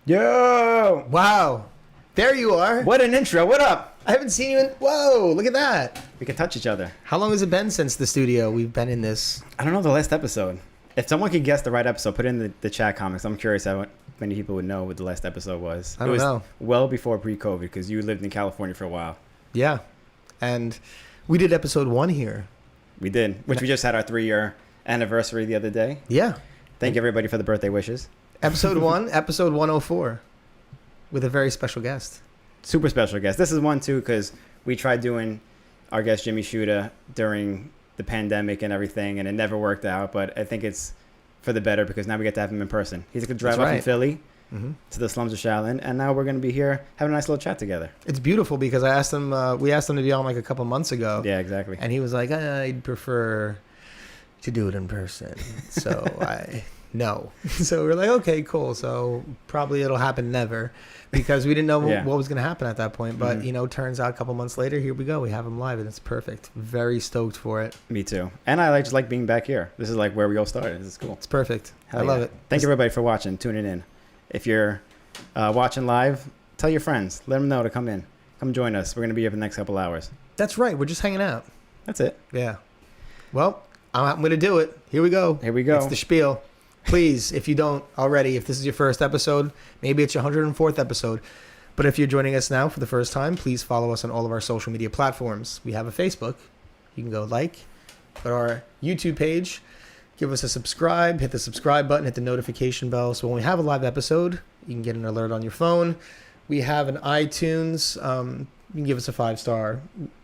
Yo! Wow. There you are. What an intro. What up? I haven't seen you in... Whoa, look at that. We can touch each other. How long has it been since the studio we've been in this? I don't know the last episode. If someone could guess the right episode, put it in the chat comments. I'm curious how many people would know what the last episode was. I don't know. It was well before pre-COVID because you lived in California for a while. Yeah. And we did episode 1 here. We did, which we just had our 3-year anniversary the other day. Yeah. Thank everybody for the birthday wishes. Episode 1, episode 104, with a very special guest. Super special guest. This is one, too, because we tried doing our guest, Jimmy Shuda, during the pandemic and everything, and it never worked out. But I think it's for the better because now we get to have him in person. He's going to drive up from Philly to the slums of Shaolin, and now we're going to be here having a nice little chat together. It's beautiful because I asked him, we asked him to be on like a couple months ago. Yeah, exactly. And he was like, I'd prefer to do it in person. So no. So we're like, okay, cool. So probably it'll happen never because we didn't know what was going to happen at that point. But, turns out a couple months later, here we go. We have him live and it's perfect. Very stoked for it. Me too. And I just like being back here. This is like where we all started. This is cool. It's perfect. I love it. Thank everybody for watching, tuning in. If you're watching live, tell your friends. Let them know to come in. Come join us. We're going to be here for the next couple hours. That's right. We're just hanging out. That's it. Yeah. Well, I'm going to do it. Here we go. Here we go. It's the spiel. Please, if you don't already, if this is your first episode, maybe it's your 104th episode. But if you're joining us now for the first time, please follow us on all of our social media platforms. We have a Facebook. You can go like. Go to our YouTube page. Give us a subscribe. Hit the subscribe button. Hit the notification bell. So when we have a live episode, you can get an alert on your phone. We have an iTunes. You can give us a 5-star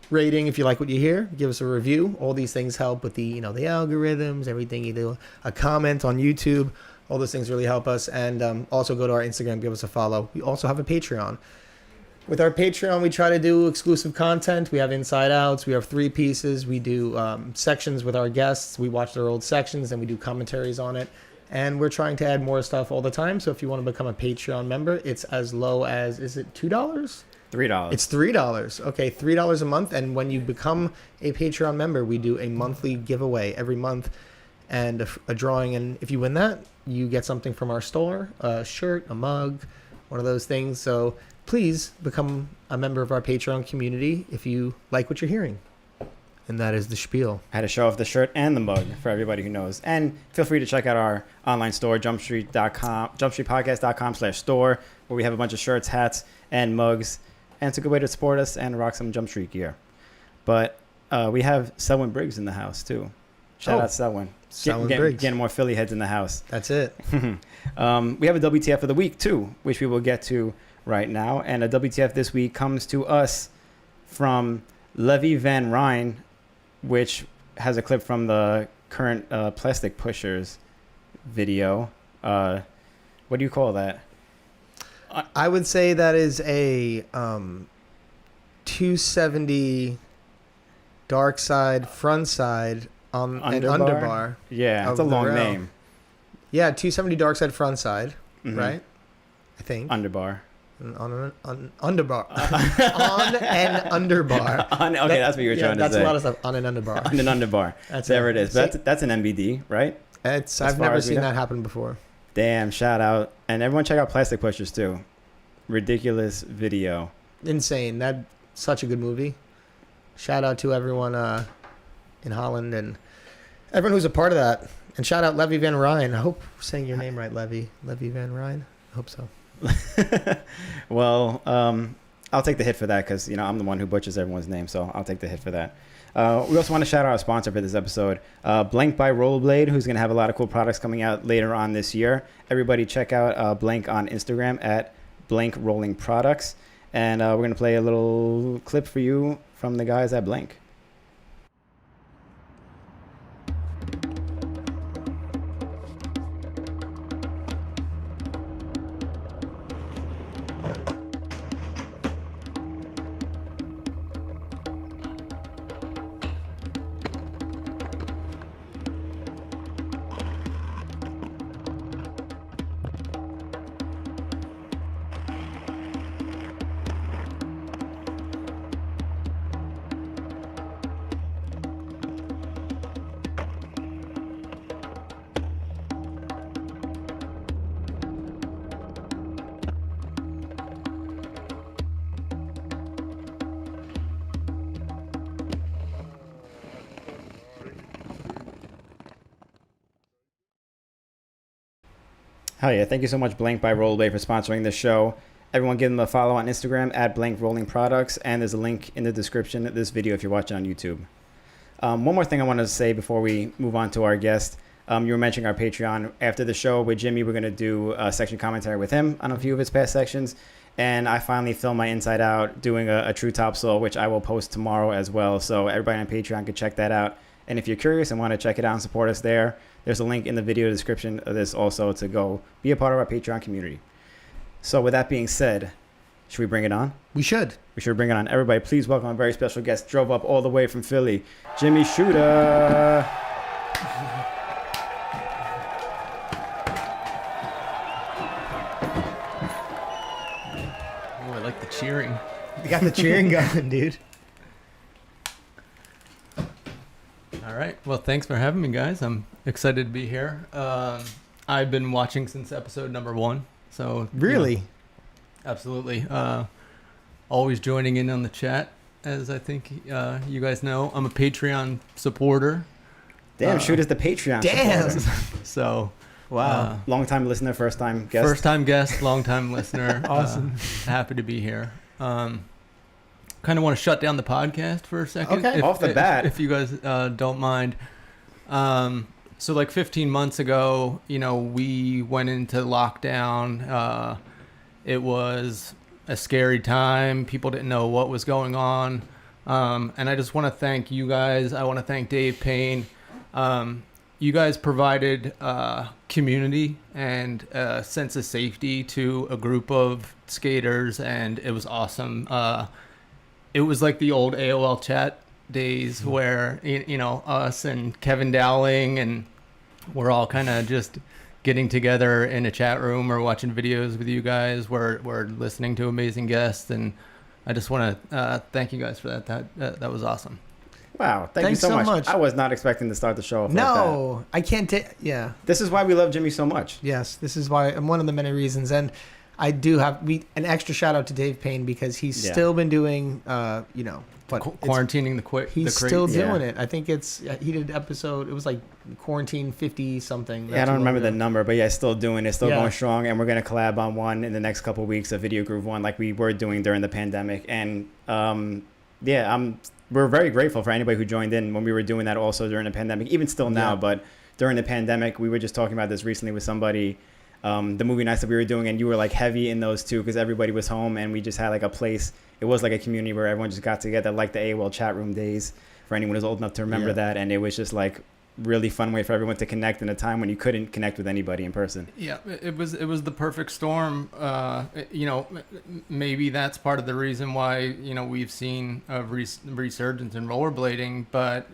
rating if you like what you hear. Give us a review. All these things help with the the algorithms, everything you do. A comment on YouTube. All those things really help us. And also go to our Instagram. Give us a follow. We also have a Patreon. With our Patreon, we try to do exclusive content. We have Inside Outs. We have 3 pieces. We do sections with our guests. We watch their old sections and we do commentaries on it. And we're trying to add more stuff all the time. So if you want to become a Patreon member, it's as low as, is it $2? $3. It's $3. Okay, $3 a month. And when you become a Patreon member, we do a monthly giveaway every month and a drawing. And if you win that, you get something from our store, a shirt, a mug, one of those things. So please become a member of our Patreon community if you like what you're hearing. And that is the spiel. I had to show off the shirt and the mug for everybody who knows. And feel free to check out our online store, jumpstreetpodcast.com/store, where we have a bunch of shirts, hats, and mugs. And it's a good way to support us and rock some Jump Street gear. But we have Selwyn Briggs in the house, too. Shout out Selwyn. Briggs. Getting more Philly heads in the house. That's it. We have a WTF of the week, too, which we will get to right now. And a WTF this week comes to us from Levy Van Ryn, which has a clip from the current Plastic Pushers video. What do you call that? I would say that is a 270 dark side, front side on an underbar. Yeah, it's a long name. Yeah, 270 dark side, front side, right? I think. Underbar. On an underbar. On an underbar. Okay, that's what you were trying to say. That's a lot of stuff. On an underbar. On an underbar. There it is. But that's an MBD, right? I've never seen that happen before. Damn, shout out. And everyone check out Plastic Pushers, too. Ridiculous video. Insane. That's such a good movie. Shout out to everyone in Holland and everyone who's a part of that. And shout out Levy Van Ryn. I hope I'm saying your name right, Levy. Levy Van Ryn. I hope so. Well, I'll take the hit for that because I'm the one who butchers everyone's name, so I'll take the hit for that. We also want to shout out our sponsor for this episode, Blank by Rollerblade, who's going to have a lot of cool products coming out later on this year. Everybody check out Blank on Instagram at Blank Rolling Products, and we're going to play a little clip for you from the guys at Blank. Hell yeah. Thank you so much, Blank by Rollerblade, for sponsoring this show. Everyone give them a follow on Instagram at Blank Rolling Products, and there's a link in the description of this video if you're watching on YouTube. One more thing I want to say before we move on to our guest. You were mentioning our Patreon. After the show with Jimmy, we're going to do a section commentary with him on a few of his past sections. And I finally filmed my Inside Out doing a true topsoil, which I will post tomorrow as well. So everybody on Patreon can check that out. And if you're curious and want to check it out and support us there, there's a link in the video description of this also to go be a part of our Patreon community. So with that being said, should we bring it on? We should. We should bring it on. Everybody, please welcome a very special guest. Drove up all the way from Philly, Jimmy Shuda. Oh, I like the cheering. You got the cheering going, dude. All right. Well, thanks for having me, guys. I'm excited to be here. I've been watching since episode number 1. So Really? you know, absolutely. Always joining in on the chat, as I think you guys know. I'm a Patreon supporter. Damn, Shuda's the Patreon Damn. supporter. So Wow. Long time listener, first time guest. first time guest, long time listener. Awesome. Happy to be here. Kind of want to shut down the podcast for a second. Okay. Off the bat. If you guys don't mind. So like 15 months ago, we went into lockdown. It was a scary time. People didn't know what was going on. And I just want to thank you guys. I want to thank Dave Payne. You guys provided community and a sense of safety to a group of skaters, and it was awesome. It was like the old AOL chat days where, us and Kevin Dowling, and we're all kind of just getting together in a chat room or watching videos with you guys. We're listening to amazing guests, and I just want to thank you guys for that. That was awesome. Wow, thank Thanks you so so much. much. I was not expecting to start the show off like that. No, I can't take. Yeah. This is why we love Jimmy so much. Yes, this is why, and one of the many reasons. And I do have an extra shout out to Dave Payne because he's still been doing, Quarantining the crate. He's still doing it. I think he did an episode. It was like quarantine 50 something. Yeah, I don't remember the number, but yeah, still doing it, still Yeah. going strong, and we're gonna collab on one in the next couple of weeks, a Video Groove one, like we were doing during the pandemic. And we're very grateful for anybody who joined in when we were doing that also during the pandemic, even still now. Yeah. But during the pandemic, we were just talking about this recently with somebody. The movie nights that we were doing, and you were like heavy in those too because everybody was home, and we just had like a place. It was like a community where everyone just got together, like the AOL chat room days, for anyone who's old enough to remember that. And it was just like really fun way for everyone to connect in a time when you couldn't connect with anybody in person. Yeah, it was the perfect storm. Maybe that's part of the reason why we've seen a resurgence in rollerblading. But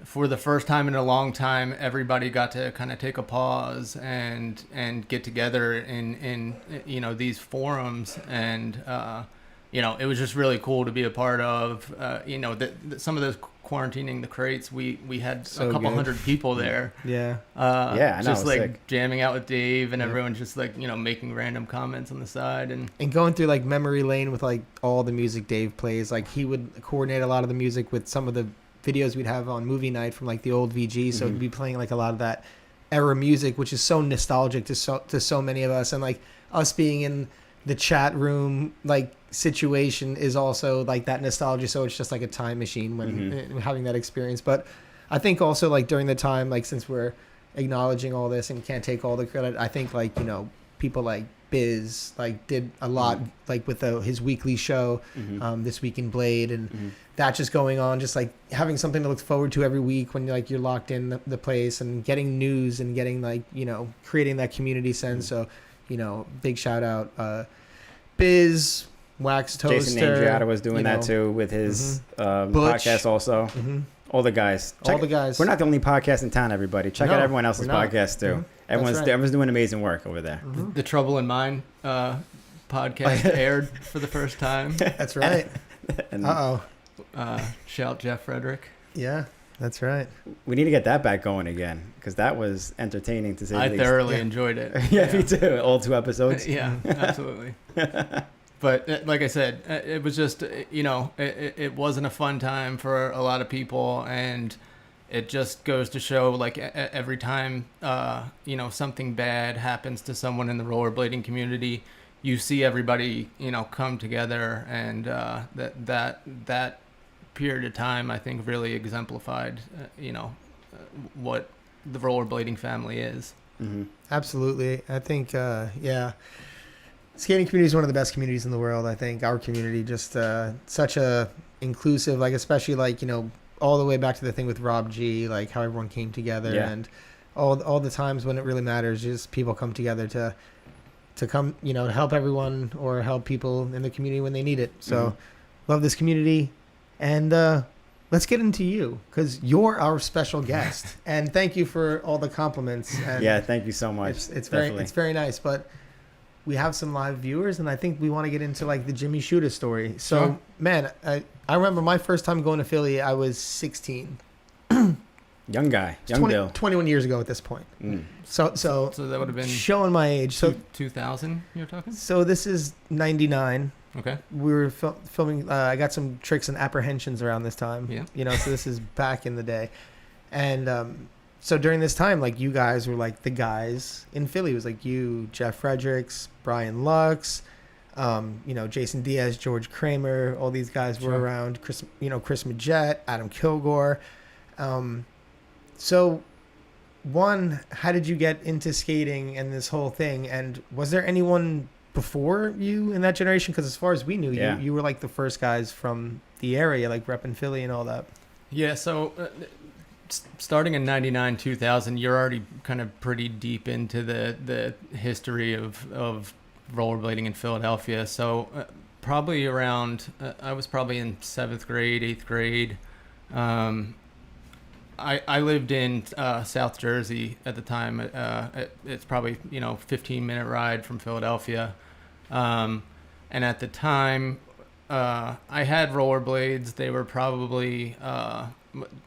for the first time in a long time, everybody got to kind of take a pause and get together in these forums, and it was just really cool to be a part of. Some of those quarantining the crates, we had So a couple good. hundred people there. Yeah. I know, Just it was like sick. jamming out with Dave, and everyone just like making random comments on the side, and And going through like memory lane with like all the music Dave plays. Like he would coordinate a lot of the music with some of the videos we'd have on movie night from like the old VG. So he'd be playing like a lot of that era music, which is so nostalgic to so many of us. And like us being in the chat room like situation is also like that nostalgia. So it's just like a time machine when having that experience. But I think also like during the time, like since we're acknowledging all this and can't take all the credit, I think like people like Biz like did a lot like with his weekly show, This Week in Blade, and that just going on, just like having something to look forward to every week when like you're locked in the place, and getting news and getting like creating that community sense. So big shout out Biz, Wax Toaster. Jason Andriata was doing that too with his podcast also. All the guys. All the guys. We're not the only podcast in town, everybody. Check out everyone else's we're not. podcast too. That's right. Everyone's doing amazing work over there. the Trouble in Mind podcast aired for the first time. That's right. And Shout Jeff Frederick. Yeah, that's right. we need to get that back going again because that was entertaining to say I the least. thoroughly enjoyed it. Yeah, me too. All 2 episodes. Yeah, absolutely. But like I said, it was just it wasn't a fun time for a lot of people, and it just goes to show, like, every time something bad happens to someone in the rollerblading community, you see everybody come together, and that period of time, I think, really exemplified what the rollerblading family is. Mm-hmm. Absolutely. I think, skating community is one of the best communities in the world. I think our community just such a inclusive, like, especially like, all the way back to the thing with Rob G, like how everyone came together, and all the times when it really matters, just people come together to come, to help everyone or help people in the community when they need it. So love this community. And let's get into you, because you're our special guest. And thank you for all the compliments. And yeah, thank you so much. It's very nice. But we have some live viewers, and I think we want to get into like the Jimmy Shuda story. So, Sure. Man, I remember my first time going to Philly. I was 16. Young guy, young Bill. 21 years ago at this point. So that would have been showing my age. So 2000. You're talking? So this is 99. Okay. We were filming. I got some tricks and apprehensions around this time. Yeah. So this is back in the day, and so during this time, like, you guys were like the guys in Philly. It was like you, Jeff Fredericks, Brian Lux, Jason Diaz, George Kramer. All these guys were around. Chris Majette, Adam Kilgore. So, one, how did you get into skating and this whole thing? And was there anyone before you in that generation? Because as far as we knew, you were like the first guys from the area, like repping Philly and all that. Yeah, so starting in 99, 2000, you're already kind of pretty deep into the history of rollerblading in Philadelphia. So probably around, I was probably in 7th grade, 8th grade. I lived in South Jersey at the time. It's probably 15-minute ride from Philadelphia, and at the time I had rollerblades. They were probably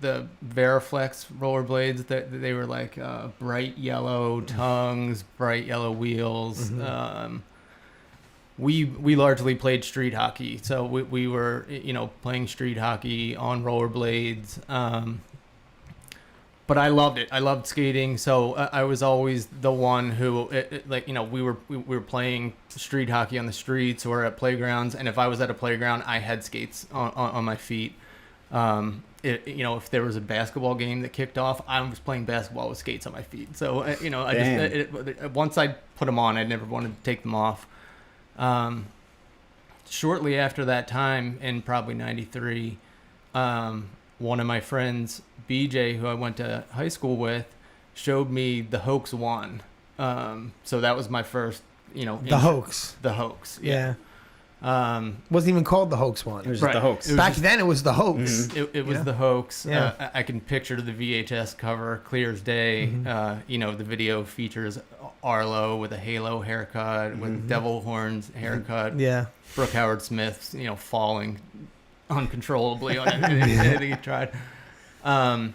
the Veriflex rollerblades. That they were like bright yellow tongues, bright yellow wheels. We largely played street hockey, so we were playing street hockey on rollerblades. But I loved it. I loved skating, so I was always the one who, we were playing street hockey on the streets or at playgrounds, and if I was at a playground, I had skates on my feet. If there was a basketball game that kicked off, I was playing basketball with skates on my feet. So once I put them on, I never wanted to take them off. Shortly after that time, in probably '93. One of my friends, BJ, who I went to high school with, showed me the Hoax 1. So that was my first, The Hoax. The Hoax, yeah. Wasn't even called the Hoax 1. It was just the Hoax. Back then, it was the Hoax. Mm-hmm. It was the Hoax. Yeah. I can picture the VHS cover clear as day. The video features Arlo with a halo haircut, with devil horns haircut. Yeah. Brooke Howard Smith, falling uncontrollably on anything he tried. But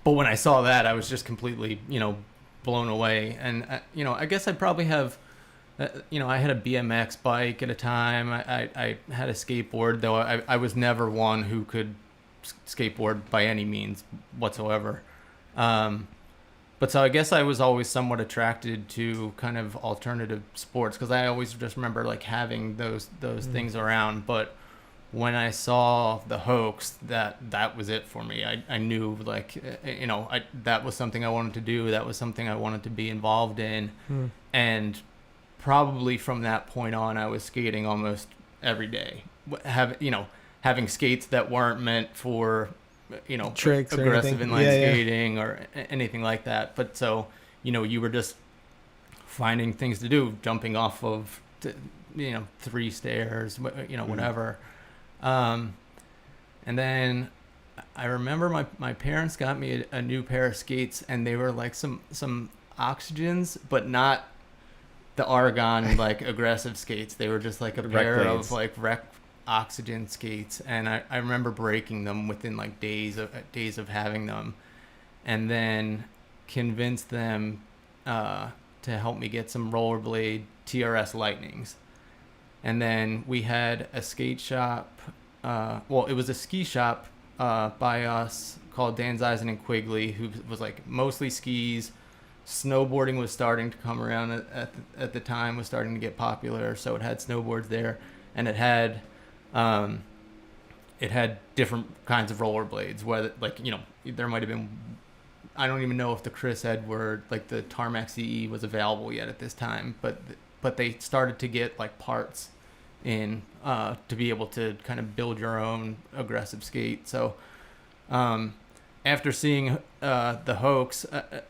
when I saw that, I was just completely, blown away. And, I guess I probably have, I had a BMX bike at a time. I had a skateboard, though I was never one who could skateboard by any means whatsoever. But so I guess I was always somewhat attracted to kind of alternative sports, because I always just remember like having those things around. But when I saw the Hoax, that was it for me. I knew, like, that was something I wanted to do. That was something I wanted to be involved in. And probably from that point on, I was skating almost every day. Having skates that weren't meant for, tricks, aggressive or inline skating or anything like that. But so, you were just finding things to do, jumping off of, 3 stairs, whatever. And then I remember my parents got me a new pair of skates, and they were like some Oxygens, but not the Argon like aggressive skates. They were just like a pair of like rec Oxygen skates, and I remember breaking them within like days of having them, and then convinced them to help me get some rollerblade TRS Lightnings. And then we had a skate shop. It was a ski shop by us called Dan's Eisen and Quigley, who was like mostly skis. Snowboarding was starting to come around at the time, was starting to get popular, so it had snowboards there, and it had different kinds of rollerblades. Whether there might have been, I don't even know if the Chris Edward, like the Tarmac CE, was available yet at this time, but they started to get like parts in to be able to kind of build your own aggressive skate. So after seeing the Hoax,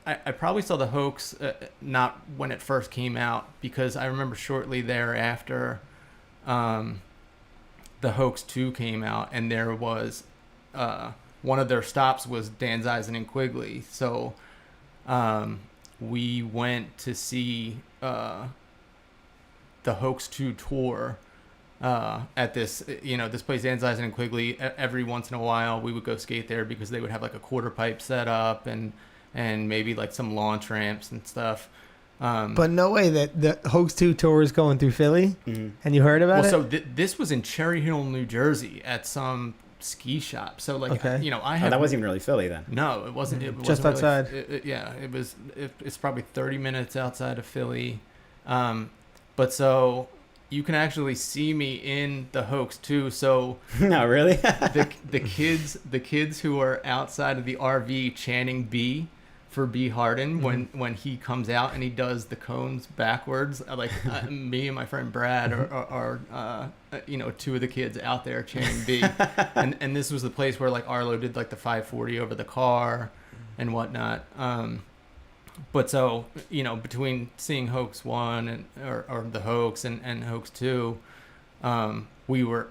I probably saw the Hoax not when it first came out, because I remember shortly thereafter the Hoax 2 came out, and there was one of their stops was Dan's Eisen and Quigley. So we went to see the Hoax 2 tour at this, this place, Dan's Eisen and Quigley. Every once in a while we would go skate there because they would have like a quarter pipe set up and maybe like some launch ramps and stuff. But no way that the Hoax 2 tour is going through Philly, and you heard about it? So this was in Cherry Hill, New Jersey, at some ski shop. So like, Okay. I have that wasn't even really Philly then. No, it wasn't. It Just wasn't really, outside. It's probably 30 minutes outside of Philly. But so you can actually see me in the Hoax too. So No, really? the kids who are outside of the RV chanting B for B Harden when he comes out and he does the cones backwards, me and my friend Brad are two of the kids out there chanting B, and this was the place where like Arlo did like the 540 over the car and whatnot. But so, between seeing Hoax 1 and or the Hoax and Hoax 2, we were,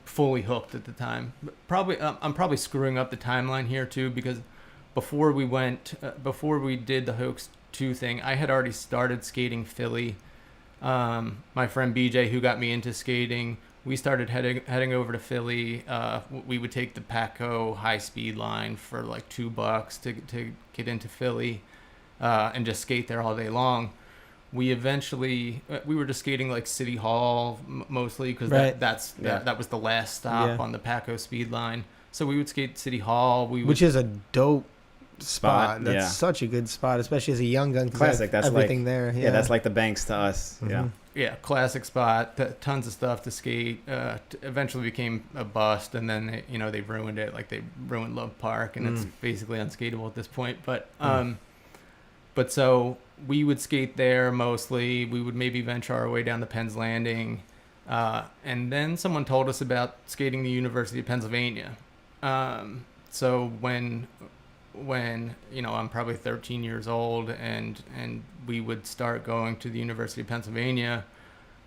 fully hooked at the time. Probably, I'm probably screwing up the timeline here too, because before we did the Hoax 2 thing, I had already started skating Philly. My friend BJ, who got me into skating, we started heading over to Philly. We would take the Patco high speed line for like $2 to get into Philly, and just skate there all day long. We were just skating like City Hall mostly, because Right. that was the last stop on the Patco speed line. So we would skate City Hall. Which is a dope spot. That's yeah. such a good spot, especially as a young gun. Classic. That's everything like, there. Yeah, that's like the Banks to us. Yeah. Yeah, classic spot. Tons of stuff to skate. Eventually became a bust, and then they ruined it. Like they ruined Love Park, and it's basically unskateable at this point. But so we would skate there mostly. We would maybe venture our way down to Penn's Landing, and then someone told us about skating the University of Pennsylvania. So when I'm probably 13 years old and we would start going to the University of Pennsylvania,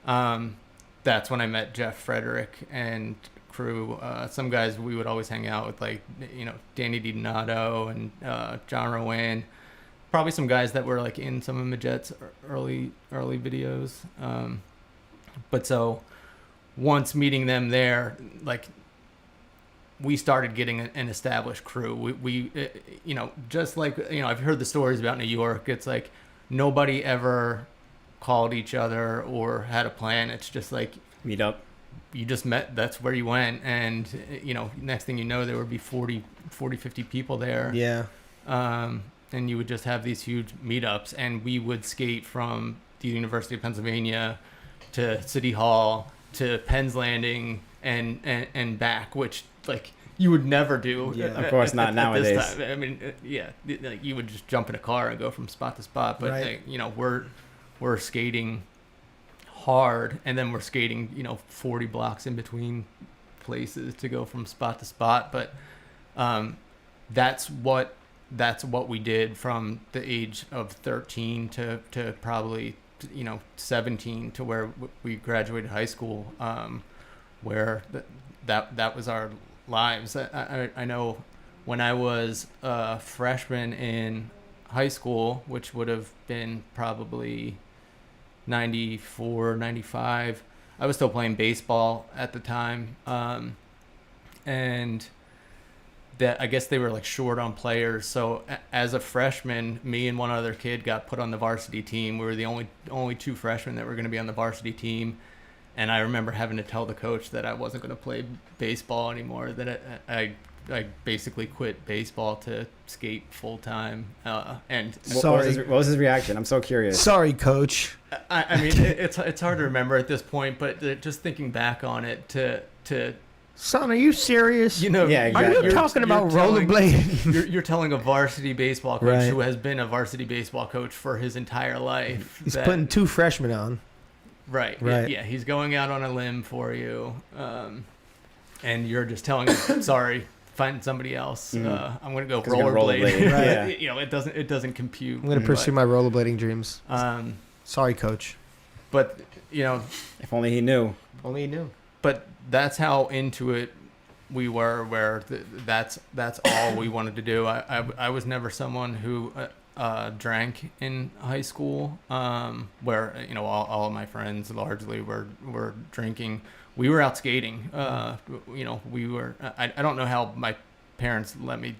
that's when I met Jeff Frederick and crew. Some guys we would always hang out with, like Danny DiDonato and John Rowan. Probably some guys that were like in some of Majet's early videos. But so once meeting them there, like, we started getting an established crew. We just like, I've heard the stories about New York. It's like nobody ever called each other or had a plan. It's just like Meet up. You just met, that's where you went. And, next thing you know, there would be 40, 50 people there. Yeah. And you would just have these huge meetups, and we would skate from the University of Pennsylvania to City Hall to Penn's Landing and back, which like you would never do. Yeah. Of course not nowadays. This time. I mean, like you would just jump in a car and go from spot to spot. But Right. we're skating hard, and then we're skating 40 blocks in between places to go from spot to spot. But that's what we did from the age of 13 to probably 17, to where we graduated high school, where that was our lives. I know when I was a freshman in high school, which would have been probably 94, 95, I was still playing baseball at the time, and that I guess they were like short on players. So as a freshman, me and one other kid got put on the varsity team. We were the only two freshmen that were going to be on the varsity team. And I remember having to tell the coach that I wasn't going to play baseball anymore, that I basically quit baseball to skate full time. And What was his reaction? I'm so curious. Sorry, coach. I mean, it's hard to remember at this point, but just thinking back on it, to Son, are you serious? you know, Yeah, exactly. Are you talking about rollerblading? You're telling a varsity baseball coach Right. who has been a varsity baseball coach for his entire life. He's putting 2 freshmen on. Right. Right. Yeah, he's going out on a limb for you, and you're just telling him, "Sorry, find somebody else. I'm going to go 'Cause you're gonna rollerblade." rollerblade, Right. yeah. You know, it doesn't compute. I'm going to pursue my rollerblading dreams. Sorry, coach. But you know, If only he knew. Only you knew. but that's how into it we were. Where that's all we wanted to do. I was never someone who drank in high school, where you know all of my friends largely were drinking. We were out skating. You know, we were. I don't know how my parents let me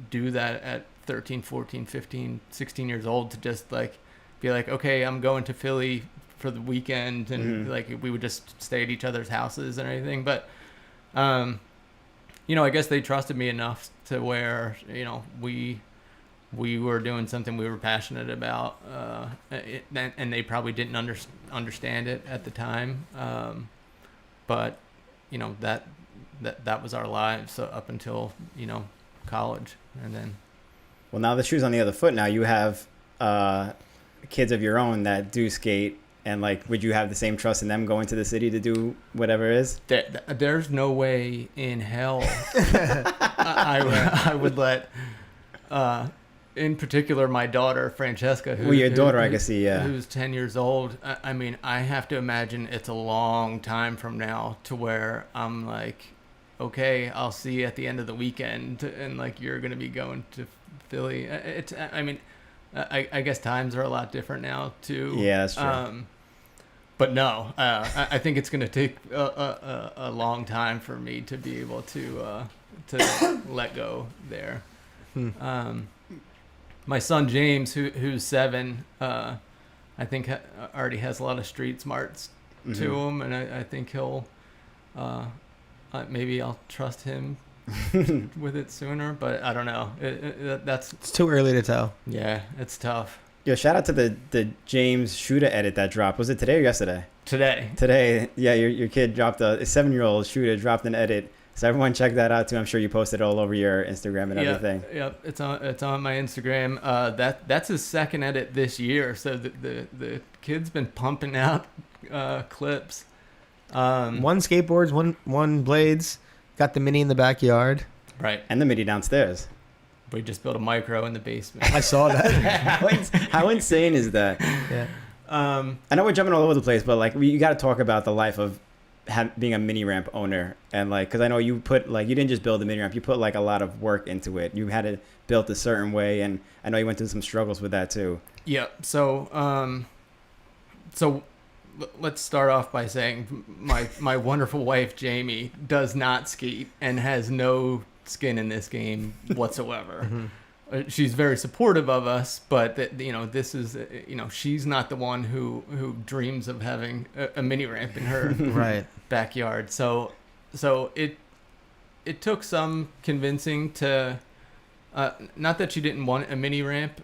do that at 13, 14, 15, 16 years old, to just like be like, okay, I'm going to Philly for the weekend, and like we would just stay at each other's houses and everything. But you know, I guess they trusted me enough to where, you know, we were doing something we were passionate about, and they probably didn't understand it at the time. But you know, that was our lives up until, you know, college. And then, Well, now the shoe's on the other foot. Now you have kids of your own that do skate, and like, would you have the same trust in them going to the city to do whatever it is? there's no way in hell I would let, in particular, my daughter Francesca, Well, your daughter, I can see, yeah. who's 10 years old. I mean, I have to imagine it's a long time from now to where I'm like, okay, I'll see you at the end of the weekend, and like you're gonna be going to Philly. I mean, I guess times are a lot different now too. Yeah, that's true. But no, I think it's gonna take a long time for me to be able to let go there. My son James, who's 7, I think already has a lot of street smarts to him, and I think he'll. Maybe I'll trust him with it sooner, but I don't know. It's too early to tell. Yeah, it's tough. Yo, shout out to the James Shuda edit that dropped. Was it today or yesterday? Today. Today, yeah. Your kid dropped a 7-year-old Shuda dropped an edit. So everyone check that out too. I'm sure you posted it all over your Instagram and everything. Yep, it's on my Instagram. That's his second edit this year. So the kid's been pumping out clips. One skateboards, one blades. Got the mini in the backyard. Right. And the MIDI downstairs. We just built a micro in the basement. I saw that. How insane is that? Yeah. I know we're jumping all over the place, but like you got to talk about the life of being a mini ramp owner, and like, because I know you put like, you didn't just build a mini ramp, you put like a lot of work into it. You had it built a certain way, and I know you went through some struggles with that too. Yeah. So let's start off by saying my wonderful wife Jamie does not skate and has no skin in this game whatsoever. She's very supportive of us, but this is, she's not the one who dreams of having a mini ramp in her Right. backyard. So it took some convincing to, not that she didn't want a mini ramp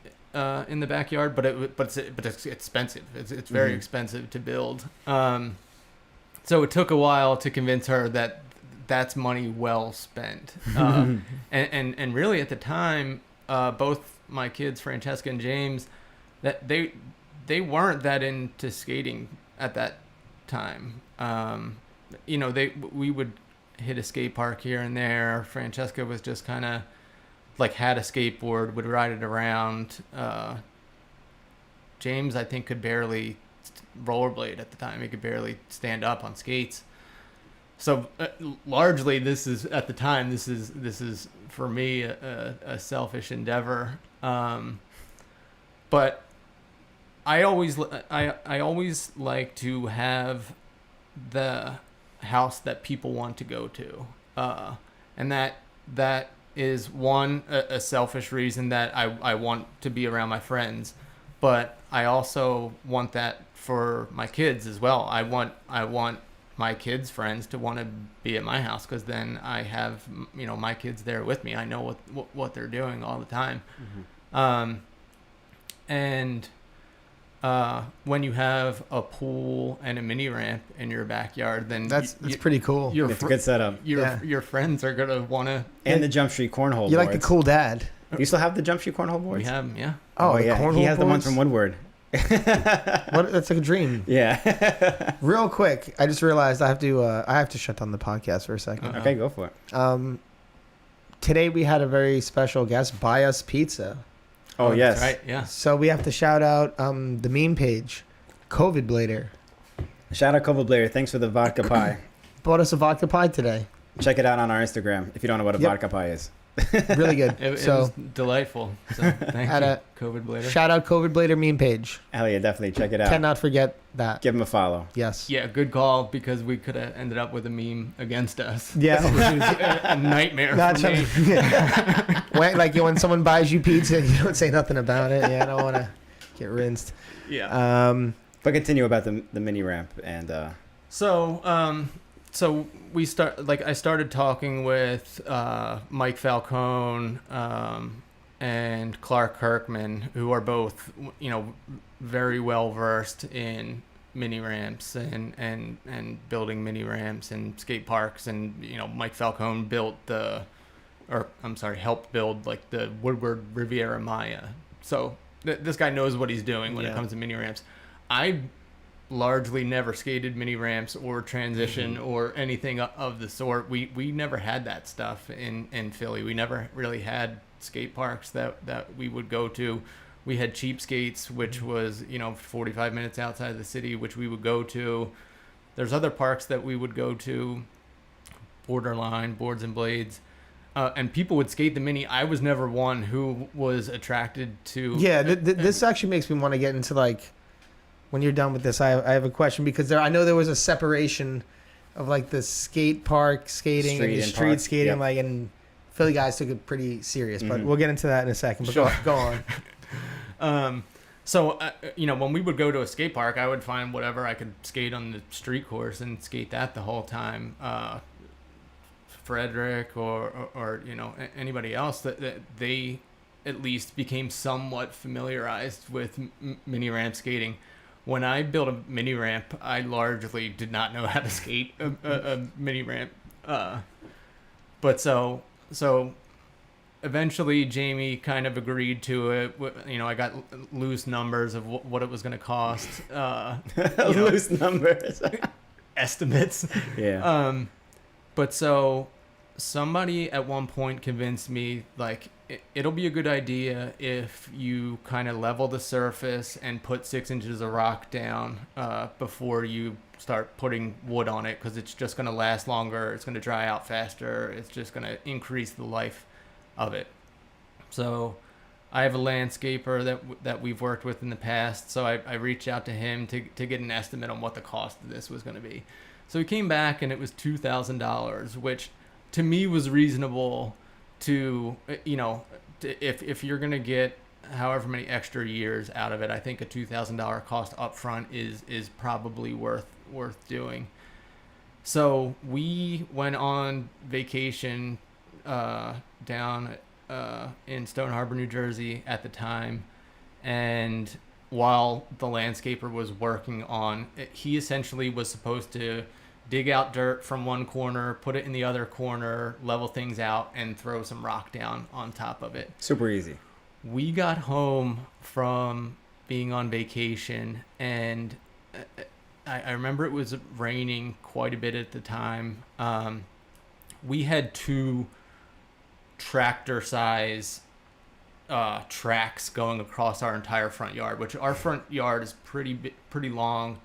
in the backyard, but it's expensive. It's very expensive to build. So it took a while to convince her that that's money well spent. And really at the time, both my kids, Francesca and James, that they weren't that into skating at that time. We would hit a skate park here and there. Francesca was just kind of like had a skateboard, would ride it around. James, I think, could barely rollerblade at the time. He could barely stand up on skates. So largely, this is for me a selfish endeavor. But I always like to have the house that people want to go to, and that is one a selfish reason that I want to be around my friends, but I also want that for my kids as well. I want my kids' friends to want to be at my house, because then I have, my kids there with me. I know what they're doing all the time. And when you have a pool and a mini ramp in your backyard, then that's pretty cool. It's a good setup. Your friends are gonna want to. And the Jump Street cornhole You're boards. like the cool dad. You still have the Jump Street cornhole boards? We have 'em, yeah. Oh, yeah. cornhole He has the ones boards? from Woodward. What? That's like a dream. Yeah. Real quick, I just realized I have to shut down the podcast for a second. Okay, go for it. Today we had a very special guest buy us pizza. Oh, yes. Right, yeah. So we have to shout out the meme page, COVID Blader. Shout out Cova Blair. Thanks for the vodka pie. Bought us a vodka pie today. Check it out on our Instagram if you don't know what a vodka pie is. Really good. It So was delightful. So thank Had you, a- COVID Blader. shout out COVID Blader meme page. Hell yeah, definitely. Check it out. Cannot forget that. Give him a follow. Yes. Yeah, good call, because we could have ended up with a meme against us. Yeah. Which is a nightmare Not for me. when someone buys you pizza, you don't say nothing about it. Yeah, I don't want to get rinsed. Yeah. But continue about the mini ramp and So we I started talking with Mike Falcone and Clark Kirkman, who are both very well versed in mini ramps and building mini ramps and skate parks. And Mike Falcone helped build like the Woodward Riviera Maya. So this guy knows what he's doing when it comes to mini ramps. I largely never skated mini ramps or transition or anything of the sort. We never had that stuff in Philly. We never really had skate parks that we would go to. We had Cheap Skates, which was 45 minutes outside of the city, which we would go to. There's other parks that we would go to, Borderline, Boards and Blades, and people would skate the mini. I was never one who was attracted to. Yeah, this actually makes me want to get into like. When you're done with this, I have a question, because I know there was a separation of like the skate park skating and the street park. skating, Yep. like, and Philly guys took it pretty serious, but Mhm. we'll get into that in a second. But Sure. go on. So when we would go to a skate park, I would find whatever I could skate on the street course and skate that the whole time. Frederick or anybody else that they at least became somewhat familiarized with mini ramp skating. When I built a mini ramp, I largely did not know how to skate a mini ramp. But so eventually Jamie kind of agreed to it. I got loose numbers of what it was going to cost. loose numbers. Estimates. Yeah. But so somebody at one point convinced me, like, it'll be a good idea if you kind of level the surface and put 6 inches of rock down before you start putting wood on it, because it's just going to last longer. It's going to dry out faster. It's just going to increase the life of it. So I have a landscaper that we've worked with in the past, so I reached out to him to get an estimate on what the cost of this was going to be. So he came back and it was $2,000, which to me was reasonable. To if you're gonna get however many extra years out of it, I think a $2,000 cost up front is probably worth doing. So we went on vacation down in Stone Harbor, New Jersey at the time, and while the landscaper was working on it, he essentially was supposed to dig out dirt from one corner, put it in the other corner, level things out, and throw some rock down on top of it. Super easy. We got home from being on vacation, and I remember it was raining quite a bit at the time. We had 2 tractor-size tracks going across our entire front yard, which our front yard is pretty long.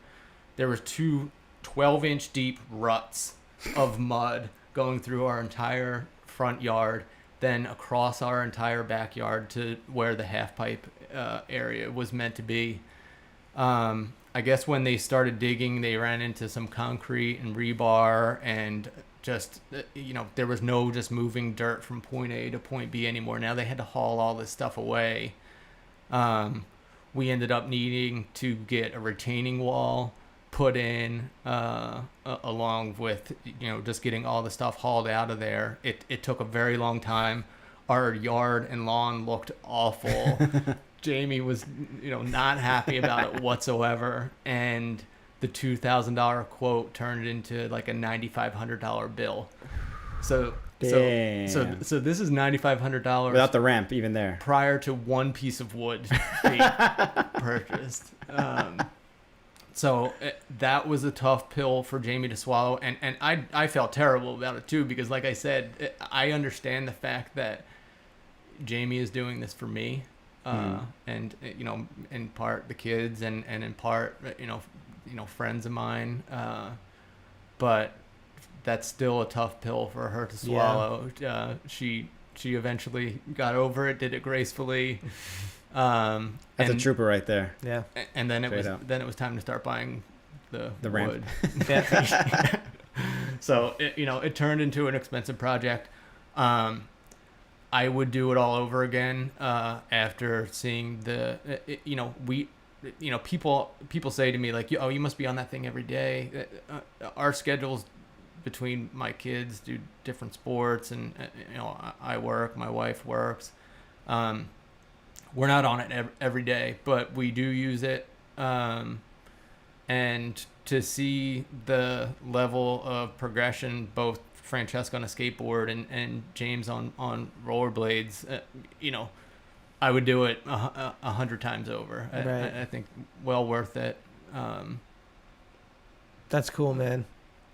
There was 2 12-inch deep ruts of mud going through our entire front yard, then across our entire backyard to where the half pipe area was meant to be. I guess when they started digging, they ran into some concrete and rebar, and just there was no just moving dirt from point A to point B anymore. Now they had to haul all this stuff away. We ended up needing to get a retaining wall put in, along with, just getting all the stuff hauled out of there. It took a very long time. Our yard and lawn looked awful. Jamie was, not happy about it whatsoever. And the $2,000 quote turned into like a $9,500 bill. So Damn. so this is $9,500 Without the ramp even there. prior to one piece of wood being purchased. So that was a tough pill for Jamie to swallow, and I felt terrible about it too, because like I said, I understand the fact that Jamie is doing this for me, and in part the kids, and in part friends of mine, but that's still a tough pill for her to swallow. Yeah. She eventually got over it, did it gracefully. That's a trooper right there. Yeah. And then Straight up. it was time to start buying the ramp. wood. So it turned into an expensive project. I would do it all over again after seeing people say to me like, oh, you must be on that thing every day. Our schedules between my kids do different sports, and I work, my wife works. We're not on it every day, but we do use it. And to see the level of progression, both Francesca on a skateboard and James on rollerblades, I would do it 100 times over. Right. I think well worth it. That's cool, man.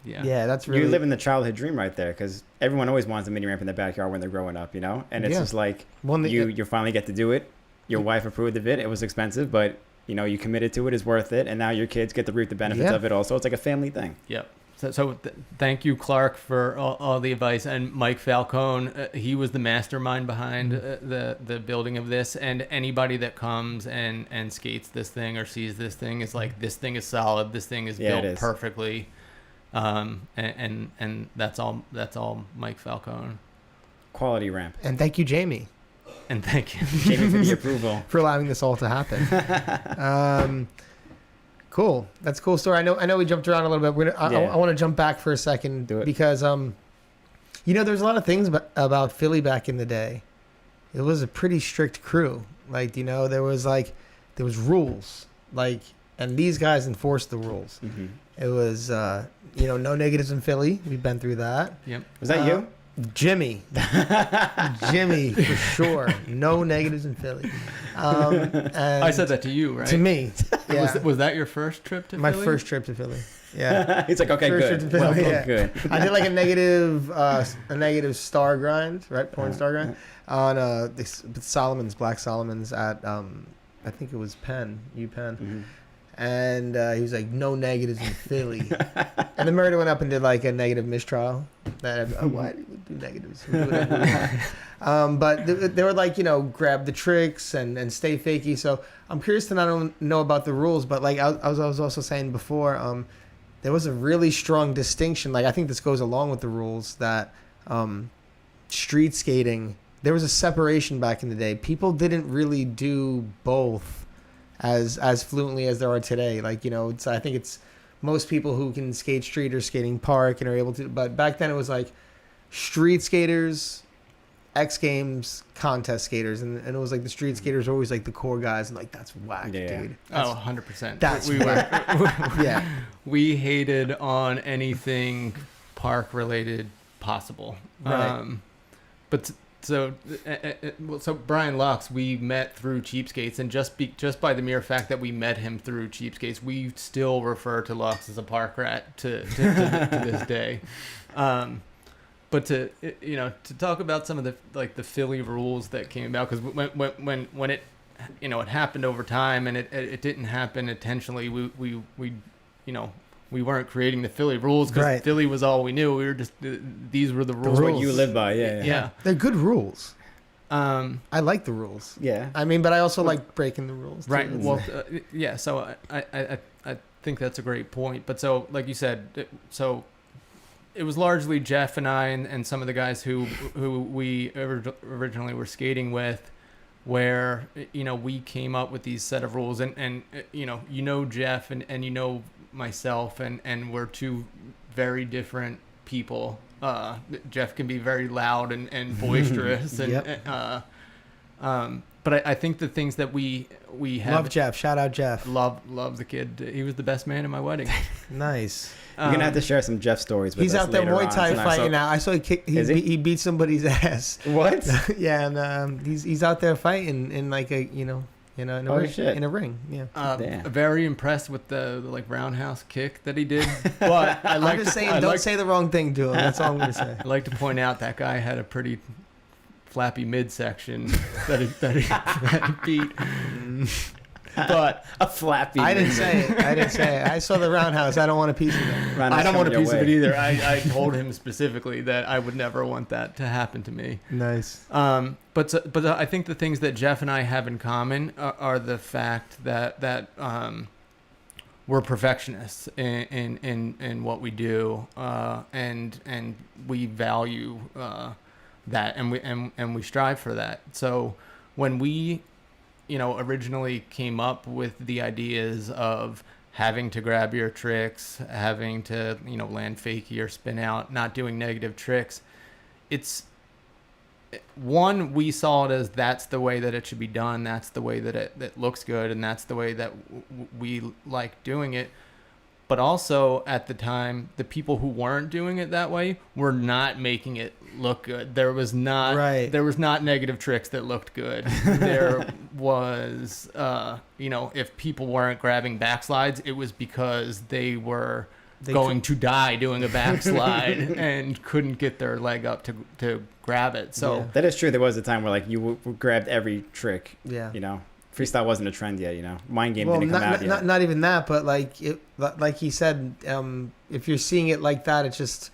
Yeah. Yeah, that's really... You live in the childhood dream right there, because everyone always wants a mini ramp in their backyard when they're growing up, And it's just like, you finally get to do it. Your wife approved of it. It was expensive, but, you committed to it. It's worth it. And now your kids get to reap the benefits of it also. It's like a family thing. Yep. So thank you, Clark, for all the advice, and Mike Falcone. He was the mastermind behind the building of this. And anybody that comes and skates this thing or sees this thing is like, this thing is solid. This thing is built perfectly. And that's all Mike Falcone. Quality ramp. And thank you, Jamie. And thank you, Jamie, for the approval. For allowing this all to happen. Cool. That's a cool story. I know we jumped around a little bit. I want to jump back for a second because there's a lot of things about Philly back in the day. It was a pretty strict crew. Like, there was rules. Like, and these guys enforced the rules. Mm-hmm. It was no negatives in Philly. We've been through that. Yep. Was that you? Jimmy for sure. No negatives in Philly. And I said that to you, right? To me. Yeah. Was that your first trip to my Philly? first trip to Philly? Yeah. He's like, okay, First good. trip to Philly, Well, good. I did like a negative star grind, right? Porn star grind on Black Solomon's at I think it was UPenn. Mm-hmm. And he was like, no negatives in Philly. And then Murder went up and did like a negative mistrial. Why do we do negatives? We do whatever we want. But they were like, grab the tricks and stay fakey. So I'm curious to not know about the rules, but like I was also saying before, there was a really strong distinction. Like I think this goes along with the rules that street skating, there was a separation back in the day. People didn't really do both as fluently as there are today. Like, I think it's most people who can skate street or skating park and are able to, but back then it was like street skaters, X Games, contest skaters, and it was like the street skaters were always like the core guys, and like, that's whack, dude. That's, 100%. That's whack. We hated on anything park related possible. Right. So Brian Lux, we met through Cheapskates, and just by the mere fact that we met him through Cheapskates, we still refer to Lux as a park rat to this day. But to talk about some of the Philly rules that came about, because when it it happened over time, and it didn't happen intentionally. We weren't creating the Philly rules because Philly was all we knew. We were just these were the rules. What you live by, yeah. They're good rules. I like the rules. Yeah. I mean, but I also like breaking the rules. Right. Well, yeah. So I think that's a great point. But so, like you said, it was largely Jeff and I and some of the guys who we originally were skating with. where we came up with these set of rules, and Jeff and myself, and we're two very different people. Jeff can be very loud and boisterous, and Yep. but I think the things that we have, Love Jeff. Shout out Jeff. love the kid. He was the best man at my wedding. Nice. You're gonna have to share some Jeff stories with He's us out there later Muay on Thai tonight. fighting So- now. I saw Is he? he beat somebody's ass. What? Yeah, and he's out there fighting in like a in a Oh, ring, shit. in a ring. Yeah. Damn. Very impressed with the like roundhouse kick that he did. But I like I'm just to, saying, I don't like, say the wrong thing to him. That's all I'm gonna say. I like to point out that guy had a pretty flappy midsection that he beat. But A flappy. I didn't say it. I saw the roundhouse. I don't want a piece of that. Roundhouse I don't want a coming piece your of it way. either. I told him specifically that I would never want that to happen to me. Nice. But I think the things that Jeff and I have in common are the fact that we're perfectionists in what we do, and we value that, and we strive for that. So when we originally came up with the ideas of having to grab your tricks, having to land fakie or spin out, not doing negative tricks, it's one, we saw it as that's the way that it should be done, that's the way that it looks good, and that's the way that we like doing it. But also at the time, the people who weren't doing it that way were not making it look good. There was not negative tricks that looked good. There was if people weren't grabbing backslides, it was because they were going to die doing a backslide and couldn't get their leg up to grab it. So Yeah. That is true. There was a time where like you grabbed every trick. Yeah. Freestyle wasn't a trend yet. Mind game Well, didn't come out yet. not even that, but like he said, if you're seeing it like that, it's just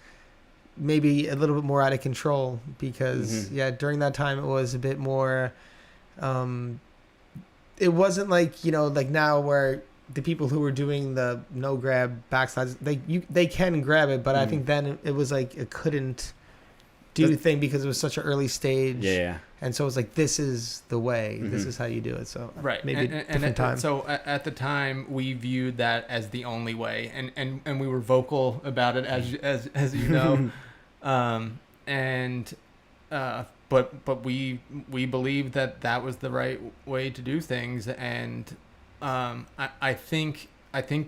maybe a little bit more out of control because during that time it was a bit more. It wasn't like like now where the people who were doing the no grab backslides they can grab it, but I think then it was like it couldn't do the thing because it was such an early stage. Yeah. And so it's like, this is the way. This is how you do it. So right, maybe a different time. So at the time, we viewed that as the only way, and we were vocal about it, as you know, but we believed that was the right way to do things, and I think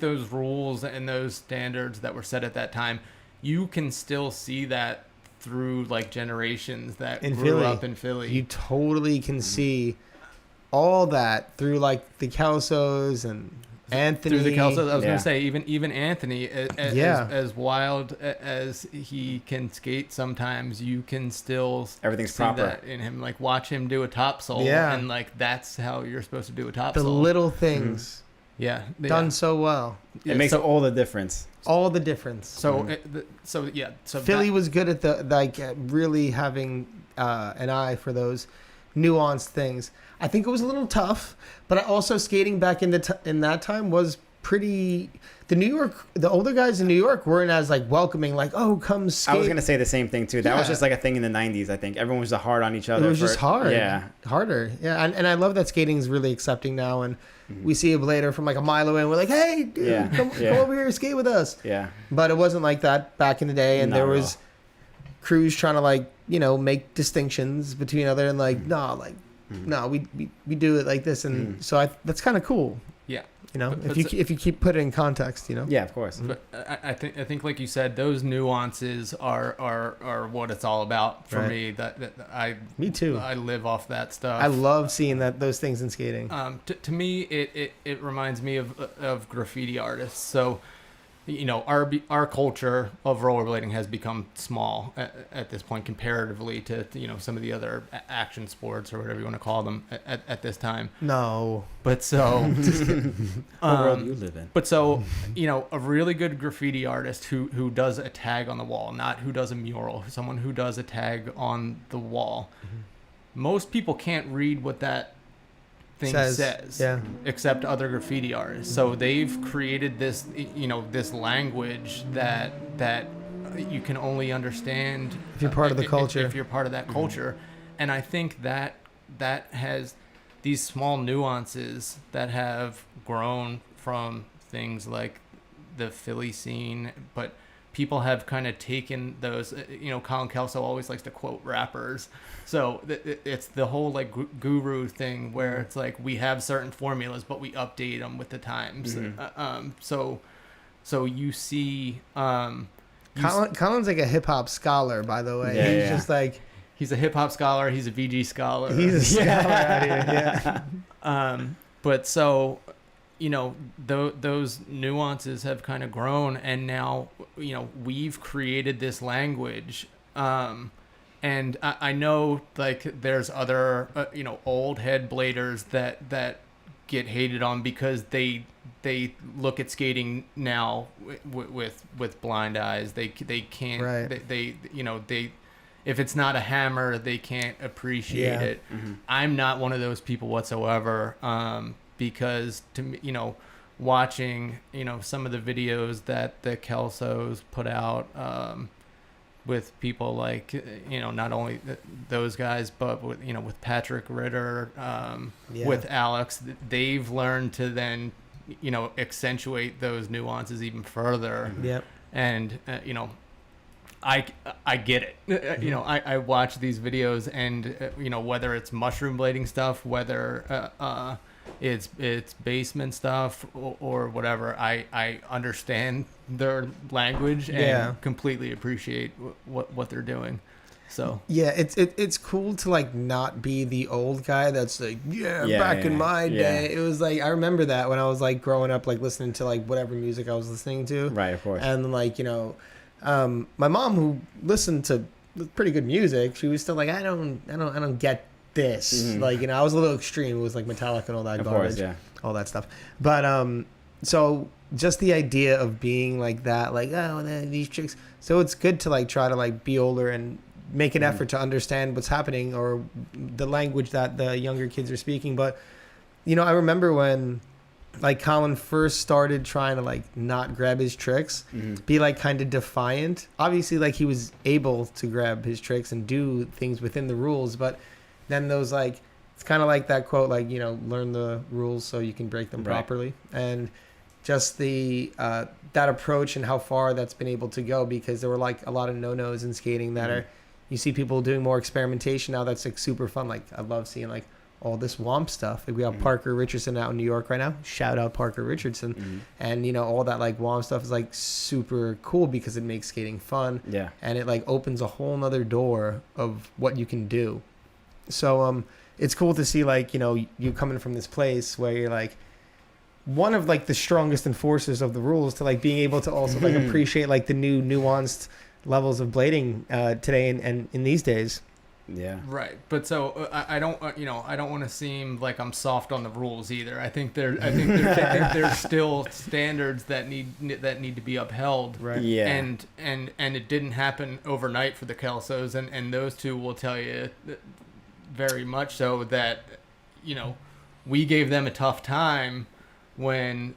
those rules and those standards that were set at that time, you can still see that through like generations that grew up in Philly. You totally can see all that through like the Kelsos and Anthony. Through the Kelsos, I was going to say even Anthony, as wild as he can skate sometimes, you can still Everything's see proper that in him. Like watch him do a top sole, and like that's how you're supposed to do a top the sole. little things done so well. It makes all the difference. All the difference. So Philly was good at the really having an eye for those nuanced things. I think it was a little tough, but I also skating back in that time was pretty. The older guys in New York weren't as like welcoming, like, oh, come skate. I was gonna say the same thing too. That was just like a thing in the '90s. I think everyone was just hard on each other. It was just hard. Yeah, harder. Yeah, and I love that skating is really accepting now, and we see it later from like a mile away, and we're like, hey, dude, come over here and skate with us. Yeah. But it wasn't like that back in the day, and Not there at was crews trying to like make distinctions between other and like no, we do it like this, and so that's kind of cool. Yeah. If you keep put it in context, Yeah, of course. But I think like you said, those nuances are what it's all about for me. Me too. I live off that stuff. I love seeing those things in skating. To me, it reminds me of graffiti artists. So, our culture of rollerblading has become small at this point comparatively to some of the other action sports or whatever you want to call them at this time. No, but so what world you live in? But so a really good graffiti artist who does a tag on the wall, not who does a mural, someone who does a tag on the wall. Most people can't read what that thing says, except other graffiti artists. So they've created this this language that you can only understand if you're part of the culture. If you're part of that culture, and I think that has these small nuances that have grown from things like the Philly scene, but people have kind of taken those, Colin Kelso always likes to quote rappers. So it's the whole like guru thing where it's like we have certain formulas, but we update them with the times. So you see, Colin's like a hip hop scholar, by the way. Yeah, he's just like, he's a hip hop scholar. He's a VG scholar. he's a scholar out here. Yeah. But so, those nuances have kind of grown, and now, we've created this language. And I know like there's other, old head bladers that get hated on because they look at skating now with blind eyes. They can't, right. they if it's not a hammer, they can't appreciate it. Mm-hmm. I'm not one of those people whatsoever. Because to me, watching, some of the videos that the Kelsos put out, with people like, not only those guys, but with Patrick Ritter, with Alex, they've learned to then, accentuate those nuances even further. Yep. And, I get it. I watch these videos and, whether it's mushroom blading stuff, whether, it's basement stuff or whatever, I understand their language and completely appreciate what they're doing. So it's cool to like not be the old guy that's like back in my day. It was like I remember that when I was like growing up, like listening to like whatever music I was listening to, right, of course. And like my mom, who listened to pretty good music, she was still like I don't get this. Like, I was a little extreme. It was like Metallica and all that garbage, all that stuff. But so just the idea of being like that, like, oh, these chicks. So it's good to like try to like be older and make an effort to understand what's happening or the language that the younger kids are speaking. But I remember when like Colin first started trying to like not grab his tricks, be like kind of defiant. Obviously, like he was able to grab his tricks and do things within the rules, but then those like, it's kind of like that quote, like, learn the rules so you can break them properly. And just the that approach and how far that's been able to go, because there were like a lot of no-nos in skating that are, you see people doing more experimentation now. That's like super fun. Like I love seeing like all this Womp stuff. Like we have Parker Richardson out in New York right now. Shout out Parker Richardson. And all that like Womp stuff is like super cool because it makes skating fun. Yeah. And it like opens a whole nother door of what you can do. So it's cool to see like you coming from this place where you're like one of like the strongest enforcers of the rules to like being able to also like appreciate like the new nuanced levels of blading today and in these days. Yeah. Right. But so I don't I don't want to seem like I'm soft on the rules either. I think there's still standards that need to be upheld. Right. Yeah. And it didn't happen overnight for the Kelsos, and those two will tell you very much so that we gave them a tough time when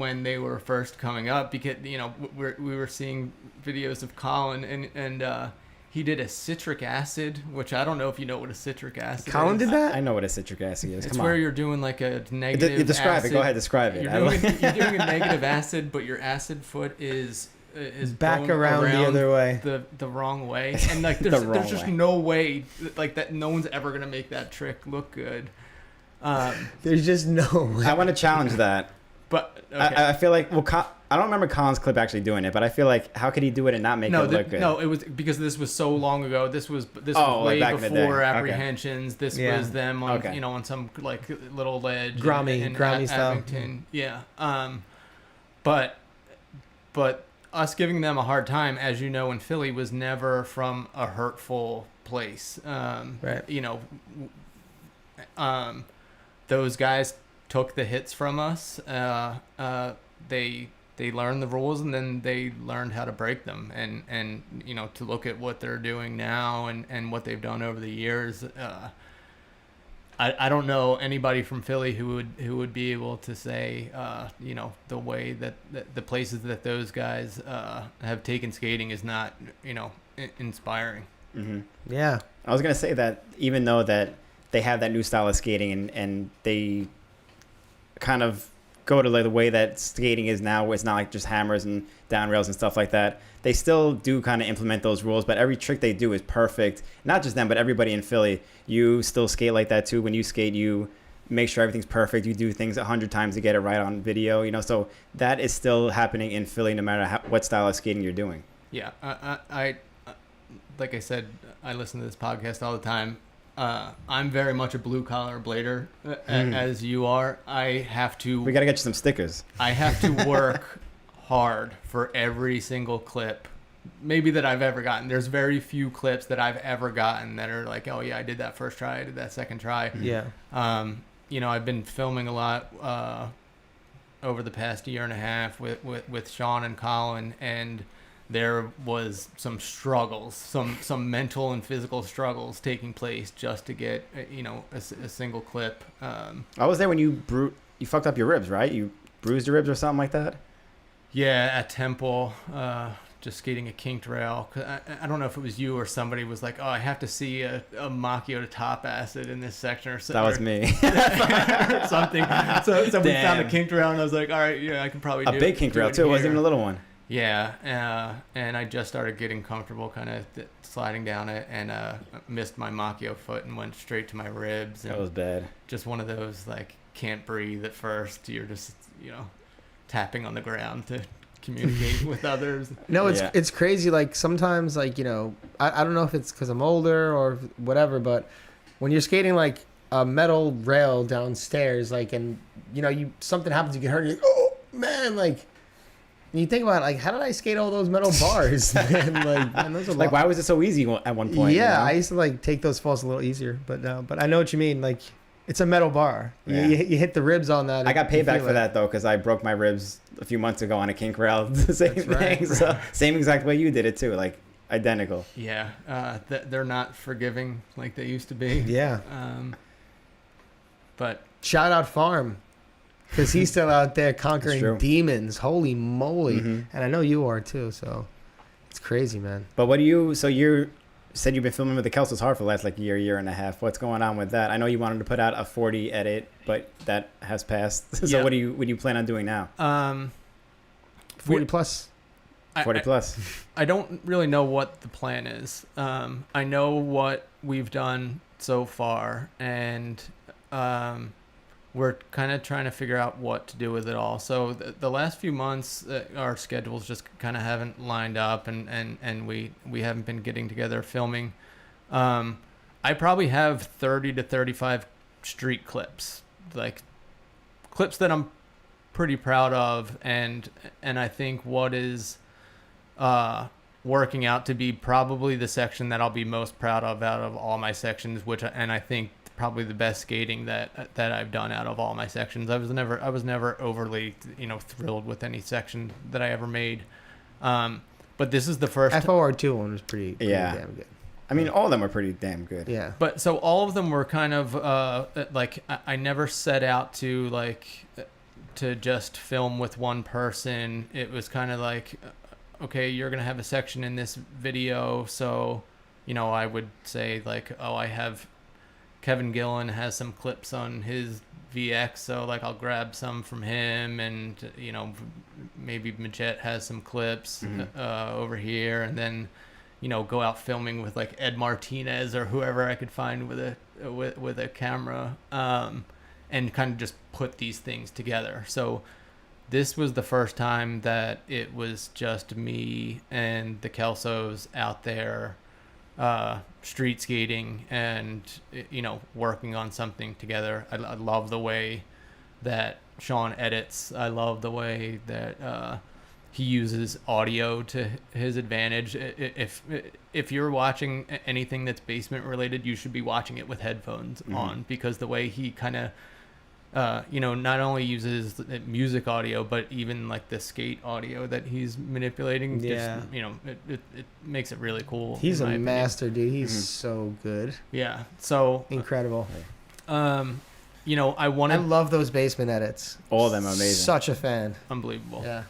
they were first coming up, because we were seeing videos of Colin and he did a citric acid, which I don't know if you know what a citric acid Colin is. did that? I know what a citric acid is. It's where you're doing like a negative describe acid. it. Go ahead, describe it. You're doing a negative acid, but your acid foot is back around the other way, the wrong way, and like there's just no way like that. No one's ever gonna make that trick look good. There's just no way. I want to challenge that, but okay. I feel like I don't remember Colin's clip actually doing it, but I feel like how could he do it and not make it look good? No, it was because this was so long ago. This was like way back in the before day. This was them on on some like little ledge, Grammy style. Abington. Yeah. But us giving them a hard time, as you know, in Philly, was never from a hurtful place. Right. Those guys took the hits from us. They learned the rules, and then they learned how to break them, and to look at what they're doing now and what they've done over the years. I don't know anybody from Philly who would be able to say the way that the places that those guys have taken skating is not inspiring. Mm-hmm. Yeah, I was gonna say that even though that they have that new style of skating, and they kind of go to like the way that skating is now, where it's not like just hammers and down rails and stuff like that. They still do kind of implement those rules, but every trick they do is perfect. Not just them, but everybody in Philly. You still skate like that too. When you skate, you make sure everything's perfect. You do things 100 times to get it right on video, you know. So that is still happening in Philly, no matter what style of skating you're doing. Yeah, I like I said, I listen to this podcast all the time. I'm very much a blue collar blader, as you are. I have to. We gotta get you some stickers. I have to work hard for every single clip, maybe that I've ever gotten. There's very few clips that I've ever gotten that are like, oh yeah, I did that first try, I did that second try. Yeah. You know, I've been filming a lot over the past year and a half with Sean and Colin, and there was some struggles, some mental and physical struggles taking place just to get a single clip. I was there when you fucked up your ribs, right? You bruised your ribs or something like that. Yeah, at Temple, just skating a kinked rail. I don't know if it was you or somebody was like, oh, I have to see a Macchio to top acid in this section or something. That was me. or something. So we found a kinked rail, and I was like, all right, yeah, I can probably do it. A big kinked rail too. It wasn't even a little one. Yeah, and I just started getting comfortable kind of sliding down it, and missed my Macchio foot and went straight to my ribs. And that was bad. Just one of those, like, can't breathe at first. You're just, tapping on the ground to communicate with others. No, it's crazy. Like, sometimes, like, I don't know if it's because I'm older or whatever, but when you're skating, like, a metal rail downstairs, like, and, something happens, you get hurt, and you're like, oh, man, like... You think about it, like, how did I skate all those metal bars? And man, those are like, why was it so easy at one point? Yeah, I used to like take those falls a little easier, but I know what you mean. Like, it's a metal bar. Yeah. You hit the ribs on that. I got payback for that though, because I broke my ribs a few months ago on a kink rail. The same thing. Right. So same exact way you did it too, like identical. Yeah, they're not forgiving like they used to be. Yeah. But shout out Farm. Because he's still out there conquering demons. Holy moly. Mm-hmm. And I know you are too, so it's crazy, man. But you said you've been filming with the Kelso's Heart for the last like year and a half. What's going on with that? I know you wanted to put out a 40 edit, but that has passed. So what do you plan on doing now? 40 plus. 40 plus. I don't really know what the plan is. I know what we've done so far, and we're kind of trying to figure out what to do with it all. So the last few months, our schedules just kind of haven't lined up, and we haven't been getting together filming. I probably have 30 to 35 street clips, like clips that I'm pretty proud of, and I think what is working out to be probably the section that I'll be most proud of out of all my sections, and I think probably the best skating that I've done out of all my sections. I was never overly thrilled with any section that I ever made, but this is the first. FOR2 one was pretty damn good. I mean, all of them are pretty damn good. Yeah. But so all of them were kind of like I never set out to just film with one person. It was kind of like, okay, you're gonna have a section in this video, so I would say like, oh, I have Kevin Gillen has some clips on his VX, so like I'll grab some from him, and maybe Machette has some clips over here, and then go out filming with like Ed Martinez or whoever I could find with a camera, and kind of just put these things together. So this was the first time that it was just me and the Kelsos out there street skating and working on something together. I love the way that Sean edits. I love the way that he uses audio to his advantage. If you're watching anything that's basement related, you should be watching it with headphones on, because the way he kind of not only uses music audio, but even like the skate audio that he's manipulating. Yeah. It makes it really cool. He's a master, dude. He's so good. Yeah. So incredible. I love those basement edits. All of them are amazing. Such a fan. Unbelievable. Yeah.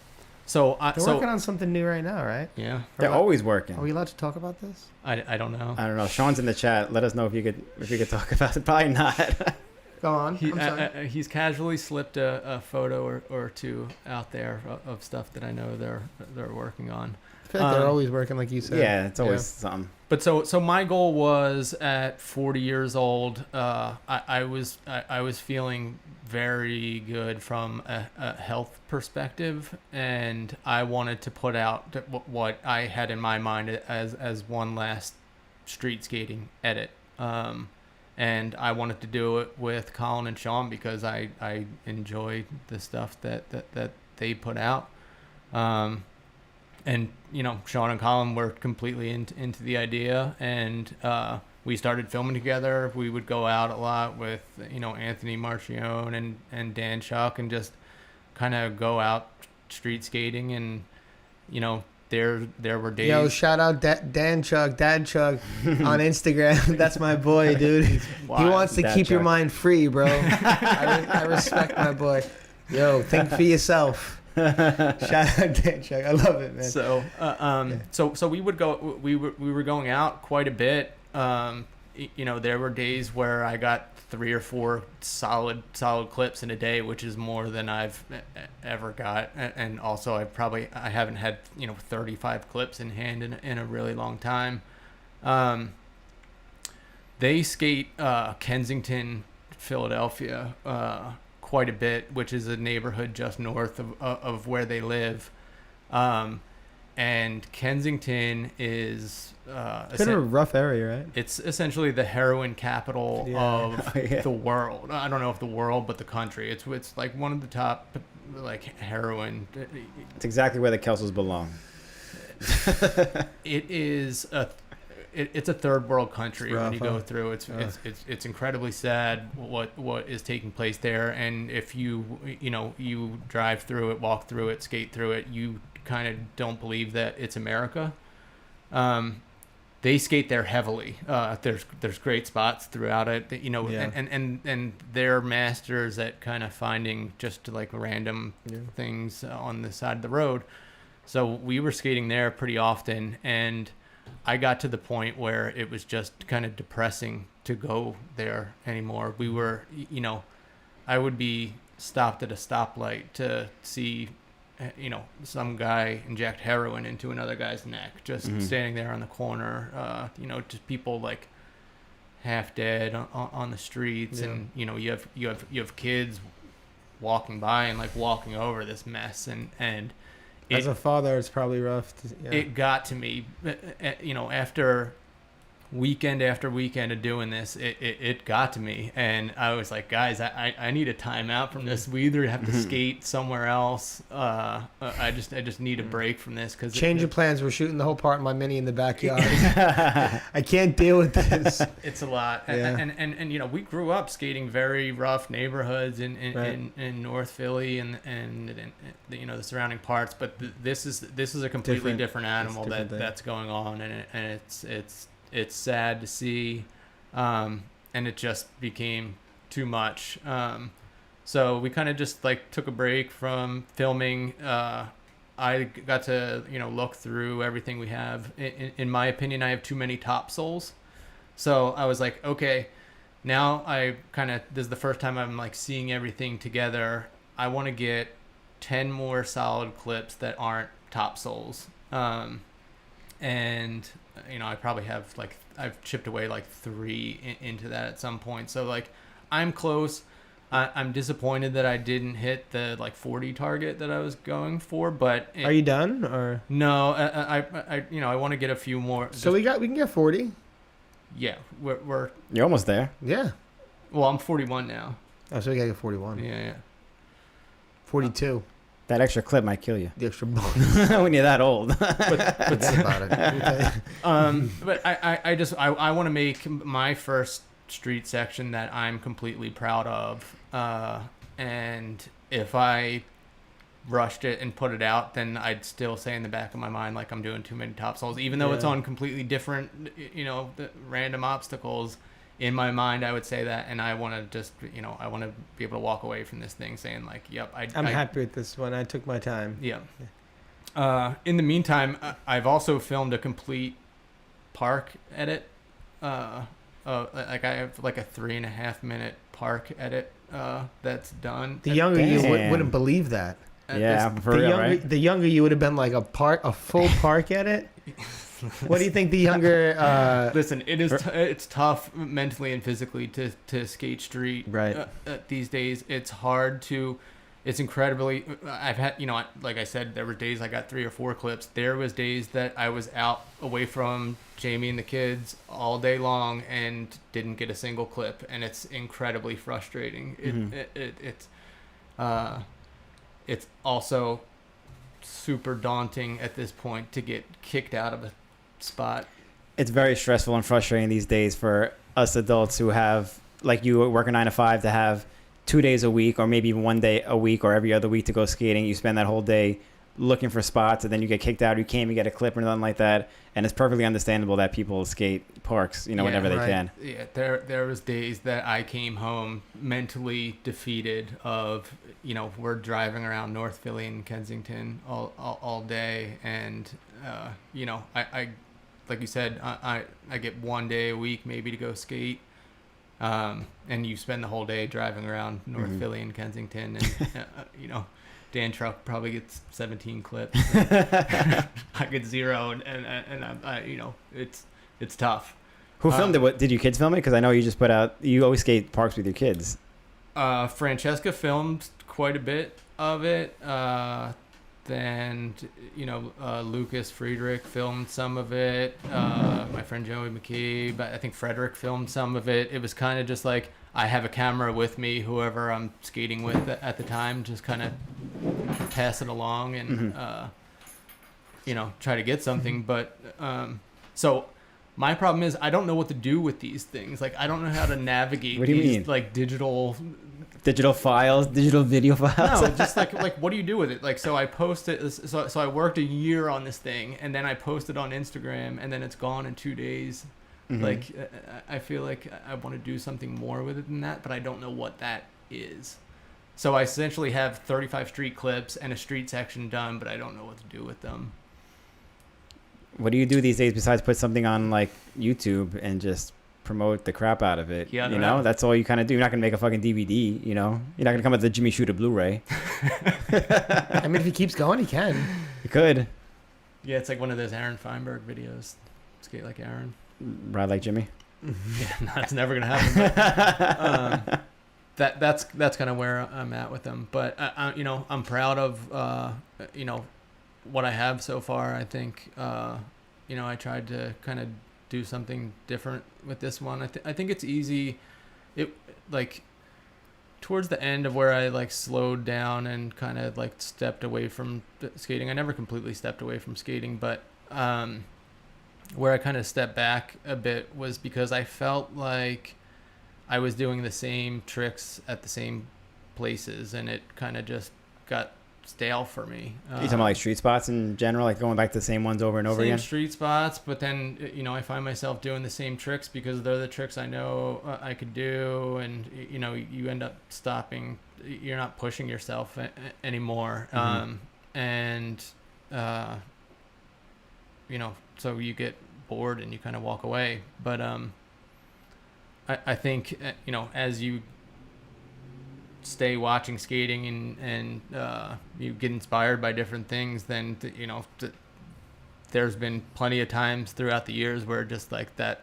So They're working on something new right now, right? yeah, They're always working. Are we allowed to talk about this? I don't know. I don't know. Sean's in the chat. Let us know if you could talk about it. Probably not. Go on. He, I'm sorry. he's casually slipped a photo or two out there of stuff that I know they're working on. I feel like they're always working, like you said. Yeah, it's always something. But so my goal was at 40 years old. I was feeling very good from a health perspective, and I wanted to put out what I had in my mind as one last street skating edit. And I wanted to do it with Colin and Sean because I enjoy the stuff that they put out. And Sean and Colin were completely into the idea, and we started filming together. We would go out a lot with Anthony Marchione and Dan Chuck, and just kind of go out street skating. And there were days. Yo, shout out Dan Chuck, Dad Chuck on Instagram. That's my boy, dude. He wants to Dad keep your Chuck. mind free, bro. I respect my boy. Yo, think for yourself. Shout out Dan Chuck. I love it, man. So we would go. We were going out quite a bit. There were days where I got 3 or 4 solid clips in a day, which is more than I've ever got. And also I haven't had 35 clips in hand in a really long time. They skate Kensington, Philadelphia, quite a bit, which is a neighborhood just north of where they live. And Kensington is It's kind of a rough area, right? it's essentially the heroin capital of the world. I don't know if the world, but the country. It's like one of the top heroin. It's exactly where the Kelsels belong. It is it's a third world country when you go through. It's incredibly sad what is taking place there. And if you drive through it, walk through it, skate through it, you kind of don't believe that it's America. They skate there heavily. There's great spots throughout it, and they're masters at kind of finding just random things on the side of the road. So we were skating there pretty often, and I got to the point where it was just kind of depressing to go there anymore. We were, I would be stopped at a stoplight to see some guy inject heroin into another guy's neck, just standing there on the corner, just people half dead on the streets. And you have kids walking by and walking over this mess, and as a father, it's probably rough. It got to me, after weekend after weekend of doing this, it got to me, and I was like, guys, I need a timeout from this. We either have to skate somewhere else. I just need a break from this, because change of plans. We're shooting the whole part in my mini in the backyard. I can't deal with this. It's a lot. And we grew up skating very rough neighborhoods in North Philly and the surrounding parts, but this is a completely different animal that's going on, and it's sad to see, and it just became too much. So we kind of just took a break from filming. I got to look through everything we have. In my opinion, I have too many top soles. So I was like, okay, now this is the first time I'm seeing everything together. I want to get 10 more solid clips that aren't top soles. And I probably have I've chipped away 3 into that at some point. So I'm close. I'm disappointed that I didn't hit the 40 target that I was going for. But are you done or no? I want to get a few more. So we can get 40. Yeah, we're You're almost there. Yeah. Well, I'm 41 now. Oh, so we gotta get 41. Yeah. 42. That extra clip might kill you The extra bonus. when you're that old. Forget about it. But I want to make my first street section that I'm completely proud of. And if I rushed it and put it out, then I'd still say in the back of my mind I'm doing too many top soles, even though it's on completely different, random obstacles. In my mind, I would say that, and I want to just, I want to be able to walk away from this thing saying yep, I'm happy with this one. I took my time. Yeah. In the meantime, I've also filmed a complete park edit. Like I have like a 3.5 minute park edit that's done. The younger you Damn. wouldn't believe that. Yeah, This- for the real, younger, right? the younger you would have been like a full park edit. What do you think the younger? Listen, it's tough mentally and physically to skate street Right. these days. It's hard to. It's incredibly. I've had, like I said, there were days I got 3 or 4 clips. There was days that I was out away from Jamie and the kids all day long and didn't get a single clip, and it's incredibly frustrating. It's also super daunting at this point to get kicked out of a spot. It's very stressful and frustrating these days for us adults who have, like you, work a 9 to 5 to have 2 days a week or maybe even 1 day a week or every other week to go skating. You spend that whole day looking for spots and then you get kicked out. You can't even get a clip or nothing like that. And it's perfectly understandable that people skate parks, whenever they right. can. Yeah, there was days that I came home mentally defeated of, we're driving around North Philly and Kensington all day. And, I like you said, I get 1 day a week maybe to go skate. And you spend the whole day driving around North Philly and Kensington, and Dan Truck probably gets 17 clips. I get 0, and I it's tough. Who filmed it? What did you kids film it? Because I know you just put out. You always skate parks with your kids. Francesca filmed quite a bit of it. Then Lucas Friedrich filmed some of it. My friend Joey McKee, but I think Frederick filmed some of it. It was kind of just like I have a camera with me, whoever I'm skating with at the time, just kind of pass it along and try to get something. But so my problem is I don't know what to do with these things. Like I don't know how to navigate What do you these mean? like digital Files, digital video files. No, just like what do you do with it? Like, so I posted, so I worked a year on this thing, and then I posted on Instagram, and then it's gone in 2 days. Like, I feel like I want to do something more with it than that, but I don't know what that is. So I essentially have 35 street clips and a street section done, but I don't know what to do with them. What do you do these days besides put something on like YouTube and just promote the crap out of it? Yeah, I don't know. That's all you kind of do. You're not gonna make a fucking DVD. You're not gonna come up with the Jimmy Shuda Blu-ray. I mean, if he keeps going, he can. You could Yeah, it's like one of those Aaron Feinberg videos. Skate like Aaron. ride like Jimmy. Yeah, no, it's never gonna happen. But, that's kind of where I'm at with them. But I'm proud of what I have so far. I think I tried to kind of do something different with this one. I think it's easy. It like towards the end of where I like slowed down and kind of like stepped away from skating. I never completely stepped away from skating, but where I kind of stepped back a bit was because I felt like I was doing the same tricks at the same places, and it kind of just got stale for me. You talking about like street spots in general, like going back to the same ones over and over same again? street spots, but then I find myself doing the same tricks because they're the tricks I know I could do, and you end up stopping. You're not pushing yourself anymore, so you get bored and you kind of walk away. But I think as you stay watching skating and you get inspired by different things, then there's been plenty of times throughout the years where just like that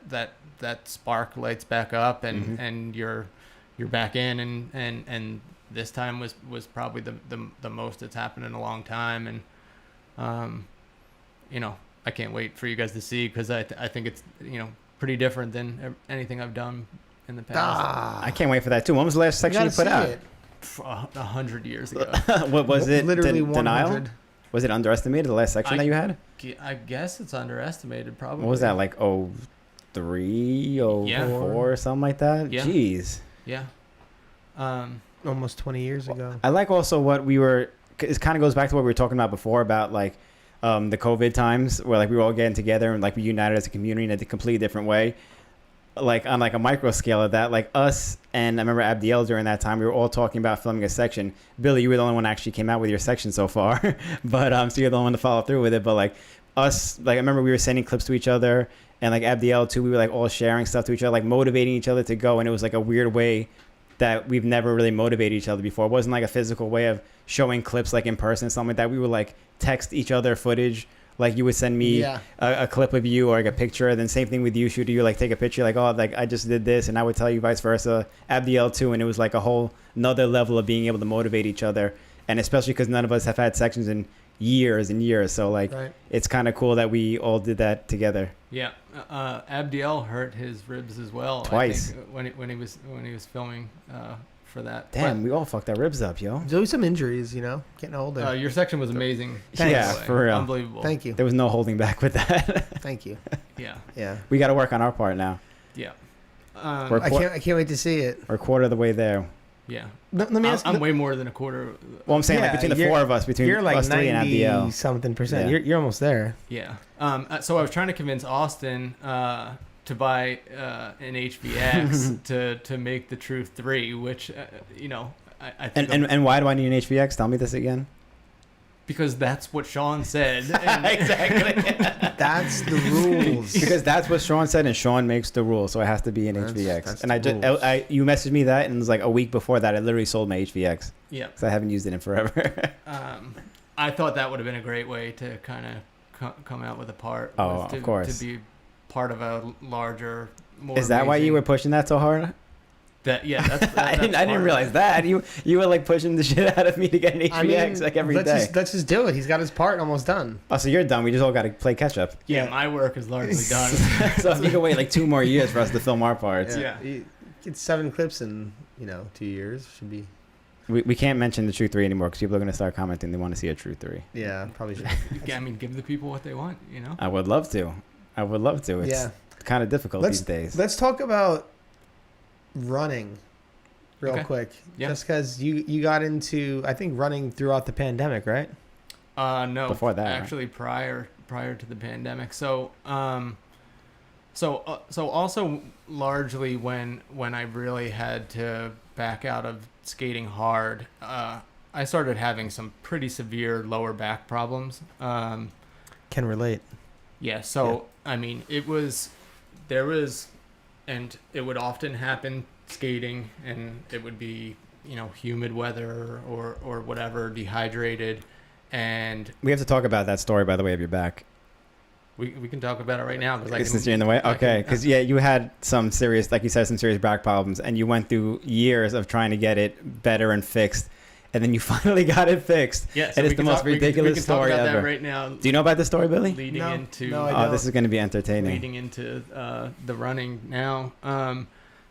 spark lights back up and you're back in and this time was probably the most that's happened in a long time. And I can't wait for you guys to see, because I think it's pretty different than anything I've done in the past. I can't wait for that too. When was the last section you put out? 100 years ago. What was it? Literally Denial? 100. Was it underestimated, the last section that you had? I guess it's underestimated, probably. What was that, like 03, 04, Yeah. or something like that? Yeah. Jeez. Yeah. Almost 20 years ago. I like also what it kind of goes back to what we were talking about before about like the COVID times where like we were all getting together and like we united as a community in a completely different way. like on like a micro scale of that, like us and I remember Abdiel during that time, we were all talking about filming a section. Billy, you were the only one that actually came out with your section so far, but so you're the only one to follow through with it. But like us, like I remember we were sending clips to each other, and like Abdiel too, we were like all sharing stuff to each other, like motivating each other to go, and it was like a weird way that we've never really motivated each other before. It wasn't like a physical way of showing clips like in person, something like that. We would like text each other footage. Like you would send me a clip of you or like a picture, and then same thing with you, Shuda. You like take a picture, like, oh, like I just did this, and I would tell you vice versa. Abdiel too, and it was like a whole another level of being able to motivate each other, and especially because none of us have had sections in years and years, so like it's kind of cool that we all did that together. Yeah, Abdiel hurt his ribs as well twice, I think, when he was filming for that. Damn, we all fucked our ribs up, yo. There's always some injuries, you know, getting older. Your section was amazing. Yeah, for real. Unbelievable. Thank you. There was no holding back with that. Thank you. Yeah. We got to work on our part now. Yeah. I can't wait to see it. We're a quarter of the way there. Yeah. Let me ask. I'm way more than a quarter. Well, I'm saying like between the four of us, between you're like us three and Abdiel. something percent. Yeah. You're almost there. Yeah. So I was trying to convince Austin to buy an HVX to make the Truth 3, which I think. And why do I need an HVX? Tell me this again. Because that's what Sean said. Exactly. That's the rules. Because that's what Sean said, and Sean makes the rules, so it has to be an HVX. That's and you messaged me that, and it was like a week before that, I literally sold my HVX. Yeah. Because I haven't used it in forever. I thought that would have been a great way to kind of come out with a part. Oh, of course. To be part of a larger, more. Is that why you were pushing that so hard? That's I didn't realize that. You were like pushing the shit out of me to get an HVX like every day. Let's just do it. He's got his part almost done. Oh, so you're done. We just all got to play catch up. Yeah, my work is largely done. So if you can wait like 2 more years for us to film our parts. Yeah. Get 7 clips in 2 years. Should be. We can't mention the True 3 anymore because people are going to start commenting they want to see a True 3. Yeah, probably should. I mean, give the people what they want, I would love to. It's kind of difficult these days. Let's talk about running real quick. Yeah. Just because you got into, I think, running throughout the pandemic, right? No. Before that, actually, prior to the pandemic. So also largely when I really had to back out of skating hard, I started having some pretty severe lower back problems. Can relate. Yeah. So I mean, there was, and it would often happen skating, and it would be humid weather or whatever, dehydrated, and we have to talk about that story, by the way, of your back. We can talk about it right now Since you're in the way. Okay, because you had some serious, like you said, some serious back problems, and you went through years of trying to get it better and fixed, and then you finally got it fixed. Yeah, so and it's the most ridiculous story talk about ever. That right now. Do you know about this story, Billy? No, this is going to be entertaining. Leading into the running now.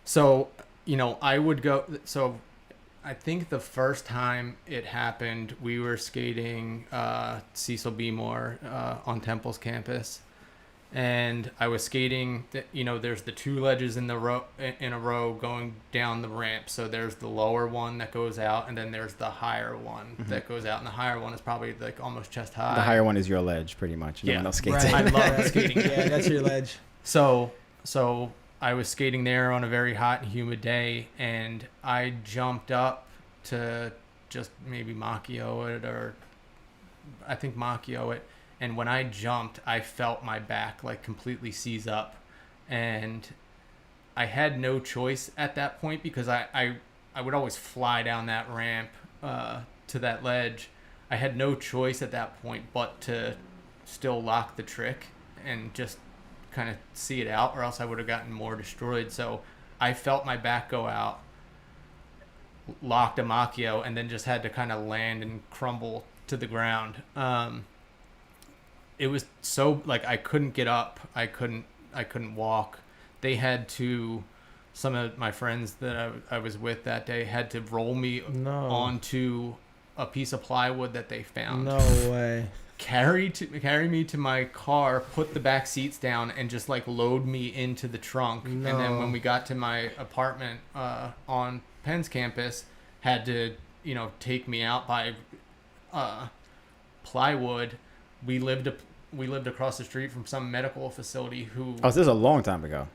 So I would go. So I think the first time it happened, we were skating Cecil B. Moore on Temple's campus, and I was skating. There's the 2 ledges in a row going down the ramp. So there's the lower one that goes out, and then there's the higher one that goes out. And the higher one is probably like almost chest high. The higher one is your ledge, pretty much. No one else skates right. I love skating. Yeah, that's your ledge. So I was skating there on a very hot and humid day, and I jumped up to just maybe Macchio it, or I think Macchio it. And when I jumped, I felt my back like completely seize up, and I had no choice at that point because I would always fly down that ramp to that ledge. I had no choice at that point but to still lock the trick and just kind of see it out, or else I would have gotten more destroyed. So I felt my back go out, locked a Macchio, and then just had to kind of land and crumble to the ground. It was so like I couldn't get up, I couldn't walk. They had to, some of my friends that I was with that day had to roll me onto a piece of plywood that they found. No way. Carry me to my car, put the back seats down, and just like load me into the trunk. No. And then when we got to my apartment on Penn's campus, had to take me out by plywood. We lived across the street from some medical facility who. Oh, so this is a long time ago.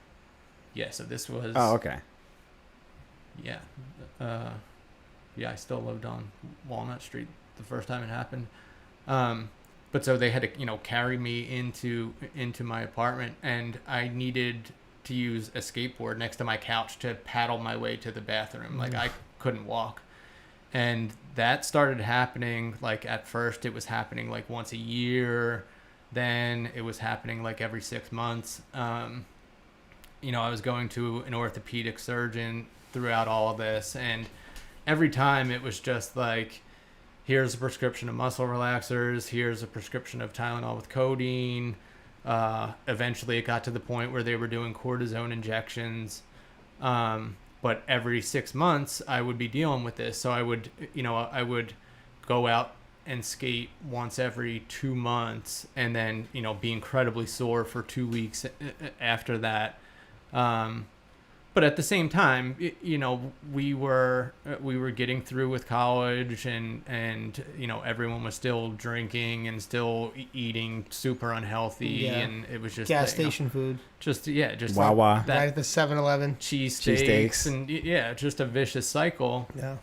Yeah, so this was... Oh, okay. Yeah. Yeah, I still lived on Walnut Street the first time it happened. But so they had to, carry me into my apartment, and I needed to use a skateboard next to my couch to paddle my way to the bathroom. Like, I couldn't walk. And that started happening, like, at first it was happening, like, once a year. Then it was happening, like, every 6 months. I was going to an orthopedic surgeon throughout all of this, and every time it was just like, here's a prescription of muscle relaxers, here's a prescription of Tylenol with codeine. Eventually it got to the point where they were doing cortisone injections. But every 6 months I would be dealing with this. So I would go out and skate once every 2 months, and then, be incredibly sore for 2 weeks after that. But at the same time, we were getting through with college, and everyone was still drinking and still eating super unhealthy, and it was just gas station food. Just Wawa. that Right at the 7-Eleven. cheesesteaks, and just a vicious cycle. Yeah.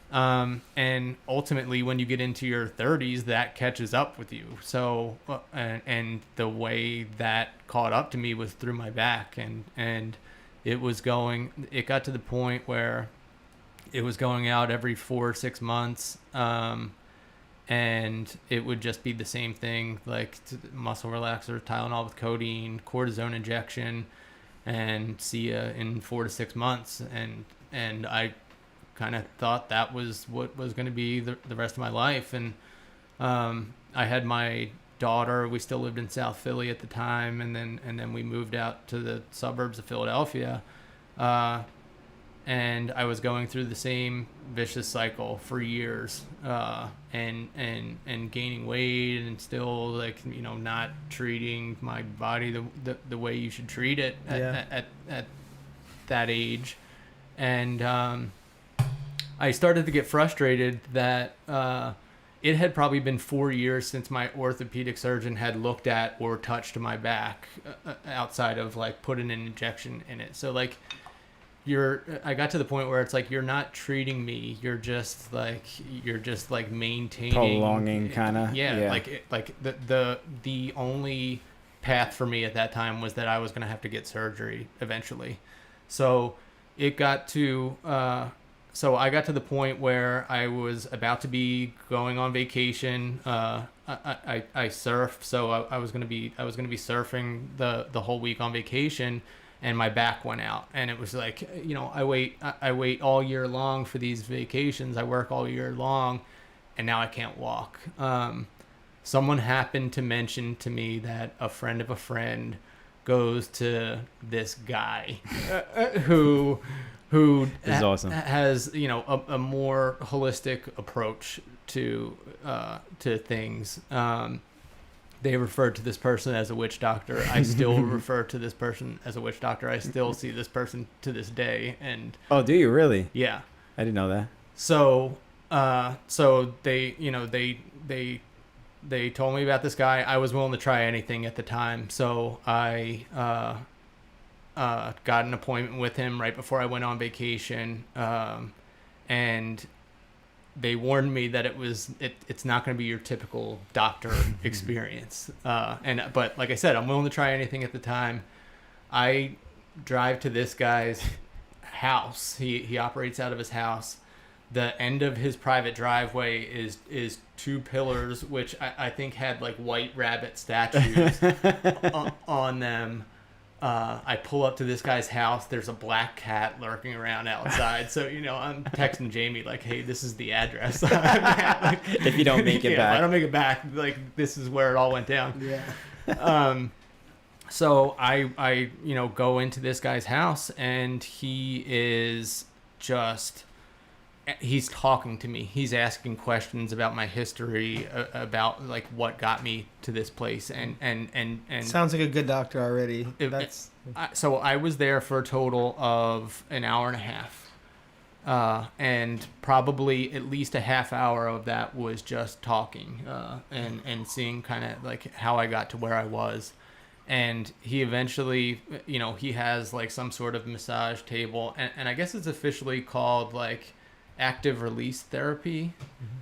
And ultimately, when you get into your 30s, that catches up with you. So, and the way that caught up to me was through my back, and it got to the point where it was going out every 4 or 6 months. And it would just be the same thing, like muscle relaxer, Tylenol with codeine, cortisone injection, and see ya in 4 to 6 months. And I kind of thought that was what was going to be the rest of my life. And I had my daughter. We still lived in South Philly at the time, and then we moved out to the suburbs of Philadelphia, and I was going through the same vicious cycle for years, and gaining weight, and still, like, not treating my body the way you should treat it at that age. And I started to get frustrated that it had probably been 4 years since my orthopedic surgeon had looked at or touched my back, outside of, like, putting an injection in it. So, like, I got to the point where it's like, you're not treating me, you're just maintaining, prolonging, kind of. Like the only path for me at that time was that I was going to have to get surgery eventually. So it got to so I got to the point where I was about to be going on vacation. I surf, so I was gonna be surfing the whole week on vacation, and my back went out. And it was like, I wait all year long for these vacations. I work all year long, and now I can't walk. Someone happened to mention to me that a friend of a friend goes to this guy who is awesome. Has a more holistic approach to things. They referred to this person as a witch doctor. I still refer to this person as a witch doctor. I still see this person to this day. And oh, do you really? Yeah, I didn't know that. So they told me about this guy. I was willing to try anything at the time, so I got an appointment with him right before I went on vacation, and they warned me that it's not going to be your typical doctor experience. But like I said, I'm willing to try anything at the time. I drive to this guy's house. He operates out of his house. The end of his private driveway is 2 pillars, which I think had, like, white rabbit statues on them. I pull up to this guy's house. There's a black cat lurking around outside. So, I'm texting Jamie, like, hey, this is the address. Like, if you don't make it back. If I don't make it back, like, this is where it all went down. Yeah. So I go into this guy's house, and he is just... he's talking to me. He's asking questions about my history, about, like, what got me to this place, and Sounds like a good doctor already. So I was there for a total of an hour and a half, and probably at least a half hour of that was just talking, and seeing kind of, like, how I got to where I was. And he eventually, he has like some sort of massage table, and I guess it's officially called like active release therapy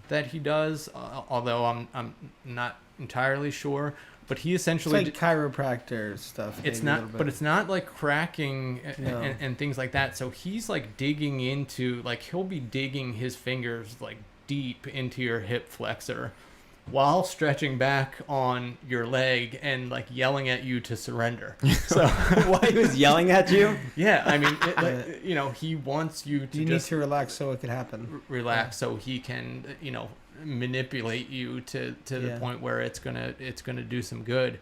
that he does, although I'm not entirely sure. But he It's essentially like chiropractor stuff. it's maybe a little not, bit. but it's not like cracking No. and things like that. So he's like digging into, like, he'll be digging his fingers like deep into your hip flexor while stretching back on your leg and like yelling at you to surrender. So Why he was yelling at you? yeah, I mean, he wants you to You need just to relax so it could happen. relax so he can, manipulate you to the Yeah. point where it's gonna do some good.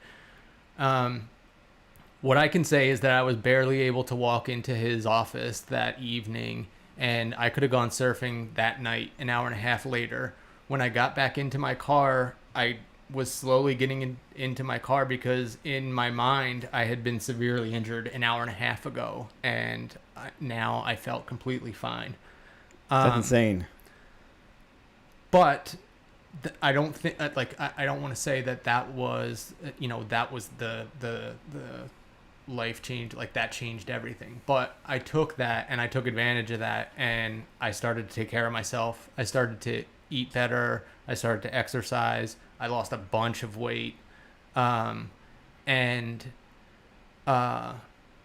What I can say is that I was barely able to walk into his office that evening, and I could have gone surfing that night an hour and a half later. When I got back into my car, I was slowly getting into my car because in my mind I had been severely injured an hour and a half ago, and now I felt completely fine. That's insane. But I don't think I don't want to say that was that was the life change, like that changed everything. But I took that and I took advantage of that, and I started to take care of myself. I started to eat better. I started to exercise. I lost a bunch of weight, and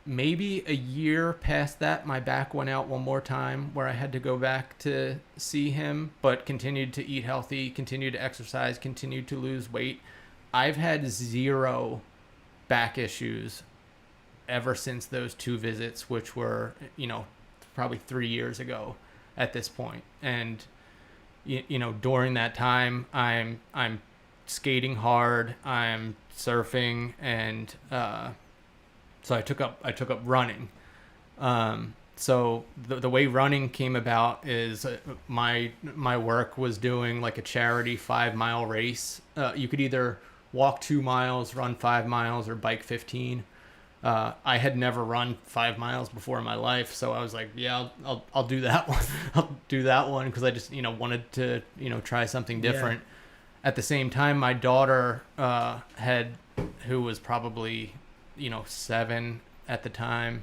maybe a year past that, my back went out one more time where I had to go back to see him, but continued to eat healthy, continued to exercise, continued to lose weight. I've had 0 back issues ever since those 2 visits, which were, probably 3 years ago at this point. And, during that time, I'm skating hard, I'm surfing, and, so I took up running. So the way running came about is my work was doing like a charity 5-mile race. You could either walk 2 miles, run 5 miles, or bike 15. I had never run 5 miles before in my life, so I was like, yeah, I'll do that one. I'll do that one because I just wanted to try something different. At the same time, my daughter who was probably 7 at the time,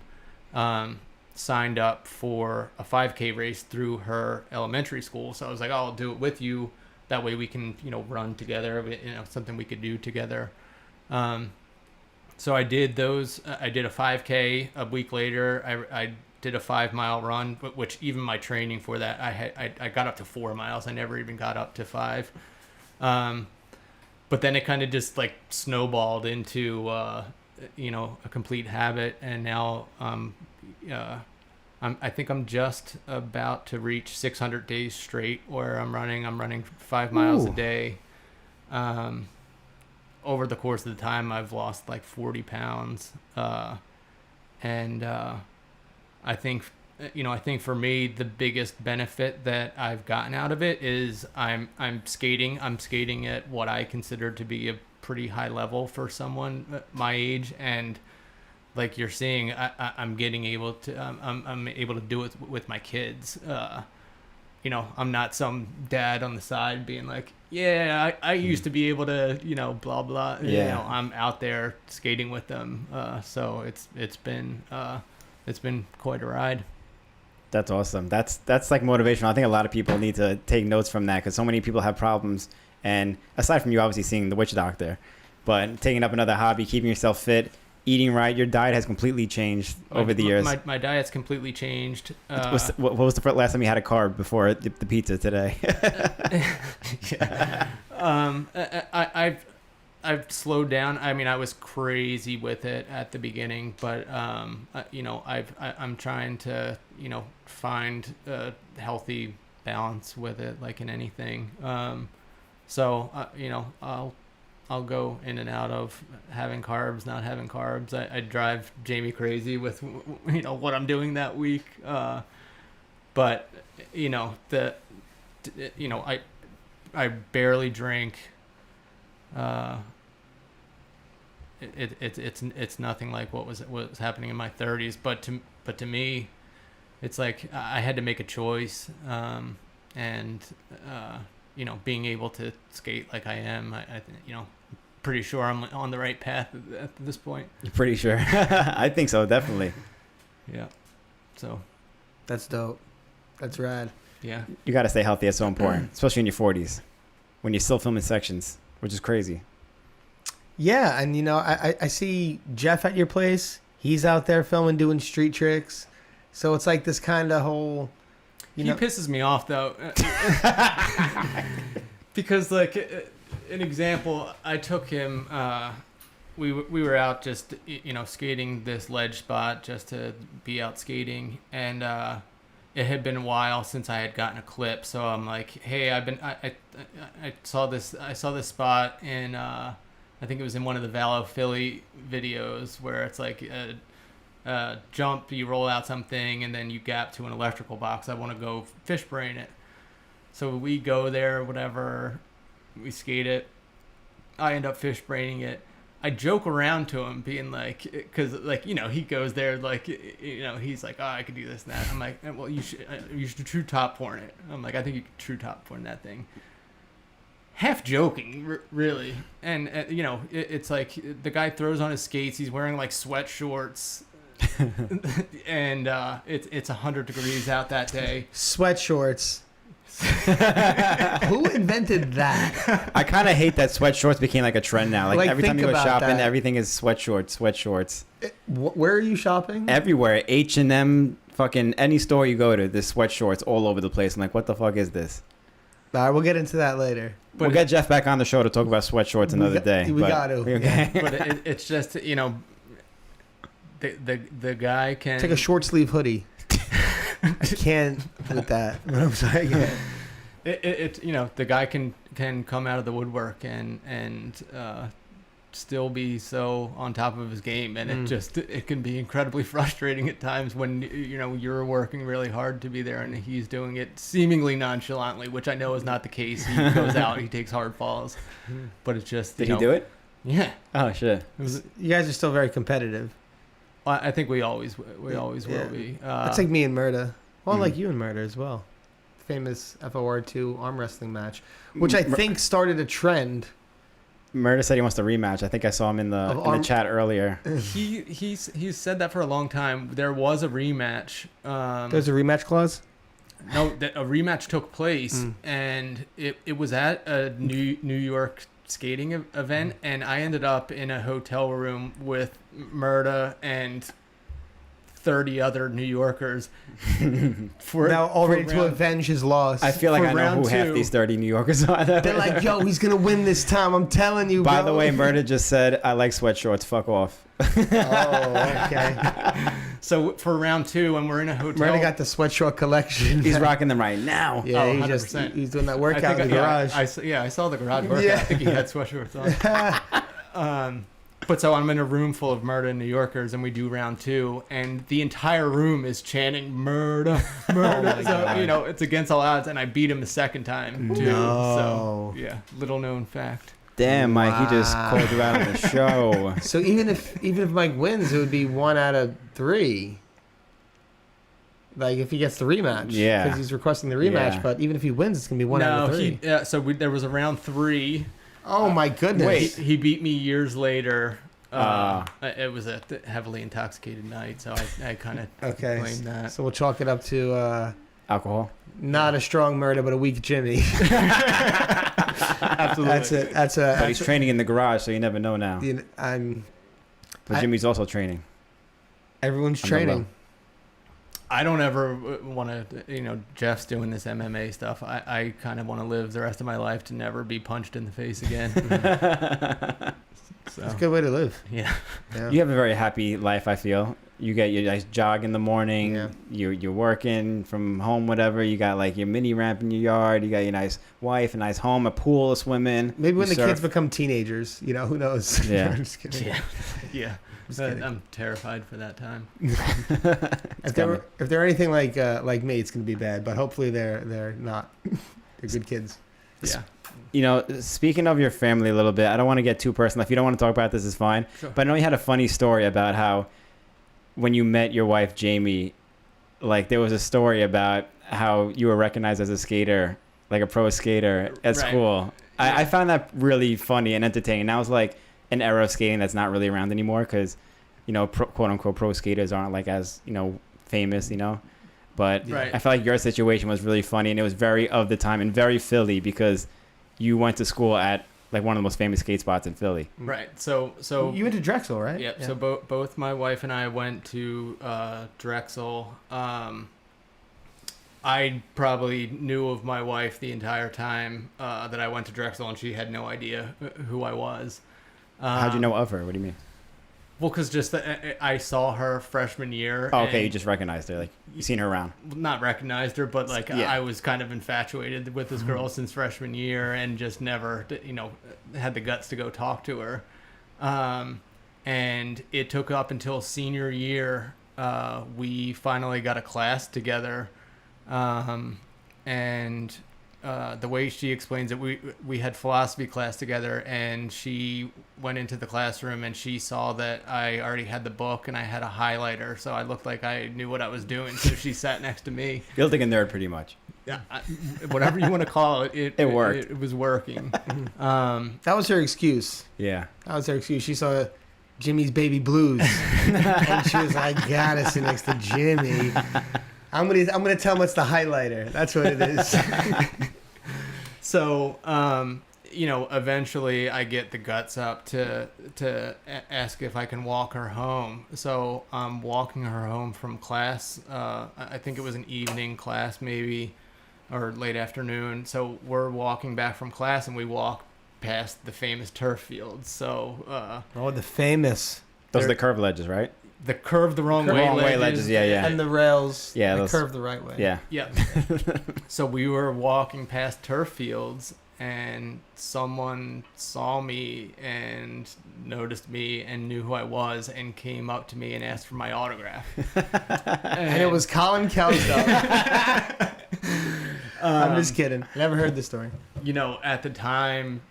signed up for a 5K race through her elementary school. So I was like, oh, I'll do it with you. That way we can, run together, something we could do together. So I did those. I did a 5K. A week later, I did a 5-mile run, which even my training for that, I got up to 4 miles. I never even got up to 5. But then it kind of just like snowballed into, a complete habit. And now, I think I'm just about to reach 600 days straight where I'm running 5 miles a day. Over the course of the time, I've lost like 40 pounds. And I think for me, the biggest benefit that I've gotten out of it is I'm skating at what I consider to be a pretty high level for someone my age. And like you're seeing, I'm able to do it with my kids. I'm not some dad on the side being like, yeah, I used to be able to, blah, blah. Yeah. I'm out there skating with them. So it's been quite a ride. That's awesome. That's like motivational. I think a lot of people need to take notes from that because so many people have problems. And aside from you obviously seeing the witch doctor, but taking up another hobby, keeping yourself fit, eating right, your diet has completely changed over the years. My diet's completely changed. What was the last time you had a carb before the pizza today? Yeah. I've slowed down. I mean, I was crazy with it at the beginning, but I'm trying to find a healthy balance with it, like in anything. So I'll go in and out of having carbs, not having carbs. I drive Jamie crazy with what I'm doing that week. But I barely drink. It's nothing like what was happening in my 30s. But to me, it's like I had to make a choice. And being able to skate like I am, pretty sure I'm on the right path at this point. You're pretty sure? I think so, definitely. Yeah. So, That's dope. That's rad. yeah. You got to stay healthy. It's so important, especially in your 40s when you're still filming sections, which is crazy. Yeah, and you know, I see Jeff at your place. He's out there filming, doing street tricks. So it's like this kind of whole, He pisses me off though, because like an example, I took him. We were out just skating this ledge spot just to be out skating, and it had been a while since I had gotten a clip. So I'm like, hey, I saw this spot in I think it was in one of the Vallo Philly videos where it's like a jump, you roll out something, and then you gap to an electrical box. I want to go fish brain it. So we go there, whatever, we skate it. I end up fish braining it. I joke around to him, being like, because he goes there like, he's like, oh, I could do this and that. I'm like, well, you should true top porn it. I'm like, I think you could true top porn that thing. Half joking, really, and it's like the guy throws on his skates. He's wearing like sweat shorts, and it's 100 degrees out that day. sweat shorts. Who invented that? I kind of hate that sweat shorts became like a trend now. Like every time think you go about shopping, that. everything is sweat shorts. Where are you shopping? Everywhere. H&M, fucking any store you go to, there's sweat shorts all over the place. I'm like, what the fuck is this? All right, we'll get into that later. But We'll get Jeff back on the show to talk about sweat shorts another day. We but- got to. Okay. But it's just the guy can Take a short sleeve hoodie. I can't with that. I'm sorry. the guy can come out of the woodwork and still be so on top of his game, and it can be incredibly frustrating at times when you're working really hard to be there and he's doing it seemingly nonchalantly, which I know is not the case. He goes out, he takes hard falls, but it's just Did he do it? Yeah. Oh, shit. You guys are still very competitive. I think we always will be. That's like me and Murda. Well, like you and Murda as well. Famous FOR2 arm wrestling match, which I think started a trend. Murda said he wants to rematch. I think I saw him in the chat earlier. He's said that for a long time. There was a rematch. There's a rematch clause? No, a rematch took place, and it was at a New York skating event, and I ended up in a hotel room with Murda and 30 other New Yorkers All ready to avenge his loss. I feel like For I know round who half two. these 30 New Yorkers are. They're like, yo, he's going to win this time. I'm telling you, By bro. the way, Murda just said, I like sweat shorts. Fuck off. Oh, okay. So for round two, when we're in a hotel, Murda got the sweatshort collection. He's rocking them right now. Yeah, Oh, he's doing that I workout in think the garage. I saw the garage workout. Yeah. I think he had sweatshorts on. But so I'm in a room full of Murda New Yorkers, and we do round two, and the entire room is chanting Murda, Murda. my So God. it's against all odds, and I beat him the second time too. No. So yeah, little known fact. Damn, Mike, he just Wow. called you out on the show. So even if Mike wins, it would be 1 out of 3. Like if he gets the rematch, Yeah. because he's requesting the rematch. Yeah. But even if he wins, it's gonna be 1 out of 3. There was a round three. Oh my goodness! Wait. He beat me years later. It was a heavily intoxicated night, so I kind of Okay, blame that. so we'll chalk it up to Alcohol. not a strong Murda, but a weak Jimmy. Absolutely. That's it. That's a. But he's training in the garage, so you never know now. But I- Jimmy's also training. Everyone's On the low. training. I don't ever want to, Jeff's doing this MMA stuff. I kind of want to live the rest of my life to never be punched in the face again. So, That's a good way to live. yeah. Yeah. You have a very happy life, I feel. You get your nice jog in the morning. Yeah. You're working from home, whatever. You got like your mini ramp in your yard. You got your nice wife, a nice home, a pool to swim in. Maybe when You the kids surf. become teenagers, who knows? Yeah. I'm just kidding. Yeah. Just kidding. I'm terrified for that time. If they're anything like me, it's gonna be bad. But hopefully they're not. They're good kids. Yeah. Speaking of your family a little bit, I don't want to get too personal. If you don't want to talk about this, it's fine. Sure. But I know you had a funny story about how when you met your wife, Jamie, like there was a story about how you were recognized as a skater, like a pro skater at Right. school. I found that really funny and entertaining. That was like an era of skating that's not really around anymore because, quote unquote pro skaters aren't like as, famous, But Right. I felt like your situation was really funny and it was very of the time and very Philly because you went to school at like one of the most famous skate spots in Philly. Right. So You went to Drexel, right? Yep. So both my wife and I went to Drexel. I probably knew of my wife the entire time that I went to Drexel, and she had no idea who I was. How'd you know of her? What do you mean? Well, because just I saw her freshman year. Oh, okay. and You just recognized her. Like, you seen her around. not recognized her, but like Yeah. I was kind of infatuated with this girl since freshman year, and just never, had the guts to go talk to her. And it took up until senior year. We finally got a class together, and the way she explains it, we had philosophy class together, and she went into the classroom and she saw that I already had the book and I had a highlighter, so I looked like I knew what I was doing. So she sat next to me. You look like a nerd pretty much. Yeah, whatever you want to call it, It worked. It was working. That was her excuse. Yeah. That was her excuse. She saw Jimmy's Baby Blues, and she was like, "I gotta sit next to Jimmy. I'm gonna tell him it's the highlighter. That's what it is." So, eventually I get the guts up to ask if I can walk her home. So I'm walking her home from class. I think it was an evening class maybe, or late afternoon. So we're walking back from class and we walk past the famous turf fields. So The famous Those are the curved ledges, right? the curve the wrong Curve way wrong way ledges. ledges, yeah. and the rails. Yeah, they those- curve the right way. Yeah. Yeah. So we were walking past turf fields and someone saw me and noticed me and knew who I was and came up to me and asked for my autograph. And it was Colin Kelso. I'm just kidding. Never heard the story. At the time,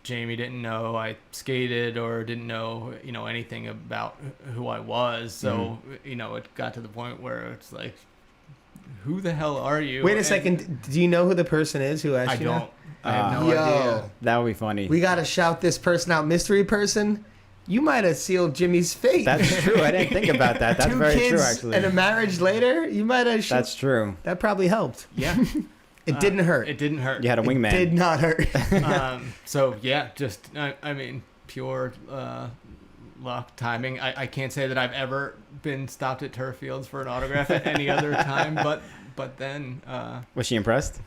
Jamie didn't know I skated or didn't know, anything about who I was. So, it got to the point where it's like, who the hell are you? Wait a And second. Do you know who the person is who asked I you? don't. I have no Yo. idea. That would be funny. We gotta shout this person out, mystery person. You might have sealed Jimmy's fate. That's true. I didn't think about that. That's Two very kids true, actually. and a marriage later, you might have. That's true. That probably helped. Yeah. It didn't hurt. It didn't hurt. You had a wingman. It did not hurt. So yeah, just I mean, pure luck, timing. I can't say that I've ever been stopped at turf fields for an autograph at any other time, but then Was she impressed?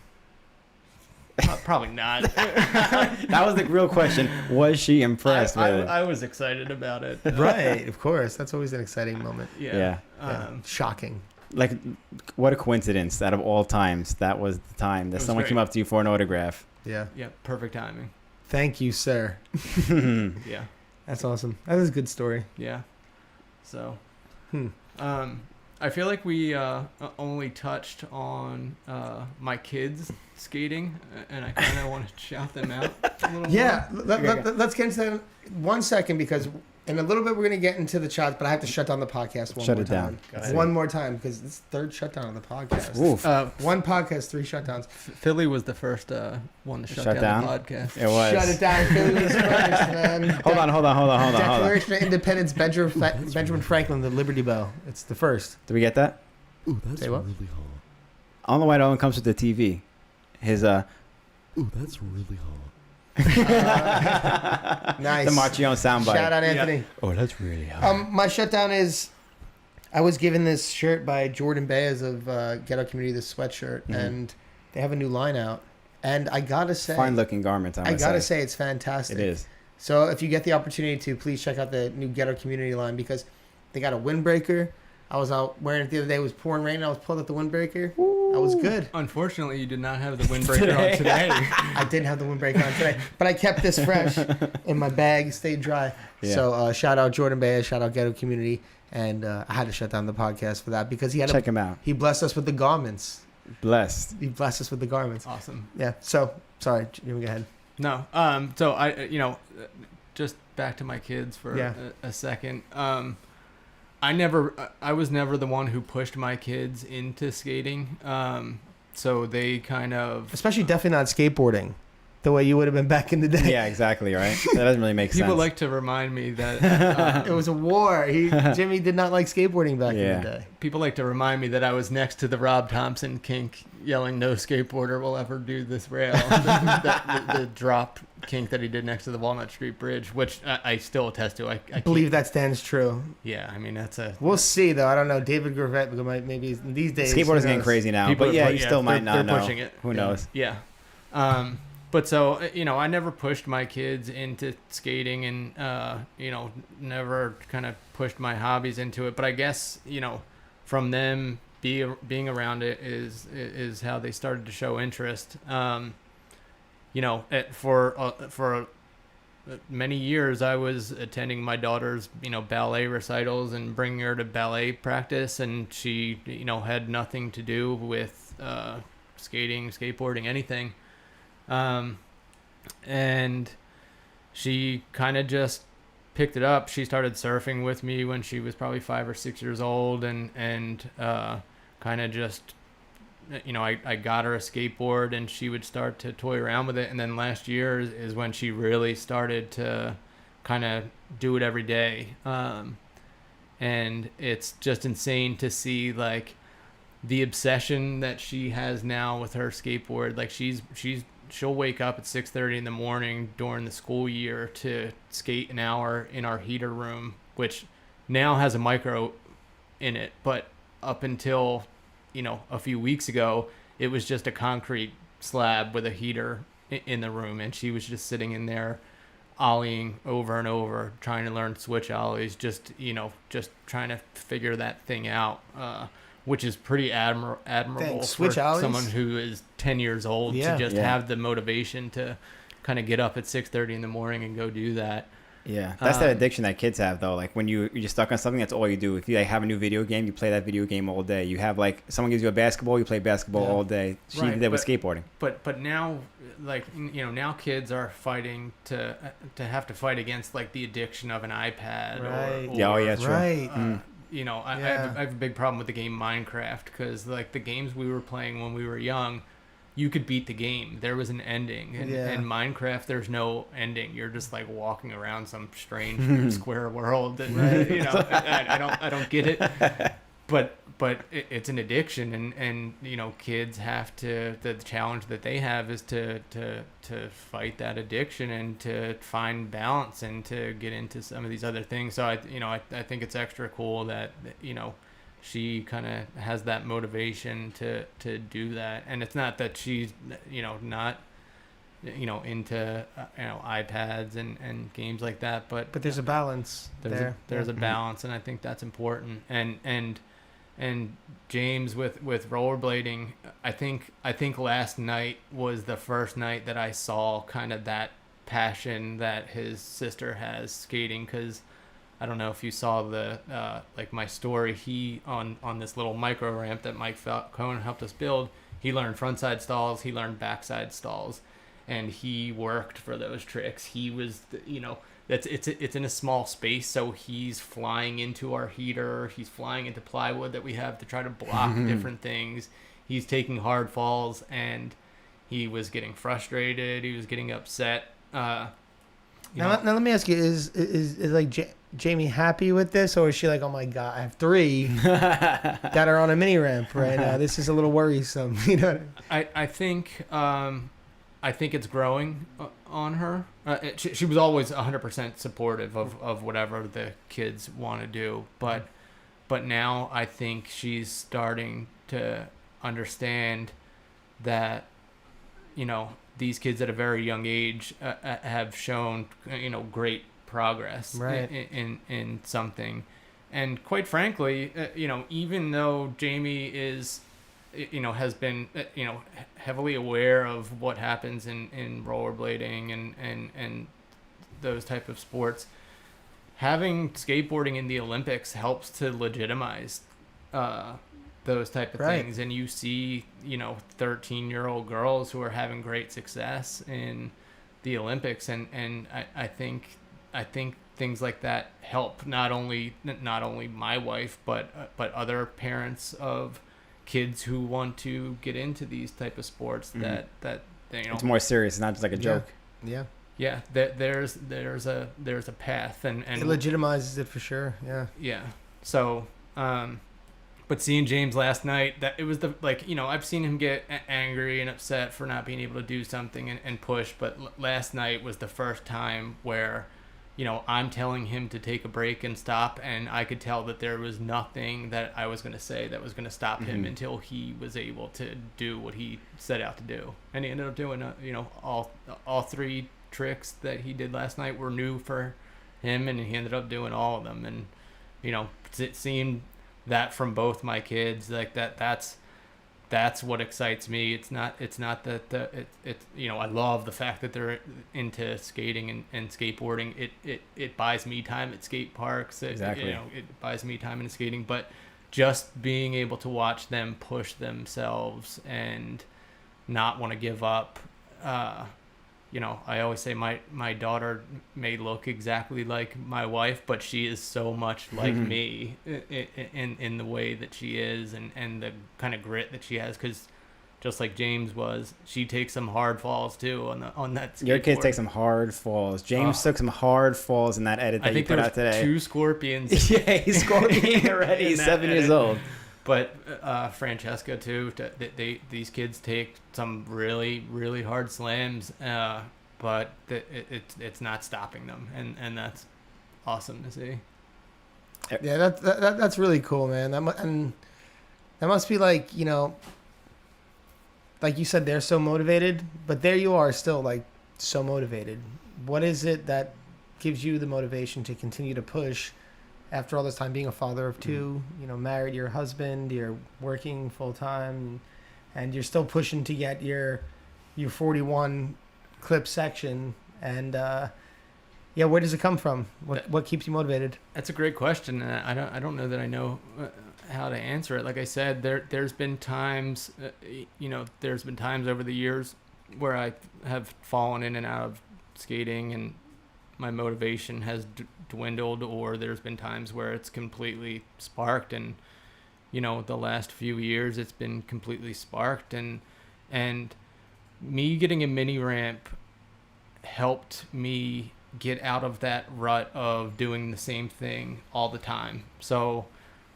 probably not. That was the real question. Was she impressed with it? I was excited about it. Right, of course. That's always an exciting moment. Yeah. Yeah. Shocking. Like, what a coincidence. Out of all times, that was the time that was someone great. came up to you for an autograph. Yeah. Yeah. Perfect timing. Thank you, sir. Yeah. That's awesome. That is a good story. Yeah. So. Hmm. I feel like we only touched on my kids skating, and I kind of want to shout them out a little Yeah, more. let's get into that 1 second because in a little bit we're going to get into the shots, but I have to shut down the podcast one Shut more it down. time. Got it. One more time because it's third shutdown of the podcast. Oof. One podcast, 3 shutdowns. Philly was the first one to shut Shut down down? the podcast. It was. Shut it down. Philly was first, man. Hold on. Declaration of Independence, Benjamin Franklin, the Liberty Bell. It's the first. Did we get that? Ooh, that's Say what? really hot. On the White Owen comes with the TV. His Ooh, that's really hot. Nice. the Marchione soundbite. Shout out, Anthony. Oh, that's really hot. My shutdown is I was given this shirt by Jordan Baez of Ghetto Community, this sweatshirt, Mhm. and they have a new line out. And I gotta say, Fine looking garments. I gotta say it's fantastic. it is. So if you get the opportunity to, please check out the new Ghetto Community line because they got a windbreaker. I was out wearing it the other day. It was pouring rain. And I was pulled out the windbreaker. I was good. Unfortunately, you did not have the windbreaker on today. I didn't have the windbreaker on today, but I kept this fresh in my bag, stayed dry. Yeah. So shout out Jordan Baez, shout out Ghetto Community, and I had to shut down the podcast for that because Check him out. he blessed us with the garments. Blessed. He blessed us with the garments. Awesome. Yeah. So sorry, Jimmy, go ahead. No. So I, just back to my kids for Yeah. a second. I was never the one who pushed my kids into skating. So they kind of, Especially definitely not skateboarding. the way you would have been back in the day. Yeah, exactly, right? That doesn't really make sense. People like to remind me that It was a war. Jimmy did not like skateboarding back in the day. people like to remind me that I was next to the Rob Thompson kink, yelling, "No skateboarder will ever do this rail." the drop kink that he did next to the Walnut Street Bridge, which I still attest to. I believe that stands true. Yeah, I mean that's a. We'll see though. I don't know. David Gravett might maybe these days. Skateboarding's getting crazy now, People but are yeah, pu- you yeah, still might they're not know. pushing it. Who knows? Yeah. But so, I never pushed my kids into skating and, never kind of pushed my hobbies into it. But I guess, from them being around it is how they started to show interest. For many years, I was attending my daughter's, ballet recitals and bringing her to ballet practice. And she, had nothing to do with skating, skateboarding, anything. And she kind of just picked it up. She started surfing with me when she was probably 5 or 6 years old, and kind of just, I got her a skateboard, and she would start to toy around with it. And then last year is when she really started to kind of do it every day. And it's just insane to see like the obsession that she has now with her skateboard. Like she'll wake up at 6:30 in the morning during the school year to skate an hour in our heater room, which now has a micro in it. But up until, a few weeks ago, it was just a concrete slab with a heater in the room. And she was just sitting in there ollieing over and over, trying to learn switch ollies, just trying to figure that thing out. Which is pretty admirable for someone who is 10 years old to just have the motivation to kind of get up at 6:30 in the morning and go do that. Yeah, that's that addiction that kids have though. Like when you're stuck on something, that's all you do. If you have a new video game, you play that video game all day. You have someone gives you a basketball, you play basketball all day. She did that with skateboarding. But now, now kids are fighting to have to fight against like the addiction of an iPad. Right. True. Right. I have a big problem with the game Minecraft because like the games we were playing when we were young, you could beat the game. There was an ending. And Minecraft, there's no ending. You're just like walking around some strange square world. And, I don't get it. But it's an addiction, and kids have to. The challenge that they have is to fight that addiction and to find balance and to get into some of these other things. So I think it's extra cool that she kind of has that motivation to do that, and it's not that she's not into iPads and games like that, but there's a balance there. There's a balance, and I think that's important. And James with rollerblading, I think last night was the first night that I saw kind of that passion that his sister has skating, because I don't know if you saw the my story. He on this little micro ramp that Mike Cohen helped us build. He learned frontside stalls. He learned backside stalls, and he worked for those tricks. He was it's in a small space, so he's flying into our heater. He's flying into plywood that we have to try to block different things. He's taking hard falls, and he was getting frustrated. He was getting upset. Now let me ask you: Is like Jamie happy with this, or is she like, oh my god, I have 3 that are on a mini ramp right now? This is a little worrisome. I think it's growing on her. She was always 100% supportive of whatever the kids want to do, but now I think she's starting to understand that these kids at a very young age have shown great progress in something, and quite frankly, even though Jamie is has been heavily aware of what happens in rollerblading and those type of sports, having skateboarding in the Olympics helps to legitimize those type of things. And you see 13-year-old girls who are having great success in the Olympics, and I think things like that help not only my wife but other parents of kids who want to get into these type of sports, that It's more serious. It's not just like a joke. Yeah. Yeah, there's a path, and It legitimizes it for sure. Yeah. yeah. So, but seeing James last night, that it was the I've seen him get angry and upset for not being able to do something and push, but last night was the first time where, I'm telling him to take a break and stop, and I could tell that there was nothing that I was going to say that was going to stop him until he was able to do what he set out to do, and he ended up doing all three tricks that he did last night were new for him, and he ended up doing all of them. And it seemed that from both my kids, like that's what excites me. It's not that I love the fact that they're into skating and skateboarding. It buys me time at skate parks. Exactly. It buys me time in skating, but just being able to watch them push themselves and not want to give up. I always say my daughter may look exactly like my wife, but she is so much like me in the way that she is and the kind of grit that she has. Because just like James was, she takes some hard falls too on that skateboard. Your kids take some hard falls. James took some hard falls in that edit that you put out today. 2 scorpions. Yeah, he's scorpioning already. He's 7 years old. But Francesca too. These kids take some really, really hard slams, but it's not stopping them, and that's awesome to see. Yeah, that's really cool, man. And that must be like like you said, they're so motivated, but there you are still like so motivated. What is it that gives you the motivation to continue to push? After all this time, being a father of 2, married your husband, you're working full time, and you're still pushing to get your 41 clip section. And where does it come from? What keeps you motivated? That's a great question, and I don't know that I know how to answer it. Like I said, there's been times, there's been times over the years where I have fallen in and out of skating, and my motivation has dwindled, or there's been times where it's completely sparked, and the last few years it's been completely sparked, and me getting a mini ramp helped me get out of that rut of doing the same thing all the time. So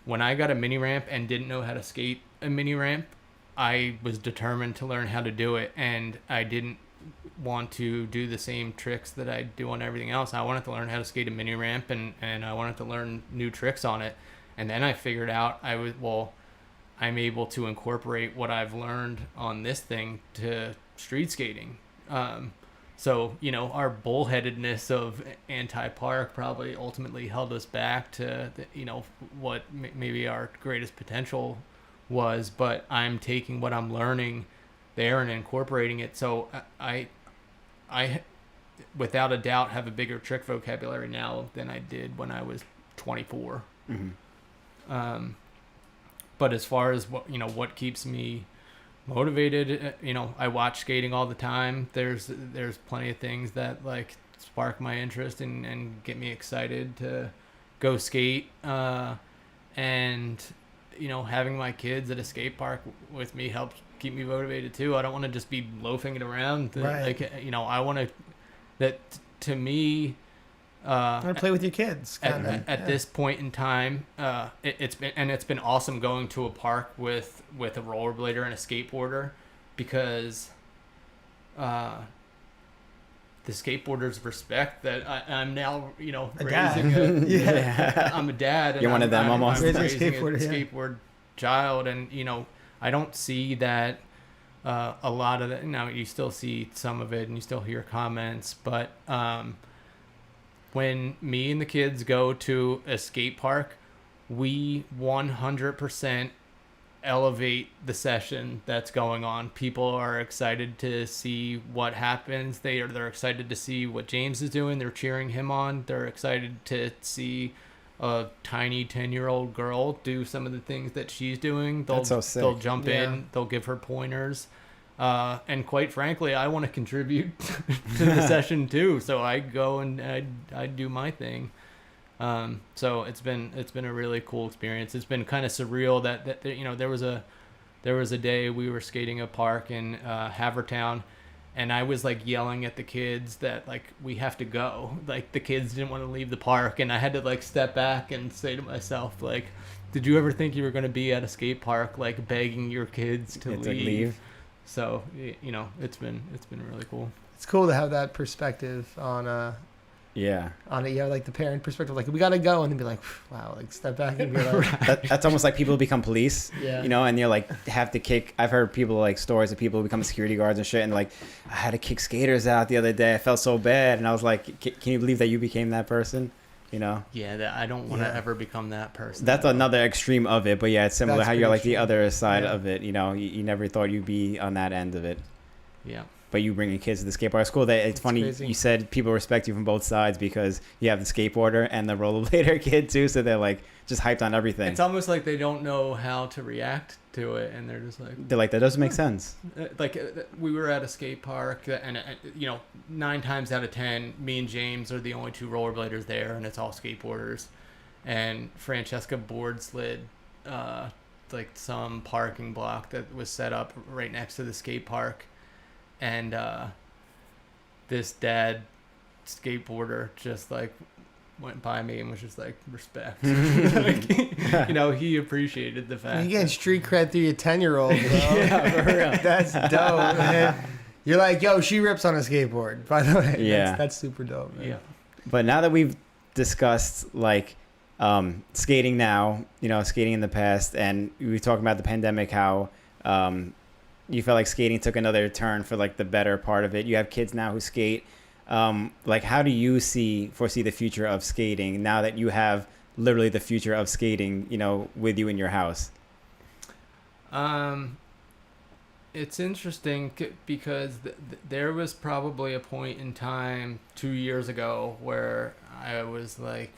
when I got a mini ramp and didn't know how to skate a mini ramp, I was determined to learn how to do it, and I didn't want to do the same tricks that I do on everything else. I wanted to learn how to skate a mini ramp, and I wanted to learn new tricks on it. And then I figured out I'm able to incorporate what I've learned on this thing to street skating. So our bullheadedness of anti-park probably ultimately held us back to what maybe our greatest potential was, but I'm taking what I'm learning there and incorporating it. So I without a doubt have a bigger trick vocabulary now than I did when I was 24. But as far as what keeps me motivated, I watch skating all the time. There's plenty of things that like spark my interest and get me excited to go skate, and having my kids at a skate park with me helps keep me motivated too. I don't want to just be loafing it around. Right. I want to, that to me, I want to play with your kids. At this point in time, it's been awesome going to a park with a rollerblader and a skateboarder, because the skateboarders respect that I'm now raising I'm a dad. And You're one of them almost. I'm Raising raising a skateboard child, and I don't see that a lot of that. Now you still see some of it, and you still hear comments, but when me and the kids go to a skate park, we 100% elevate the session that's going on. People are excited to see what happens. They're excited to see what James is doing. They're cheering him on. They're excited to see a tiny 10-year-old girl do some of the things that she's doing. That's so sick. They'll jump in. They'll give her pointers. And quite frankly, I want to contribute to the session too. So I go and I do my thing. So it's been a really cool experience. It's been kind of surreal that there was a day we were skating a park in Havertown, and I was like yelling at the kids that like we have to go. Like the kids didn't want to leave the park, and I had to like step back and say to myself like, did you ever think you were going to be at a skate park like begging your kids to leave? So you know, it's been really cool. It's cool to have that perspective on Yeah. on it. You have like the parent perspective, like we gotta go, and then be like, wow, like step back and be like, That's almost like people become police, Yeah. you know, and you're like have to kick. I've heard people like stories of people who become security guards and shit, and like I had to kick skaters out the other day. I felt so bad, and I was like, can you believe that you became that person? You know? Yeah, that I don't want to Yeah. ever become that person. That's another extreme of it, but yeah, it's similar That's how you're pretty like the extreme. other side Yeah. of it. You know, you never thought you'd be on that end of it, Yeah. but you bringing kids to the skate park. It's cool that it's It's funny crazy. you said people respect you from both sides because you have the skateboarder and the rollerblader kid too, so they're like just hyped on everything. It's almost like they don't know how to react to it, and they're just like, They're like, that doesn't make sense. we were at a skate park, and you know, 9 times out of 10, me and James are the only 2 rollerbladers there, and it's all skateboarders. And Francesca board slid like some parking block that was set up right next to the skate park, and this dad skateboarder just like went by me and was just like, respect. Like, you know, he appreciated the fact you getting that- street cred through your 10-year-old, bro. Yeah, for real. That's dope. Man. You're like, yo, she rips on a skateboard. By the way, Yeah. that's super dope. Man. Yeah. But now that we've discussed like skating now, you know, skating in the past, and we were talking about the pandemic, how you felt like skating took another turn for like the better part of it. You have kids now who skate. Like, how do you foresee the future of skating now that you have literally the future of skating, you know, with you in your house? It's interesting because there was probably a point in time 2 years ago where I was like,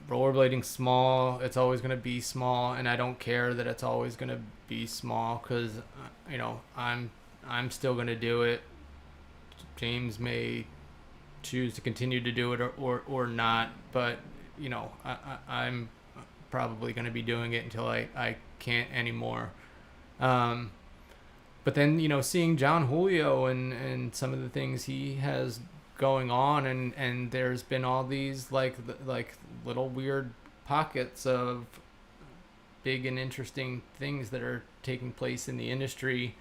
rollerblading small, it's always going to be small, and I don't care that it's always going to be small because, you know, I'm still going to do it. James may choose to continue to do it or not, but, you know, I'm probably going to be doing it until I can't anymore. But then, you know, seeing John Julio and some of the things he has going on, and there's been all these like little weird pockets of big and interesting things that are taking place in the industry.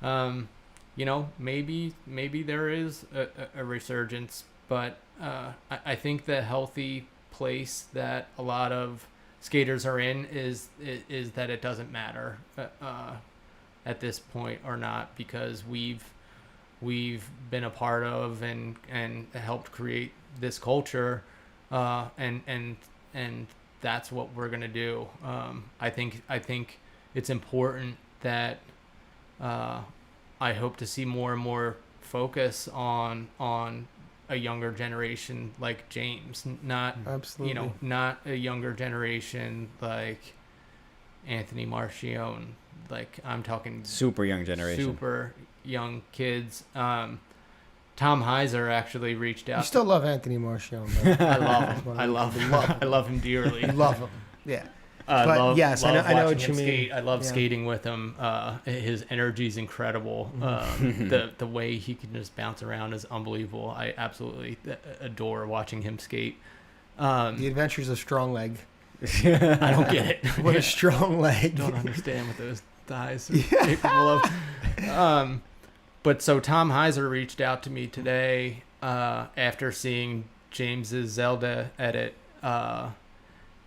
You know, maybe there is a resurgence, but I think the healthy place that a lot of skaters are in is that it doesn't matter at this point or not, because we've been a part of and helped create this culture, and that's what we're gonna do. I think it's important that I hope to see more and more focus on a younger generation like James, not Absolutely. you know, not a younger generation like Anthony Marchione. Like, I'm talking Super young generation. super young kids. Tom Heiser actually reached You out. still love Anthony Marchione, bro. I love him. I love him. I love him dearly. You love him. Yeah. I But love, yes, I love know watching what him you mean. skate. I love Yeah. skating with him. His energy is incredible. The way he can just bounce around is unbelievable. I absolutely adore watching him skate. The Adventures of Strong Leg. I don't get it. What a strong leg. Don't understand what those thighs are capable of. But so Tom Heiser reached out to me today after seeing James's Zelda edit,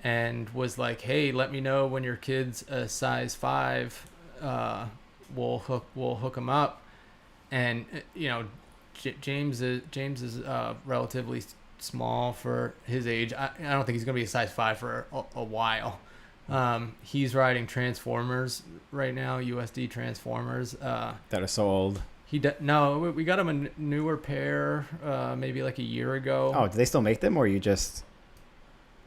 and was like, "Hey, let me know when your kid's a size 5. We'll hook him up." And you know, James is relatively small for his age. I don't think he's gonna be a size 5 for a while. He's riding Transformers right now, USD Transformers. That are so old. No, we got him a newer pair, maybe like a year ago. Oh, do they still make them, or you just?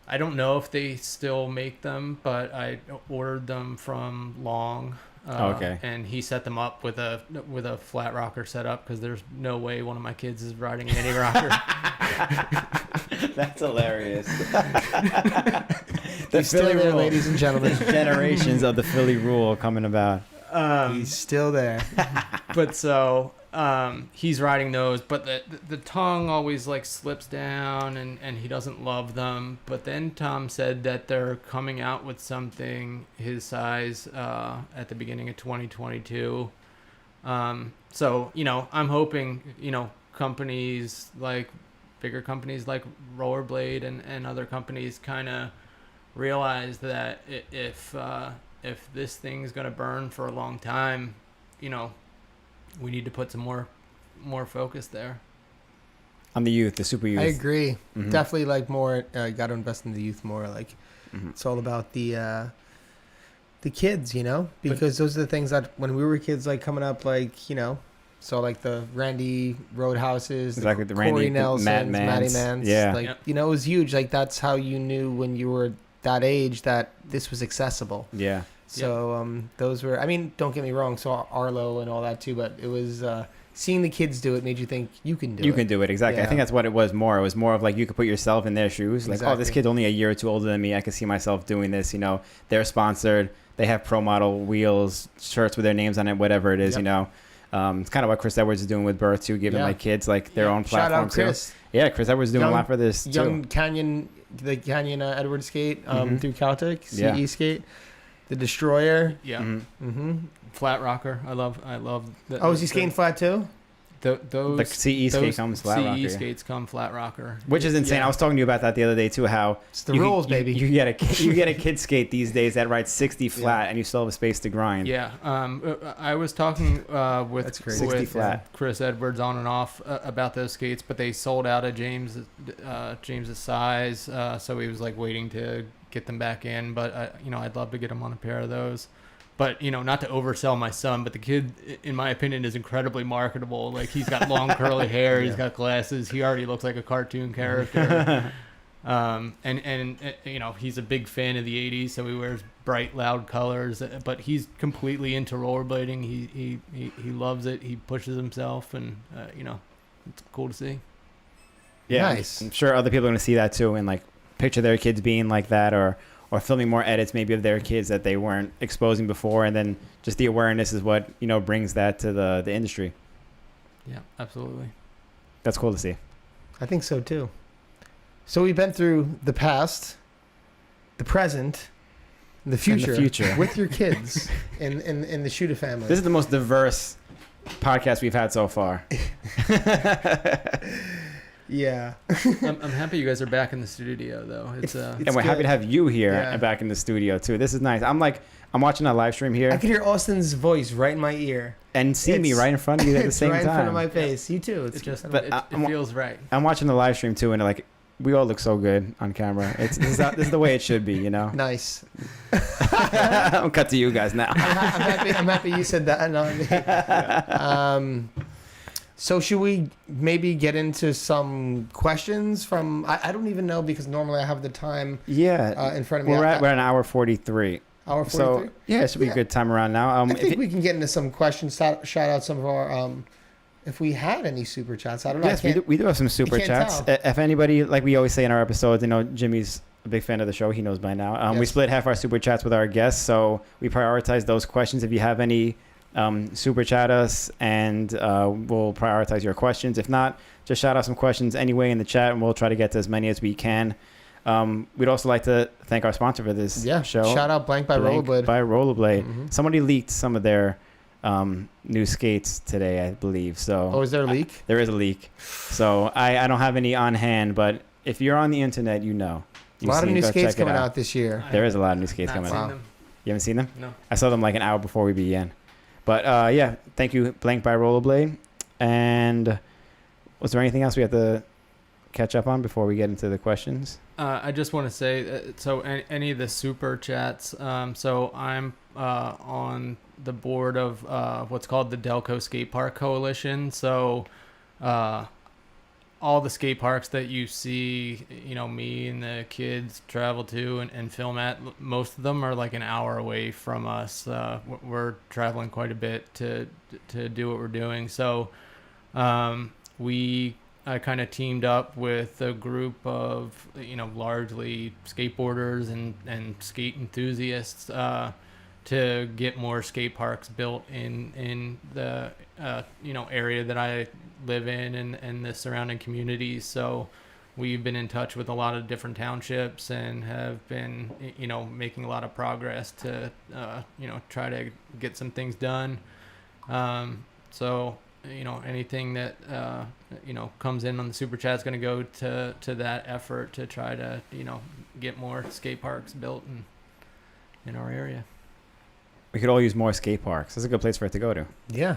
I don't know if they still make them, but I ordered them from Long. Okay. And he set them up with a flat rocker setup, because there's no way one of my kids is riding a mini rocker. That's hilarious. He's still there, ladies and gentlemen. Generations of the Philly rule coming about. He's still there. But so he's riding those, but the tongue always like slips down, and he doesn't love them. But then Tom said that they're coming out with something his size at the beginning of 2022. So I'm hoping companies like bigger companies like Rollerblade and other companies kind of realize that if this thing's gonna burn for a long time, we need to put some more focus there. On the youth, the super youth. I agree. Mhm. Definitely like more. Got to invest in the youth more. Like it's all about the kids, because those are the things that when we were kids, like coming up, like so like the Randy Roadhouses, Exactly, the Corey Randy, Nelsons, Matt Matty Mans. Mans, Yeah. like Yep. it was huge. Like that's how you knew when you were that age that this was accessible. Yeah. So those were. I mean, don't get me wrong. So Arlo and all that too, but it was seeing the kids do it made you think you can do it. You can do it, exactly. I Yeah. think that's what it was more. It was more of like you could put yourself in their shoes. Like, oh, this Exactly. kid's only a year or two older than me. I could see myself doing this. They're sponsored. They have pro model wheels, shirts with their names on it, whatever it is. Yep. It's kind of what Chris Edwards is doing with Birth too, giving Yeah. like kids like their own Shout platform out Chris. too. Yeah, Chris Edwards is doing Young- a lot for this too. Young Canyon, the Canyon Edward skate Mhm. through Caltech, CE Yeah. skate, the Destroyer. Yeah. Mhm. Mm-hmm. Flat rocker. I love. The, Oh, is he skating flat too? those The CE skate those comes flat CE rocker, yeah. skates come flat rocker, Which is insane. Yeah. I was talking to you about that the other day too. How It's the you rules, you, baby. You get a kid skate these days that rides 60 flat, and you still have a space to grind. Yeah, I was talking with That's crazy. 60 with flat. Chris Edwards on and off about those skates, but they sold out at James's size, so he was like waiting to get them back in. But I'd love to get him on a pair of those. But not to oversell my son, but the kid, in my opinion, is incredibly marketable. Like he's got long curly hair, he's got glasses, he already looks like a cartoon character. And he's a big fan of the 80s, so he wears bright, loud colors. But he's completely into rollerblading. He loves it. He pushes himself, and it's cool to see. Yeah, Nice. I'm sure other people are going to see that too and like picture their kids being like that or filming more edits maybe of their kids that they weren't exposing before, and then just the awareness is what brings that to the industry. Yeah, absolutely. That's cool to see. I think so too. So we've been through the past, the present, and the future, future. with your kids in the Shuda family. This is the most diverse podcast we've had so far. Yeah. I'm happy you guys are back in the studio, though. It's And we're happy good. to have you here Yeah. and back in the studio too. This is nice. I'm watching a live stream here I can hear Austin's voice right in my ear. and see me it's- right in front of you at the It's same right in front of time. my face. You too. It's it just But it I'm- feels right. I'm watching the live stream too, and like we all look so good on camera. This is the way it should be, nice. I'm cut to you guys now. I'm happy you said that, not me. So should we maybe get into some questions from? I don't even know because normally I have the time Yeah, in front of me. we're at an hour 43. hour 43. So yeah, it should be a good time around now. I think we can get into some questions. Shout out some of our if we had any super chats. I don't know. Yes, we do have some super can't chats. tell. If anybody, like we always say in our episodes, Jimmy's a big fan of the show. He knows by now. We Yes. split half our super chats with our guests, so we prioritize those questions. If you have any, super chat us, and we'll prioritize your questions. If not, just shout out some questions anyway in the chat, and we'll try to get to as many as we can. We'd also like to thank our sponsor for this show. Shout out Blank by Blank Rollerblade. By Rollerblade. Mhm. Somebody leaked some of their new skates today, I believe. So Oh, is there a leak? there is a leak. So I don't have any on hand, but if you're on the internet, you know. A lot of new go skates check it coming out this year. There is a lot of new skates Not coming seen out. them. You haven't seen them? No. I saw them like an hour before we began. But yeah, thank you, Blank by Rollerblade. And was there anything else we have to catch up on before we get into the questions? I just want to say, so any of the super chats. So I'm on the board of what's called the Delco Skate Park Coalition. So all the skate parks that you see, me and the kids travel to and film at, most of them are like an hour away from us. We're traveling quite a bit to do what we're doing. So I kind of teamed up with a group of, largely skateboarders and skate enthusiasts to get more skate parks built in the area that I live in and the surrounding communities. So we've been in touch with a lot of different townships and have been making a lot of progress to try to get some things done. So anything that comes in on the super chat is going to go to that effort to try to get more skate parks built in our area. We could all use more skate parks. That's a good place for it to go to. Yeah.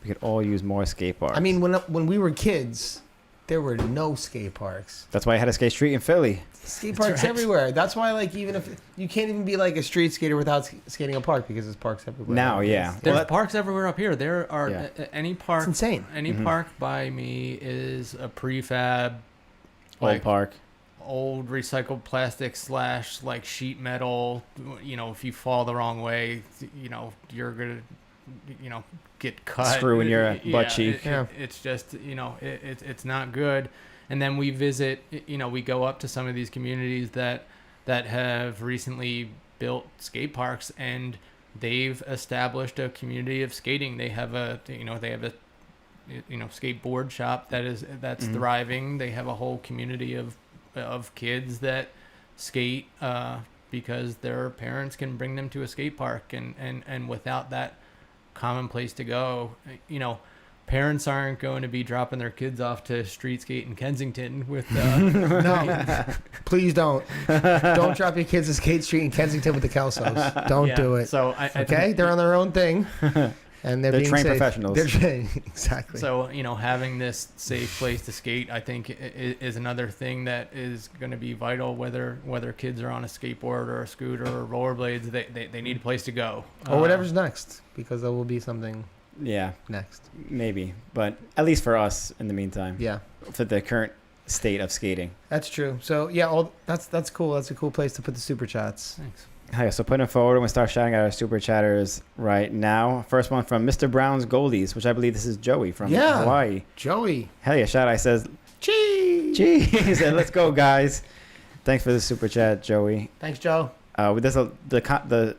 We could all use more skate parks. I mean, when we were kids, there were no skate parks. That's why I had a skate street in Philly. Skate parks everywhere. That's why, like, even if you can't even be like a street skater without skating a park because there's parks everywhere. Now, yeah. There's parks everywhere up here. There are any park. It's insane. Any park by me is a prefab, Old park. old recycled plastic / like sheet metal. If you fall the wrong way, you're gonna get cut. Screw in your butt cheek. It's just it's not good. And then we visit, we go up to some of these communities that have recently built skate parks, and they've established a community of skating. They have a skateboard shop that's thriving. They have a whole community of kids that skate because their parents can bring them to a skate park, and without that common place to go, parents aren't going to be dropping their kids off to street skate in Kensington with no, please don't drop your kids to Skate Street in Kensington with the Kelsos. Don't do it. So okay, they're on their own thing, and they're being trained safe. professionals. They're trained exactly. So having this safe place to skate, I think, is another thing that is going to be vital. Whether kids are on a skateboard or a scooter or rollerblades, they need a place to go, or whatever's next, because there will be something. Yeah, next. Maybe, but at least for us in the meantime. Yeah. For the current state of skating. That's true. So yeah, that's cool. That's a cool place to put the super chats. Thanks. Okay, so putting it forward, we're going to start shouting out our super chatters right now. First one from Mr. Brown's Goldies, which I believe this is Joey from Hawaii. Joey. Hell yeah, shout out. Says, Gee. He said, let's go, guys. Thanks for the super chat, Joey. Thanks, Joe. The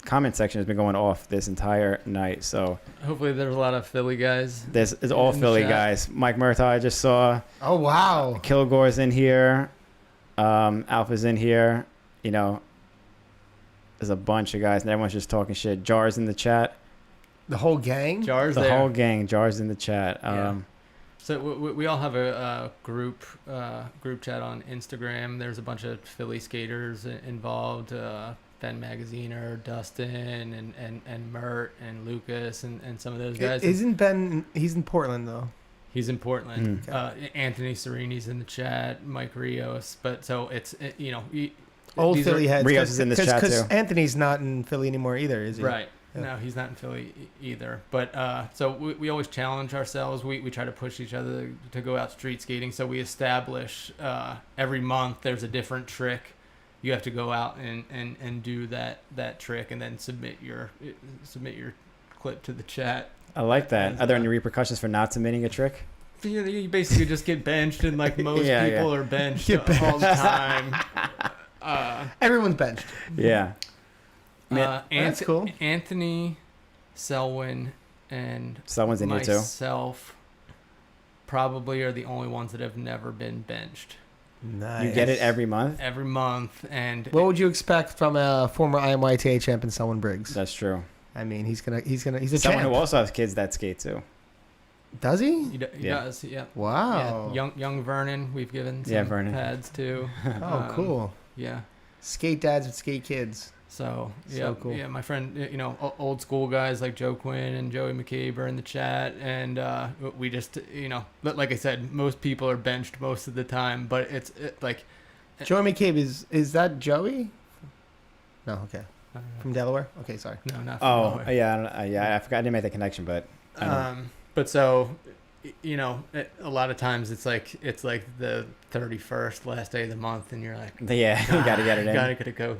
comment section has been going off this entire night, so Hopefully there's a lot of Philly guys. it's all Philly guys. Mike Murtaugh I just saw. Oh wow. Kilgore's in here. Alpha's in here. There's a bunch of guys and everyone's just talking shit. Jar's in the chat. The whole gang. Jars The there. whole gang. Jar's in the chat. So we all have a group chat on Instagram. There's a bunch of Philly skaters involved. Ben Magaziner, Dustin, and Mert and Lucas and some of those guys. Isn't Ben? He's in Portland though. He's in Portland. Anthony Sereni's in the chat. Mike Rios. But so it's Old Philly heads. Rios is in this chat Because too. Anthony's not in Philly anymore either, is he? Right. Yeah. No, he's not in Philly either. But so we always challenge ourselves. We try to push each other to go out street skating. So we establish every month there's a different trick. You have to go out and do that trick and then submit your clip to the chat. I like that. Are there any repercussions for not submitting a trick? You basically just get benched, and like most Yeah, people are benched all the time. Everyone's benched. Yeah. That's cool. Anthony, Selwyn, and Someone's in here too. myself probably are the only ones that have never been benched. Nice. You get it every month? Every month, and What would you expect from a former IMYTA champion, Selwyn Briggs? That's true. I mean, he's a Someone champ. who also has kids that skate too. Does he? he Yeah. does, yeah. Wow. Yeah, young Vernon, we've given some Vernon. pads to. Oh, cool. Yeah. Skate dads with skate kids. So So cool. Yeah, my friend, old school guys like Joe Quinn and Joey McCabe are in the chat, and we just, like I said, most people are benched most of the time, but it's like Joey McCabe is that Joey? No, okay. From Delaware? Okay, sorry. no, not from Oh, Delaware. yeah. I forgot. I didn't make that connection, but I know. But so, a lot of times it's like the 31st, last day of the month, and you're like, Yeah, you got to get it in. gotta go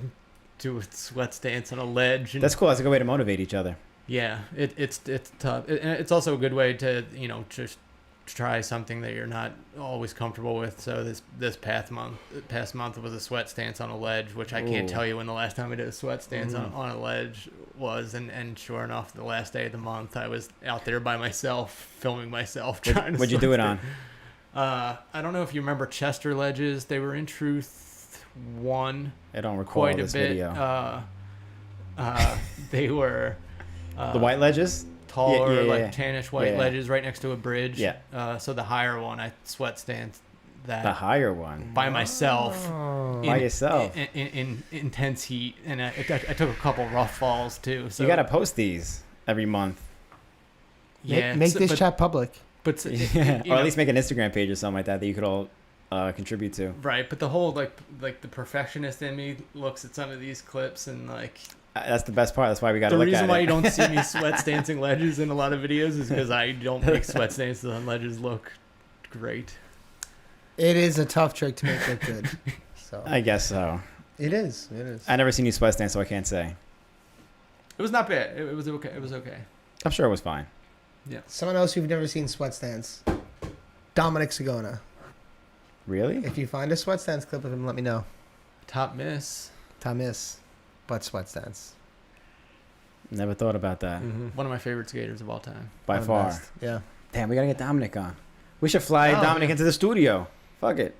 do a sweat stance on a ledge. And That's cool. That's a good way to motivate each other. yeah, it's tough. And it's also a good way to just try something that you're not always comfortable with. So this past month was a sweat stance on a ledge, which I can't tell you when the last time I did a sweat stance on a ledge was. And sure enough, the last day of the month, I was out there by myself, filming myself trying to. What'd you do it on? I don't know if you remember Chester ledges. They were in truth one. I don't recall Quite a this bit. video. They were The white ledges? taller, Yeah, like tannish white Yeah. ledges right next to a bridge. Yeah. So the higher one, I sweat stance that The higher one. by myself. By yourself. In intense heat, and I took a couple rough falls too. So You got to post these every month. yeah, Make so- this but, chat public. but Yeah. you Or know, at least make an Instagram page or something like that you could all contribute to. right. But the whole like the perfectionist in me looks at some of these clips and like. That's the best part. That's why we got to The look reason at why it. you don't see me sweat stancing ledges in a lot of videos is because I don't make sweat stances on ledges look great. It is a tough trick to make look good. So I guess so. it is. It is. I never seen you sweat stand, so I can't say. It was not bad. It was okay. It was okay. I'm sure it was fine. Someone else you've never seen sweat stance. Dominic Sagona. Really? If you find a sweat stance clip of him, let me know. Top miss. Thomas, but sweat stance. Never thought about that. One of my favorite skaters of all time. By One of the far. best. Yeah. Damn, we got to get Dominic on. We should fly Oh, Dominic yeah. into the studio. Fuck it.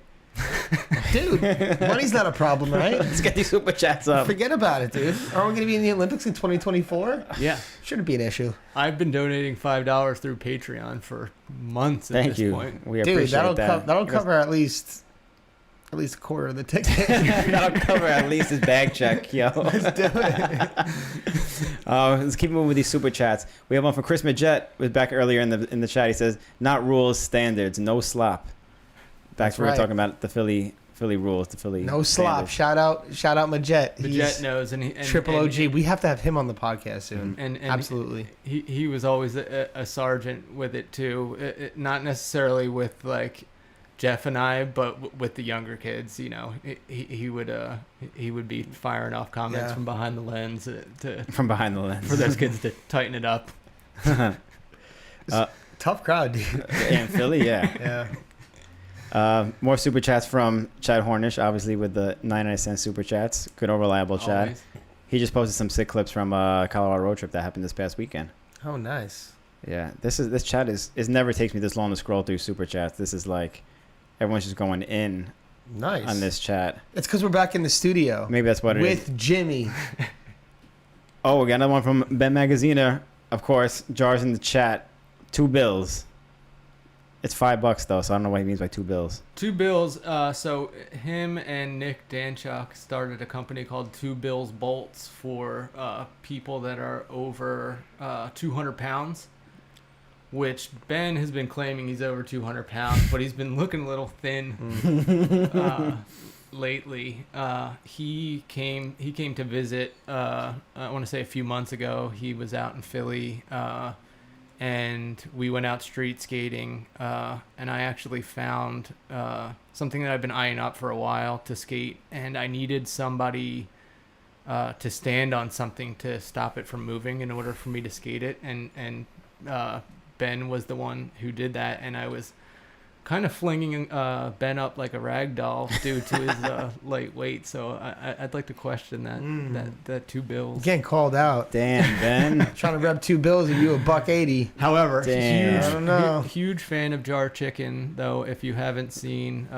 Dude, money's not a problem, right? Let's get these super chats up. Forget about it, dude. Are we going to be in the Olympics in 2024? Yeah. Shouldn't be an issue. I've been donating $5 through Patreon for months at Thank this you. point. We Dude, appreciate that. that'll cover at least a quarter of the ticket. That'll cover at least his bag check, yo. Let's do it. Let's keep moving with these super chats. We have one from Chris Majet. Was back earlier in the chat. He says, "Not rules, standards, no slop." Back That's to we were right. talking about the Philly rules, the Philly. No slop. standards. Shout out Majet. The He's Jet knows, and triple OG. We have to have him on the podcast soon. And Absolutely. he was always a sergeant with it too. Not necessarily with like Jeff and I, but with the younger kids. You know, he would be firing off comments Yeah. from behind the lens to From behind the lens. for those kids to tighten it up. Tough crowd, dude. In Philly, yeah. Yeah. More super chats from Chad Hornish, obviously with the 99-cent super chats. Good old reliable Chad. Always. He just posted some sick clips from Colorado road trip that happened this past weekend. Oh, nice. Yeah, this chat is never takes me this long to scroll through super chats. This is like everyone's just going in Nice. on this chat. It's because we're back in the studio Maybe that's what it is. with Jimmy. Oh, we got another one from Ben Magaziner. Of course, Jars in the chat. $2. It's $5 though, so I don't know what he means by $2. Two Bills. So him and Nick Danchuk started a company called Two Bills Bolts for people that are over 200 pounds. Which Ben has been claiming he's over 200 pounds, but he's been looking a little thin lately. He came to visit. I want to say a few months ago. He was out in Philly. And we went out street skating, and I actually found something that I've been eyeing up for a while to skate, and I needed somebody to stand on something to stop it from moving in order for me to skate it, and Ben was the one who did that, and I was kind of flinging Ben up like a rag doll due to his light weight, so I'd like to question that $2 bills. Getting called out. Damn, Ben. Trying to rub $2 and you $1.80. However, Damn. I don't know. huge fan of Jar Chicken, though. If you haven't seen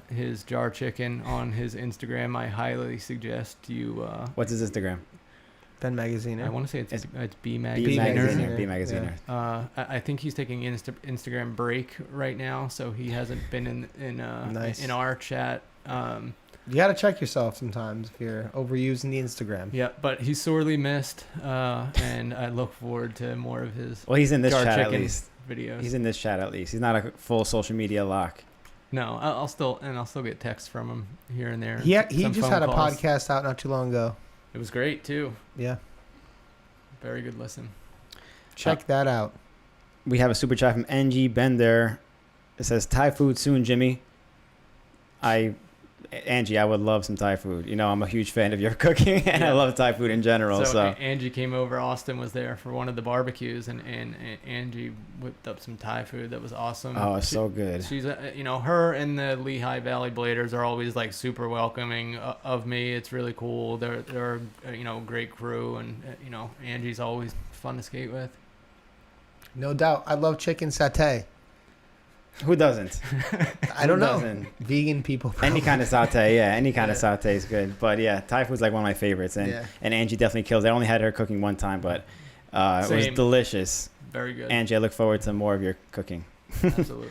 his Jar Chicken on his Instagram, I highly suggest you. What's his Instagram? Ben Magazine. I want to say it's B B Magazine. Magaziner. B Magaziner. I think he's taking Instagram break right now, so he hasn't been Nice. in our chat. You got to check yourself sometimes if you're overusing the Instagram. Yeah, but he's sorely missed, and I look forward to more of his Well, he's in this Jar chat at Chicken least. videos. He's in this chat at least. He's not a full social media lock. No, I'll still get texts from him here and there. He some just phone had a calls. podcast out not too long ago. It was great too. Yeah. Very good listen. Check that out. We have a super chat from NG Bender. It says Thai food soon, Jimmy. I Angie, I would love some Thai food. You know, I'm a huge fan of your cooking, and I love Thai food in general. So, Angie came over. Austin was there for one of the barbecues, and Angie whipped up some Thai food that was awesome. oh, it's so good. She's, her and the Lehigh Valley Bladers are always like super welcoming of me. It's really cool. They're a great crew, and Angie's always fun to skate with. No doubt. I love chicken satay. Who doesn't? I don't Who know. doesn't? Vegan people. Probably. Any kind of satay, yeah. Any kind of satay is good. But yeah, Thai food's like one of my favorites, and Angie definitely kills. I only had her cooking one time, but it was Same. delicious. Very good. Angie, I look forward to more of your cooking. Absolutely.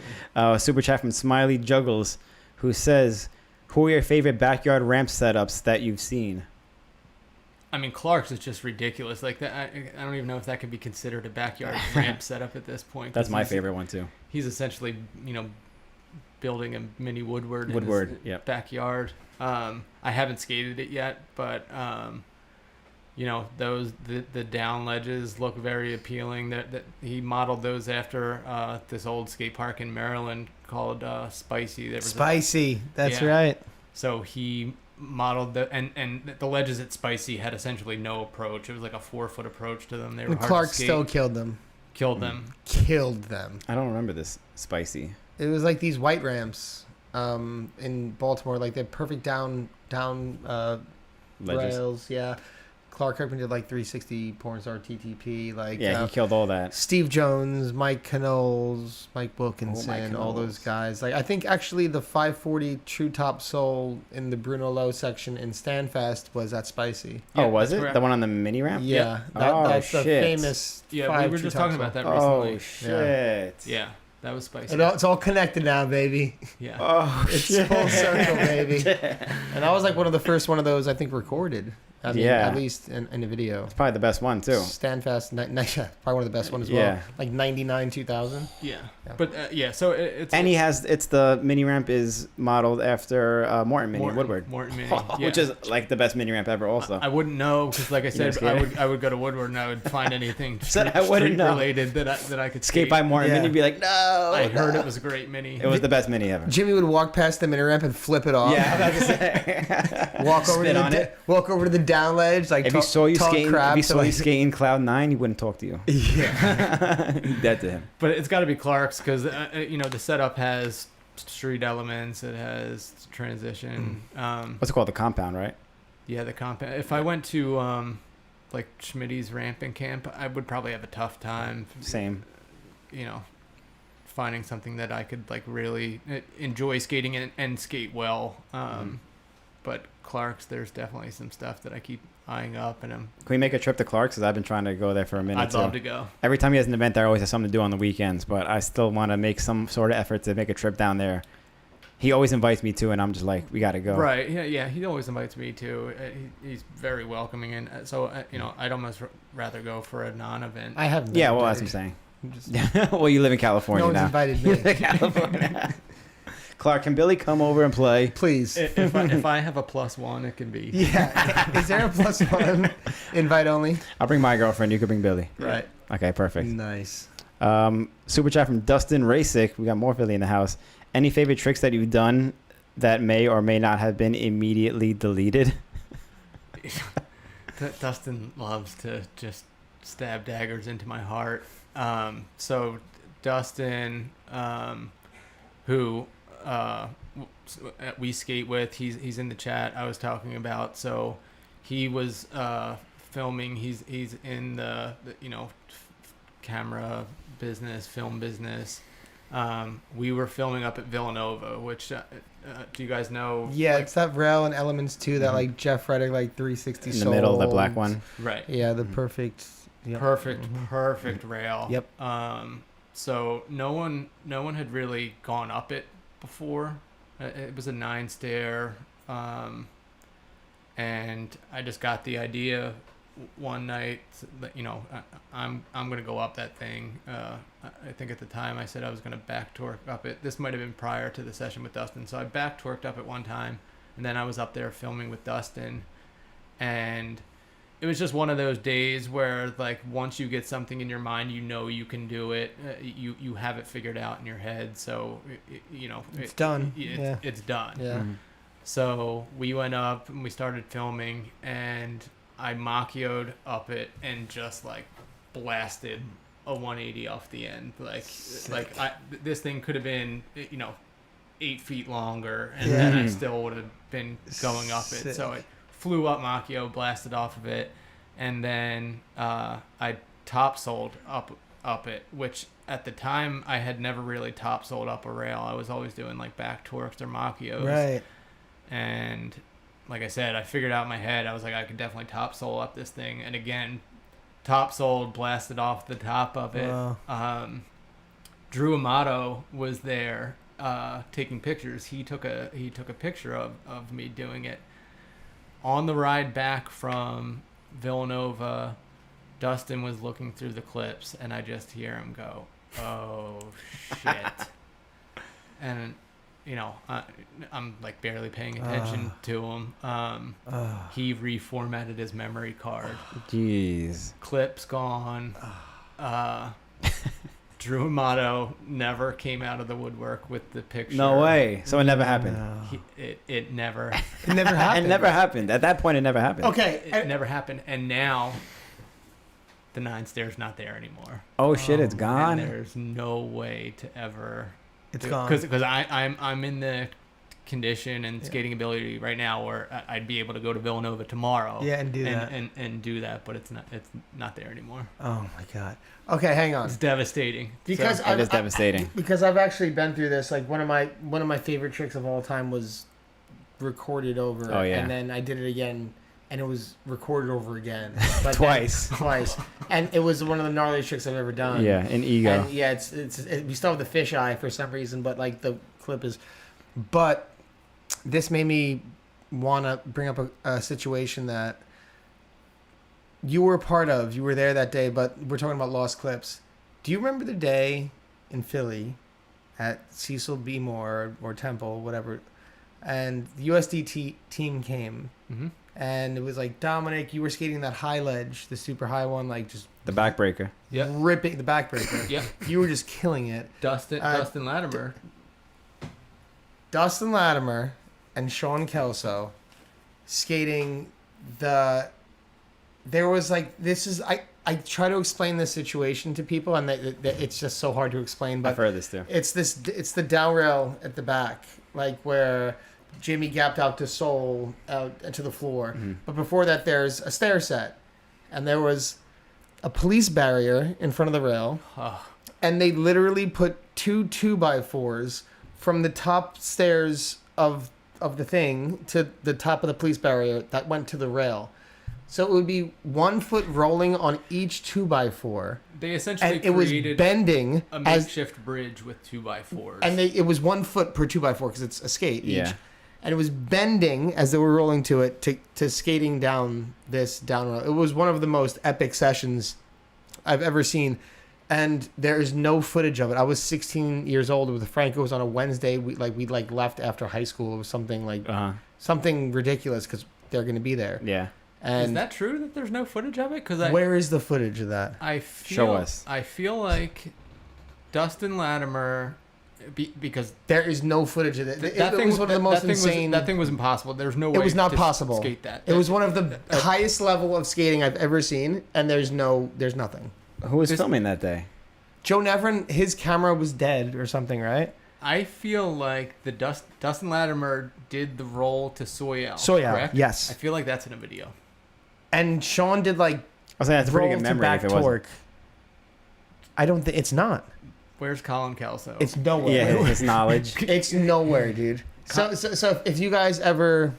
Super chat from Smiley Juggles, who says, "Who are your favorite backyard ramp setups that you've seen?" I mean, Clark's is just ridiculous. Like that, I don't even know if that could be considered a backyard ramp setup at this point. That's my favorite one too. He's essentially, building a mini Woodward in Woodward, his backyard. I haven't skated it yet, but the down ledges look very appealing. That he modeled those after this old skate park in Maryland called Spicy. There was Spicy. That's Yeah. right. So he modeled and the ledges at Spicy had essentially no approach. It was like a 4-foot approach to them. They were And hard Clark to skate. still killed them. Killed them. Killed them. I don't remember this Spicy. It was like these white ramps in Baltimore. Like they're perfect down Ledges. rails. Yeah. Clark Kirkman did like 360 porn star TTP. Like Yeah, he killed all that. Steve Jones, Mike Knowles, Mike Wilkinson, all those Knowles. guys. Like I think actually the 540 True Top Soul in the Bruno Low section in Standfast was at Spicy. Yeah, Oh, was that's it correct. the one on the mini ramp? Yeah, Oh, that's the shit. famous. Yeah, 5 we were True just Top talking Soul. about that Oh recently. shit! Yeah, that was Spicy. It's all connected now, baby. Yeah. Oh It's shit! full circle, baby. And that was like one of the first one of those I think recorded. I mean, Yeah. at least in a video. It's probably the best one too. Standfast, probably one of the best ones as well. Yeah. Like 99, 2000. Yeah. Yeah. But so it's And it's the mini ramp is modeled after Morton Mini Woodward, Morton Mini, which is like the best mini ramp ever. Also, I wouldn't know because, like I said, never I would go to Woodward and I would find anything Said street, I wouldn't know. related that I could skate by Morton Yeah. Mini, and be like, no. I heard it was a great mini. It was the best mini ever. Jimmy would walk past the mini ramp and flip it off. Yeah, I was about to say. Walk over Spin to on it. walk over to the down ledge. Like If he saw you talk skating, crap if he to, saw you like- skating Cloud 9, he wouldn't talk to you. Yeah. He's dead to him. But it's got to be Clark's because the setup has street elements. It has transition. What's it called? The compound, right? Yeah, the compound. If I went to like Schmitty's ramping camp, I would probably have a tough time. Same. Finding something that I could like really enjoy skating in and skate well. But Clark's, there's definitely some stuff that I keep eyeing up, and Can we make a trip to Clark's? Because I've been trying to go there for a minute. I'd love to go. Every time he has an event, there always has something to do on the weekends. But I still want to make some sort of effort to make a trip down there. He always invites me to, and I'm just like, we got to go. Right? Yeah. He always invites me too. He's very welcoming, and so I'd almost rather go for a non-event. I have. Yeah, never well, that's dated. what I'm saying. Just- Well, you live in California no one's now. invited You me. live in California. Clark, can Billy come over and play? Please. if I have a +1, it can be. Yeah. Is there a +1 invite only? I'll bring my girlfriend. You could bring Billy. Right. Okay, perfect. Nice. Super chat from Dustin Rasick. We got more Philly in the house. Any favorite tricks that you've done that may or may not have been immediately deleted? Dustin loves to just stab daggers into my heart. So Dustin, who we skate with, he's in the chat I was talking about. So he was filming. He's in the camera business, film business. We were filming up at Villanova, which do you guys know? Yeah, like- it's that rail and Elements too that Mhm. like Jeff Reddick like 360 In the middle, the black sold. one. right. Yeah, the Mhm. perfect. Yep. Perfect rail. Yep. So no one had really gone up it before. It was a 9-stair, and I just got the idea one night that I'm gonna go up that thing. I think at the time I said I was gonna back torque up it. This might have been prior to the session with Dustin. So I back torqued up it one time, and then I was up there filming with Dustin, and it was just one of those days where, like, once you get something in your mind, you can do it. You have it figured out in your head. So, It's done. It's, Yeah. it's done. Yeah. Mhm. So we went up and we started filming, and I Macchio'd up it and just like blasted a 180 off the end. This thing could have been, 8 feet longer, and then I still would have been going up it. So it flew up Macchio, blasted off of it, and then I top sold up it, which at the time I had never really top sold up a rail. I was always doing like back torques or Macchios. Right. And like I said, I figured out in my head, I was like, I could definitely top sole up this thing. And again, top sold, blasted off the top of it. Wow. Drew Amato was there taking pictures. He took a picture of me doing it. On the ride back from Villanova, Dustin was looking through the clips, and I just hear him go, "Oh shit!" And I'm like barely paying attention to him. He reformatted his memory card. Jeez. Clips gone. Drew Amato never came out of the woodwork with the picture. No way. So it never happened. No. It never. It never happened. It never happened. At that point, it never happened. Okay. It never happened. And now, the 9 stair's not there anymore. Oh shit! It's And gone. there's no way to ever. It's gone. Because I'm in the condition and skating ability right now where I'd be able to go to Villanova tomorrow. Yeah, and do that. And do that, but it's not there anymore. Oh my god. Okay, hang on. It's devastating. Because It is devastating. Because I've actually been through this. Like one of my favorite tricks of all time was recorded over. Oh, yeah. And then I did it again, and it was recorded over again. But Twice. Twice. And it was one of the gnarliest tricks I've ever done. Yeah, an ego. And yeah, we still have the fish eye for some reason, but like the clip is. But this made me want to bring up a situation that you were a part of. You were there that day, but we're talking about lost clips. Do you remember the day in Philly at Cecil B. Moore or Temple, whatever, and the USD team came, Mm-hmm. and it was like, Dominic, you were skating that high ledge, the super high one, like just The backbreaker. Yep. ripping the backbreaker. Yep. You were just killing it. Dustin Latimer. Dustin Latimer and Sean Kelso skating there was like, this is, I try to explain this situation to people, and it's just so hard to explain, but I've heard this too. it's the down rail at the back, like where Jimmy gapped out to Soul out to the floor. Mhm. But before that, there's a stair set, and there was a police barrier in front of the rail, and they literally put 2 2x4s from the top stairs of the thing to the top of the police barrier that went to the rail. So it would be 1 foot rolling on each 2x4, They essentially and it was created bending a as, makeshift bridge with 2x4s. and it was 1 foot per 2x4 because it's a skate each. Yeah. And it was bending as they were rolling to it to skating down this down rail. It was one of the most epic sessions I've ever seen, and there is no footage of it. I was 16 years old with Franco. It was on a Wednesday. We left after high school. It was something like something ridiculous because they're going to be there. Yeah. Is And that true that there's no footage of it? Because where is the footage of that? I feel, Show us. I feel like Dustin Latimer, because There is no footage of it. It thing was one of the most insane. that thing was impossible. There's no way. It was not to possible. Skate that. It was one of the highest level of skating I've ever seen, and there's nothing. Who was filming that day? Joe Nevrin, his camera was dead or something, right? I feel like the Dustin Latimer did the roll to Soyal. Soyal, correct? yes. I feel like that's in a video. And Sean did like I was saying that's a pretty roll good to memory back if it wasn't. torque. I don't think it's not. Where's Colin Kelso? It's nowhere. Yeah, his knowledge. It's nowhere, dude. So if you guys ever,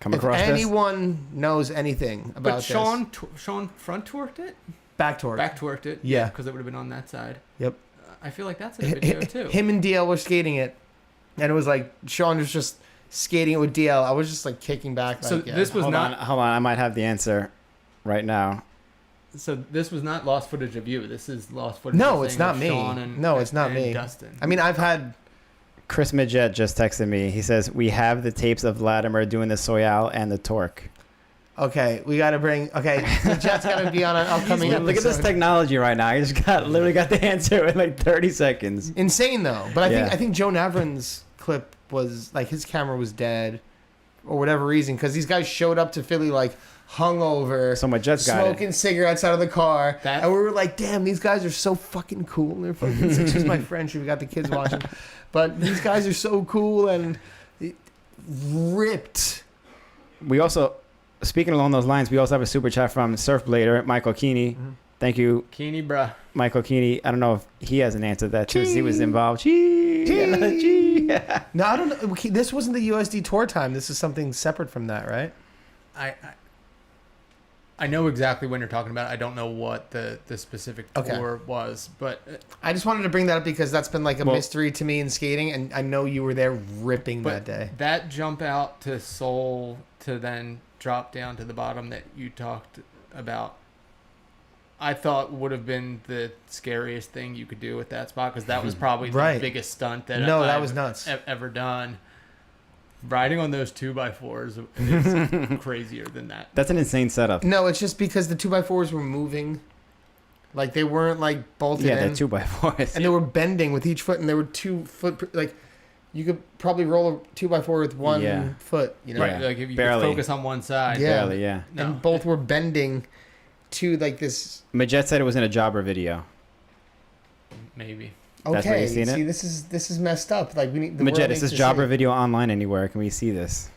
Come if across this. anyone knows anything about but this, Sean front torqued it. back torque. Back torqued it. Yeah. Because it would have been on that side. Yep. I feel like that's in a video too. Him and DL were skating it, and it was like Sean was just skating it with DL. I was just like kicking back. So like, yeah. this was Hold not. on. I might have the answer right now. So this was not lost footage of you. This is lost footage. No, of it's not of me. Sean and, No, it's not and me. Dustin. I mean, I've had. Chris Midget just texted me. He says, we have the tapes of Latimer doing the Soyal and the torque. Okay, we got to bring. Okay, the Jet's got to be on an upcoming episode. Look at this technology right now. I just literally got the answer in like 30 seconds. Insane though, but Yeah. I think Joe Navrin's clip was like his camera was dead, or whatever reason, because these guys showed up to Philly like hungover, So my Jets got smoking it. cigarettes out of the car, That- and we were like, "Damn, these guys are so fucking cool." They're fucking. Excuse my French. We got the kids watching, but these guys are so cool and ripped. We also, speaking along those lines, we also have a super chat from Surfblader, Michael Keeney. Thank you, Keeney, bruh. Michael Keeney. I don't know if he has an answer to that because he was involved. Gee. No, I don't know. Okay, this wasn't the USD tour time. This is something separate from that, right? I know exactly when you're talking about. I don't know what the specific tour was, but I just wanted to bring that up because that's been like a Well- mystery to me in skating, and I know you were there ripping that day. that jump out to Seoul to then drop down to the bottom that you talked about, I thought would have been the scariest thing you could do at that spot, because that was probably Right. the biggest stunt that No, that I've was nuts. ever done. Riding on those 2x4s is crazier than that. That's an insane setup. No, it's just because the 2x4s were moving, like they weren't like bolted Yeah, in, they're 2x4s. and they were bending with each foot, and they were 2 foot like. You could probably roll a 2x4 with one Yeah. foot, you know. Right, Yeah, like if you barely. could focus on one side. Yeah. Barely, yeah. No. And both were bending to like this. Majet said it was in a Jobber video. Maybe. That's where Okay, you seen it? see, this is messed up. Like we need. The Majet, world is needs this to see Jobber it. video online anywhere? Can we see this?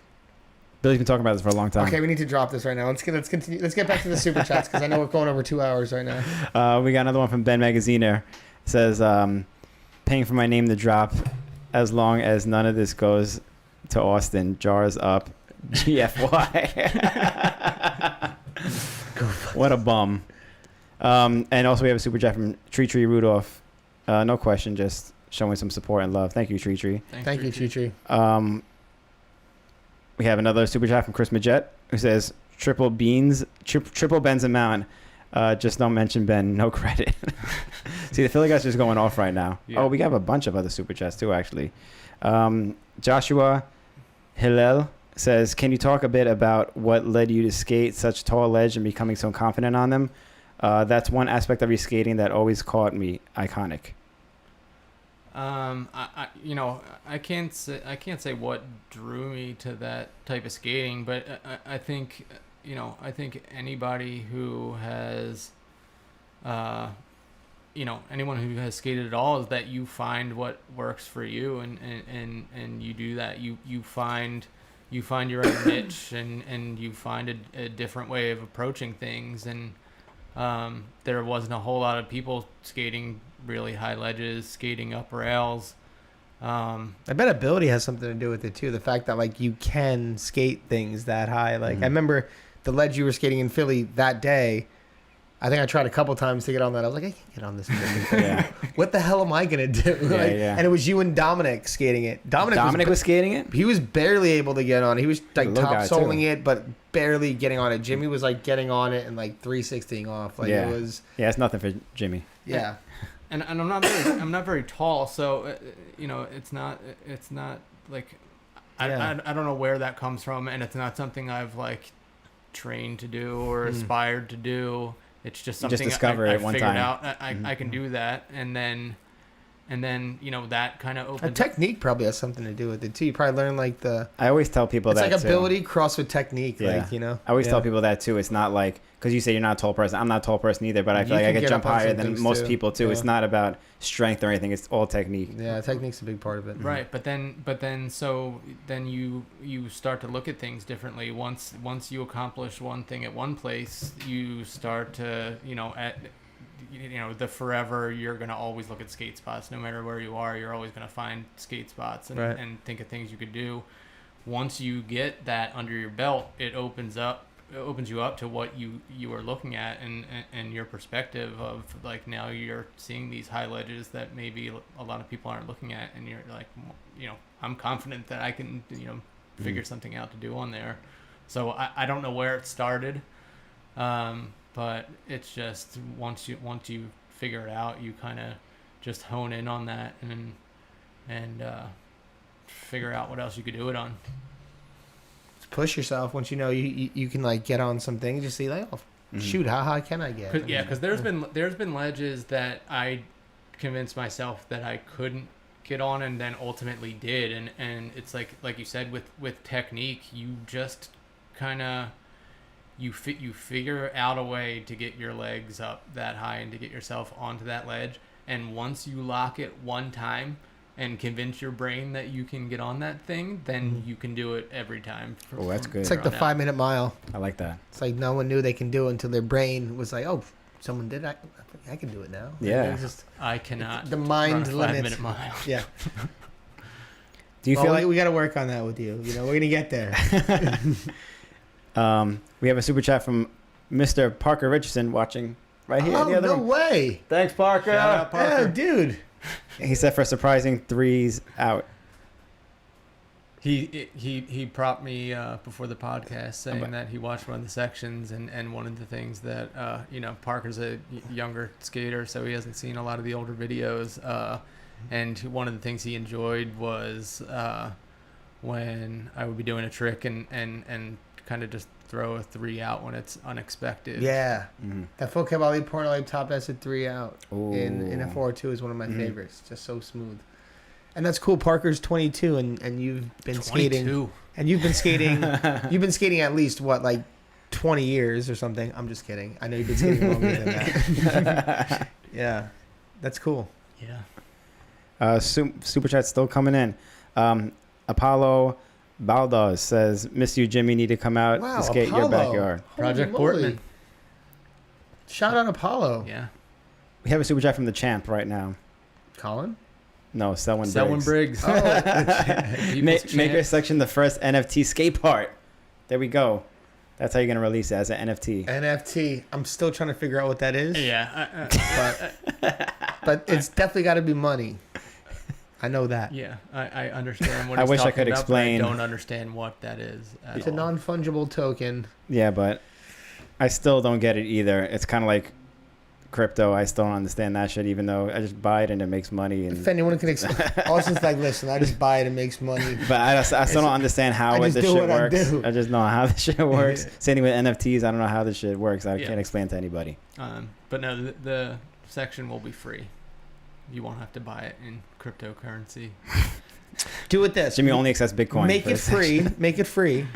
Billy's been talking about this for a long time. Okay, we need to drop this right now. Let's continue. Let's get back to the super chats because I know we're going over 2 hours right now. We got another one from Ben Magaziner. It says, paying for my name to drop as long as none of this goes to Austin. Jars up. GFY. What a bum. And also we have a super chat from Tree Rudolph. No question, just showing some support and love. Thank you, Tree. Thank you, Chi. We have another super chat from Chris Majet who says, triple beans, triple Ben's amount. Just don't mention Ben. No credit. See, the Philly guys just going off right now. Yeah. Oh, we have a bunch of other super chats too, actually. Joshua Hillel says, can you talk a bit about what led you to skate such tall ledge and becoming so confident on them? That's one aspect of your skating that always caught me. Iconic. I can't say what drew me to that type of skating, but I think anybody who has, anyone who has skated at all, is that you find what works for you, and you do that. You find your own niche, and you find a different way of approaching things, and there wasn't a whole lot of people skating really high ledges, skating up rails. I bet ability has something to do with it too. The fact that like you can skate things that high. Like I remember the ledge you were skating in Philly that day. I think I tried a couple times to get on that. I was like, I can't get on this fucking thing. Yeah. What the hell am I gonna do? Like, yeah. And it was you and Dominic skating it. Dominic was skating it? He was barely able to get on. He was like Little top guy, soling too. it, but barely getting on it. Jimmy was like getting on it and like 360ing off. Like Yeah. it was. Yeah, it's nothing for Jimmy. Yeah. And I'm not very tall, so it's not like Yeah. I don't know where that comes from, and it's not something I've like trained to do or aspired to do. It's just You just something discover I it one figured time. out. I can do that, and then that kind of A opens. technique probably has something to do with it too. You probably learn like the. I always tell people It's that like too. ability crossed with technique. Yeah. Like I I always tell people that too. It's not like, because you say you're not a tall person. I'm not a tall person either, but I feel You like I can could get jump up on higher some than things, most too. people too. Yeah. It's not about strength or anything. It's all technique. Yeah, technique's a big part of it. Right, but then you start to look at things differently. Once you accomplish one thing at one place, you start to the forever, you're going to always look at skate spots. No matter where you are, you're always going to find skate spots and, Right. and think of things you could do. Once you get that under your belt, it opens you up to what you are looking at, and your perspective of like, now you're seeing these high ledges that maybe a lot of people aren't looking at, and you're like, I'm confident that I can figure something out to do on there. So I don't know where it started, but it's just once you figure it out, you kind of just hone in on that and figure out what else you could do it on. Just push yourself. Once you know you can like get on some things, just see like, oh, shoot, how high can I get? Because there's been ledges that I convinced myself that I couldn't get on and then ultimately did. And it's like you said, with technique, you just kind of you figure out a way to get your legs up that high and to get yourself onto that ledge. And once you lock it one time and convince your brain that you can get on that thing, then you can do it every time. Oh, that's good. It's like the 5-minute mile. I like that. It's like no one knew they can do it until their brain was like, oh, someone did. I can do it now. Yeah. And it's just I cannot. the mind run a limits. 5-minute mile. Yeah. Do you feel like we got to work on that with you? You know, we're gonna get there. we have a super chat from Mr. Parker Richardson watching right here in the other no room. way. Thanks, Parker. Shout out, Parker. Yeah, dude. He said for surprising 3s out. He propped me before the podcast saying that he watched one of the sections, and one of the things that Parker's a younger skater, so he hasn't seen a lot of the older videos, and one of the things he enjoyed was when I would be doing a trick and kind of just throw a 3 out when it's unexpected. Yeah. Mm-hmm. That full cavalli porno top S at 3 out Ooh. in a 402 is one of my favorites. Just so smooth. And that's cool. Parker's 22 and you've been 22. skating. And you've been skating. You've been skating at least what, like 20 years or something. I'm just kidding. I know you've been skating longer than that. Yeah. That's cool. Yeah. Super chat's still coming in. Apollo Baldos says, "Miss you, Jimmy. Need to come out Wow, to skate Apollo. your backyard." Project Holy moly. Portman. Shout out Apollo. Yeah. We have a super chat from the champ right now. Colin? No, Selwyn Selwyn Briggs. Briggs. Oh, Maker section, the first NFT skate part. There we go. That's how you're gonna release it, as an NFT. NFT. I'm still trying to figure out what that is. Yeah. But it's definitely got to be money. I know that. Yeah, I understand what I he's wish I talking could about, explain. but I don't understand what that is at It's a all. non-fungible token. Yeah, but I still don't get it either. It's kind of like crypto. I still don't understand that shit, even though I just buy it and it makes money. And If anyone can explain, Austin's like, listen, I just buy it and makes money. but I still don't understand how I just this do shit what I works. do. I just know how this shit works. Same with NFTs. I don't know how this shit works. I Yeah. can't explain to anybody. But no, the section will be free. You won't have to buy it in cryptocurrency. Do it this. Jimmy only accepts Bitcoin. Make for it this free. section. Make it free.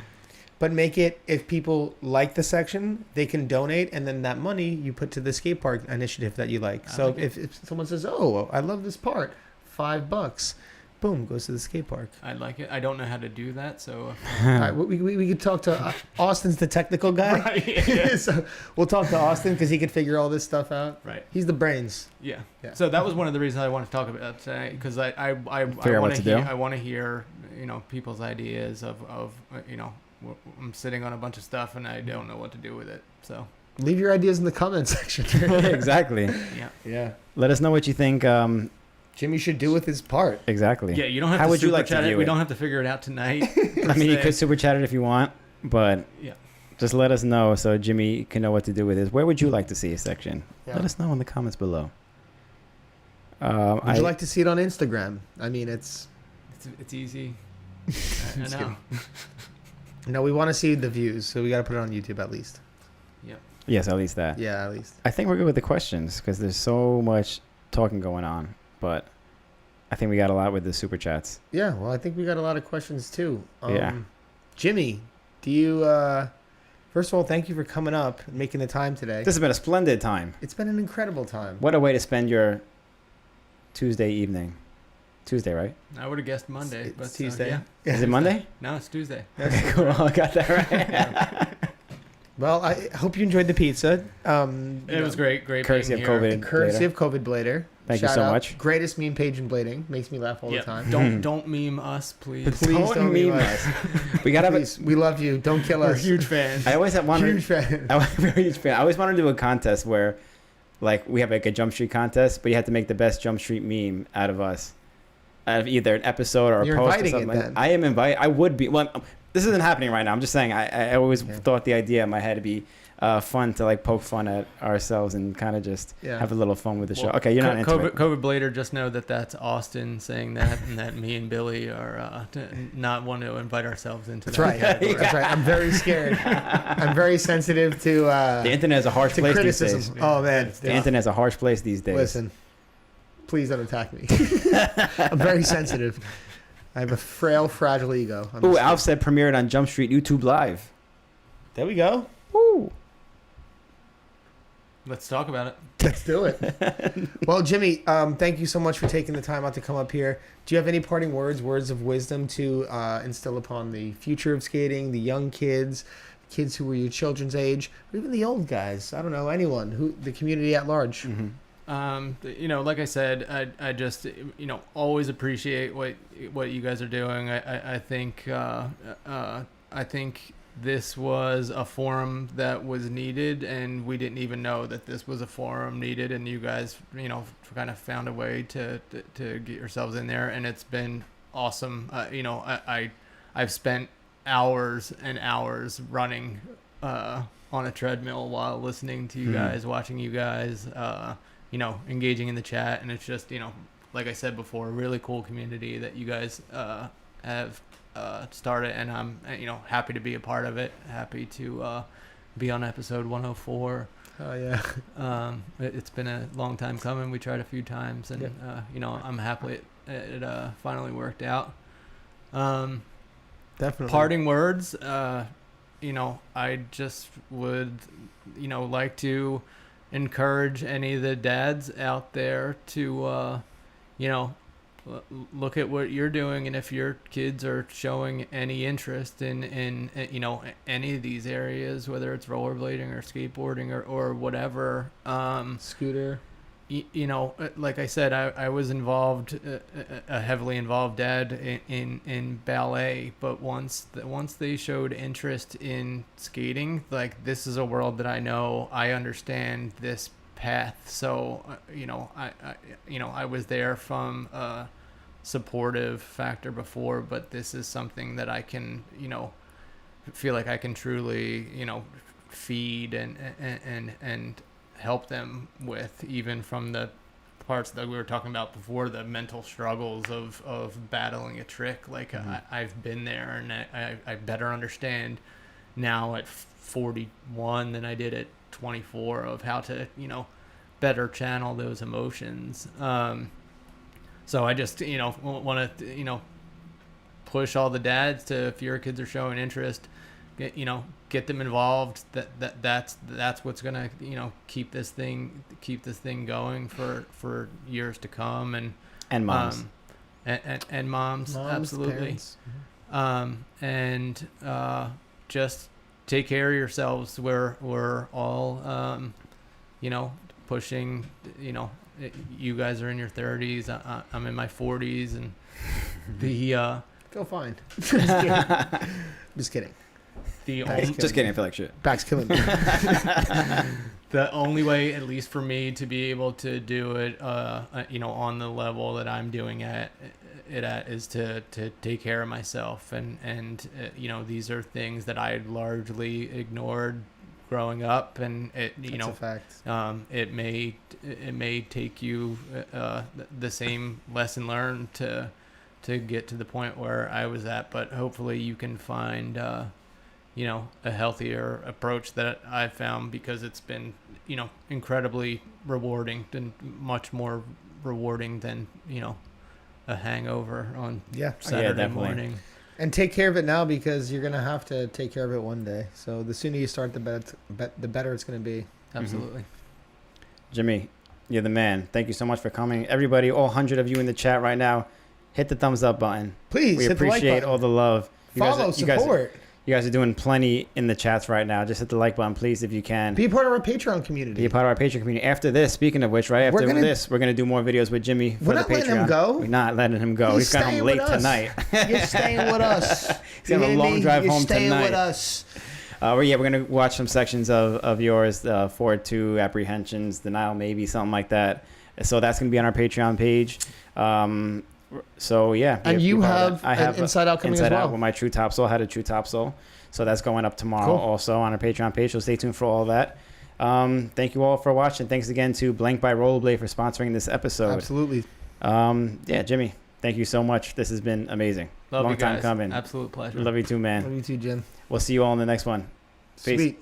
But make it, if people like the section, they can donate, and then that money you put to the skate park initiative that you like. I So like it. if someone says, "Oh, I love this part," $5, boom, goes to the skate park. I'd like it. I don't know how to do that, so All right, we could talk to Austin's the technical guy. right, yeah. So we'll talk to Austin because he could figure all this stuff out. right, He's the brains. yeah. Yeah. So that was one of the reasons I wanted to talk about today, because I Figure out what want to to hear do. I want to hear people's ideas of I'm sitting on a bunch of stuff and I don't know what to do with it. So Leave your ideas in the comment section. Exactly. yeah, Yeah. Let us know what you think. Jimmy should do with his part. Exactly. yeah. You don't have How to would you super like to chat it. view We it? don't have to figure it out tonight. I mean, you could super chat it if you want, but Yeah. just let us know so Jimmy can know what to do with his. Where would you like to see a section? Yeah. Let us know in the comments below. Would you like to see it on Instagram? I mean, it's It's easy. I Just know. no. We want to see the views, so we got to put it on YouTube at least. Yes, at least that. Yeah, at least. I think we're good with the questions because there's so much talking going on, but I think we got a lot with the super chats. Yeah. Well, I think we got a lot of questions too. Yeah. Jimmy, do you? First of all, thank you for coming up and making the time today. This has been a splendid time. It's been an incredible time. What a way to spend your Tuesday evening. Tuesday, right? I would have guessed Monday, It's but Tuesday. yeah. Is it Monday? No, it's Tuesday. Okay, cool. I got that right. Well, I hope you enjoyed the pizza. It was great Courtesy being of here. COVID. Courtesy Blader. of COVID Blader. Thank you Shout so out. much. Greatest meme page in blading. Makes me laugh all Yeah. the time. Don't meme us, please. Please don't meme us. We gotta have Please, we love you. Don't kill We're us. huge fans. I always have wanted. Huge fan. I'm a very huge fan. I always wanted to do a contest where, like, we have like a Jump Street contest, but you have to make the best Jump Street meme out of us, out of either an episode or a You're post or inviting something. it, Like then. I am invited. I would be. Well, this isn't happening right now. I'm just saying. I always Okay. thought the idea in my head to be fun to like poke fun at ourselves and kind of just Yeah. have a little fun with the show. Well, Okay, you're not into COVID, it. COVID Blader, just know that that's Austin saying that, and that me and Billy are not want to invite ourselves into That's that right. category. That's right. I'm very scared. I'm very sensitive to The internet is a harsh to place criticism. these days. Oh man, The internet is a harsh place these days. listen. Please don't attack me. I'm very sensitive. I have a frail, fragile ego. Ooh, Alf said premiered on Jump Street YouTube Live. There we go. Woo. Let's talk about it. Let's do it. Well, Jimmy, thank you so much for taking the time out to come up here. Do you have any parting words of wisdom to instill upon the future of skating, the young kids who were your children's age, or even the old guys? I don't know, anyone, the community at large. Mm-hmm. Like I said, I just, always appreciate what you guys are doing. I think this was a forum that was needed, and we didn't even know that this was a forum needed, and you guys, kind of found a way to get yourselves in there, and it's been awesome. I've spent hours and hours running on a treadmill while listening to you guys, watching you guys, engaging in the chat, and it's just, like I said before, a really cool community that you guys have started, and I'm happy to be a part of it, happy to be on episode 104. Oh yeah. It's been a long time coming. We tried a few times, and I'm happy it finally worked out. Definitely. Parting words, I just would like to encourage any of the dads out there to look at what you're doing, and if your kids are showing any interest in any of these areas, whether it's rollerblading or skateboarding or whatever, scooter, like I said, I was involved, a heavily involved dad in ballet, but once they showed interest in skating, like, this is a world that I know, I understand this path. So I was there from a supportive factor before, but this is something that I can feel like I can truly feed and help them with, even from the parts that we were talking about before, the mental struggles of battling a trick. Like, I've been there, and I better understand now at 41 than I did at 24 of how to better channel those emotions. So I just want to push all the dads to, if your kids are showing interest, get them involved. That's what's gonna keep this thing going for years to come. And moms and moms, absolutely. Parents. Just take care of yourselves. We're all pushing. You guys are in your 30s. I'm in my 40s, and the Feel fine. Just kidding. Just kidding. I feel like shit. Back's killing me. The only way, at least for me, to be able to do it, on the level that I'm doing it at, is to take care of myself, and these are things that I largely ignored growing up, and That's a fact. it may take you the same lesson learned to get to the point where I was at, but hopefully you can find a healthier approach that I've found, because it's been incredibly rewarding, and much more rewarding than a hangover on Saturday morning. And take care of it now, because you're gonna have to take care of it one day. So the sooner you start, the better it's gonna be. Absolutely. Jimmy, you're the man. Thank you so much for coming. Everybody, all 100 of you in the chat right now, hit the thumbs up button. Please, we hit the like appreciate button. all the love. Follow, support. You guys are doing plenty in the chats right now. Just hit the like button, please, if you can. Be a part of our Patreon community. Be a part of our Patreon community. After this, speaking of which, right after this, we're going to do more videos with Jimmy for the Patreon. We're not letting him go. We're not letting him go. He's got home late tonight. You're staying with us. He's going to have a long drive home tonight. You're staying with us. We're going to watch some sections of yours, Forward 2, Apprehensions, Denial, maybe, something like that. So that's going to be on our Patreon page. So, yeah. And you have an Inside Out coming as well. Inside Out with my True Topsoul. I had a True Topsoul. So that's going up tomorrow also on our Patreon page. So stay tuned for all that. Thank you all for watching. Thanks again to Blank by Rollerblade for sponsoring this episode. Absolutely. Jimmy, thank you so much. This has been amazing. Love Long you guys. time coming. Absolute pleasure. Love you too, man. Love you too, Jen. We'll see you all in the next one. Peace. Sweet.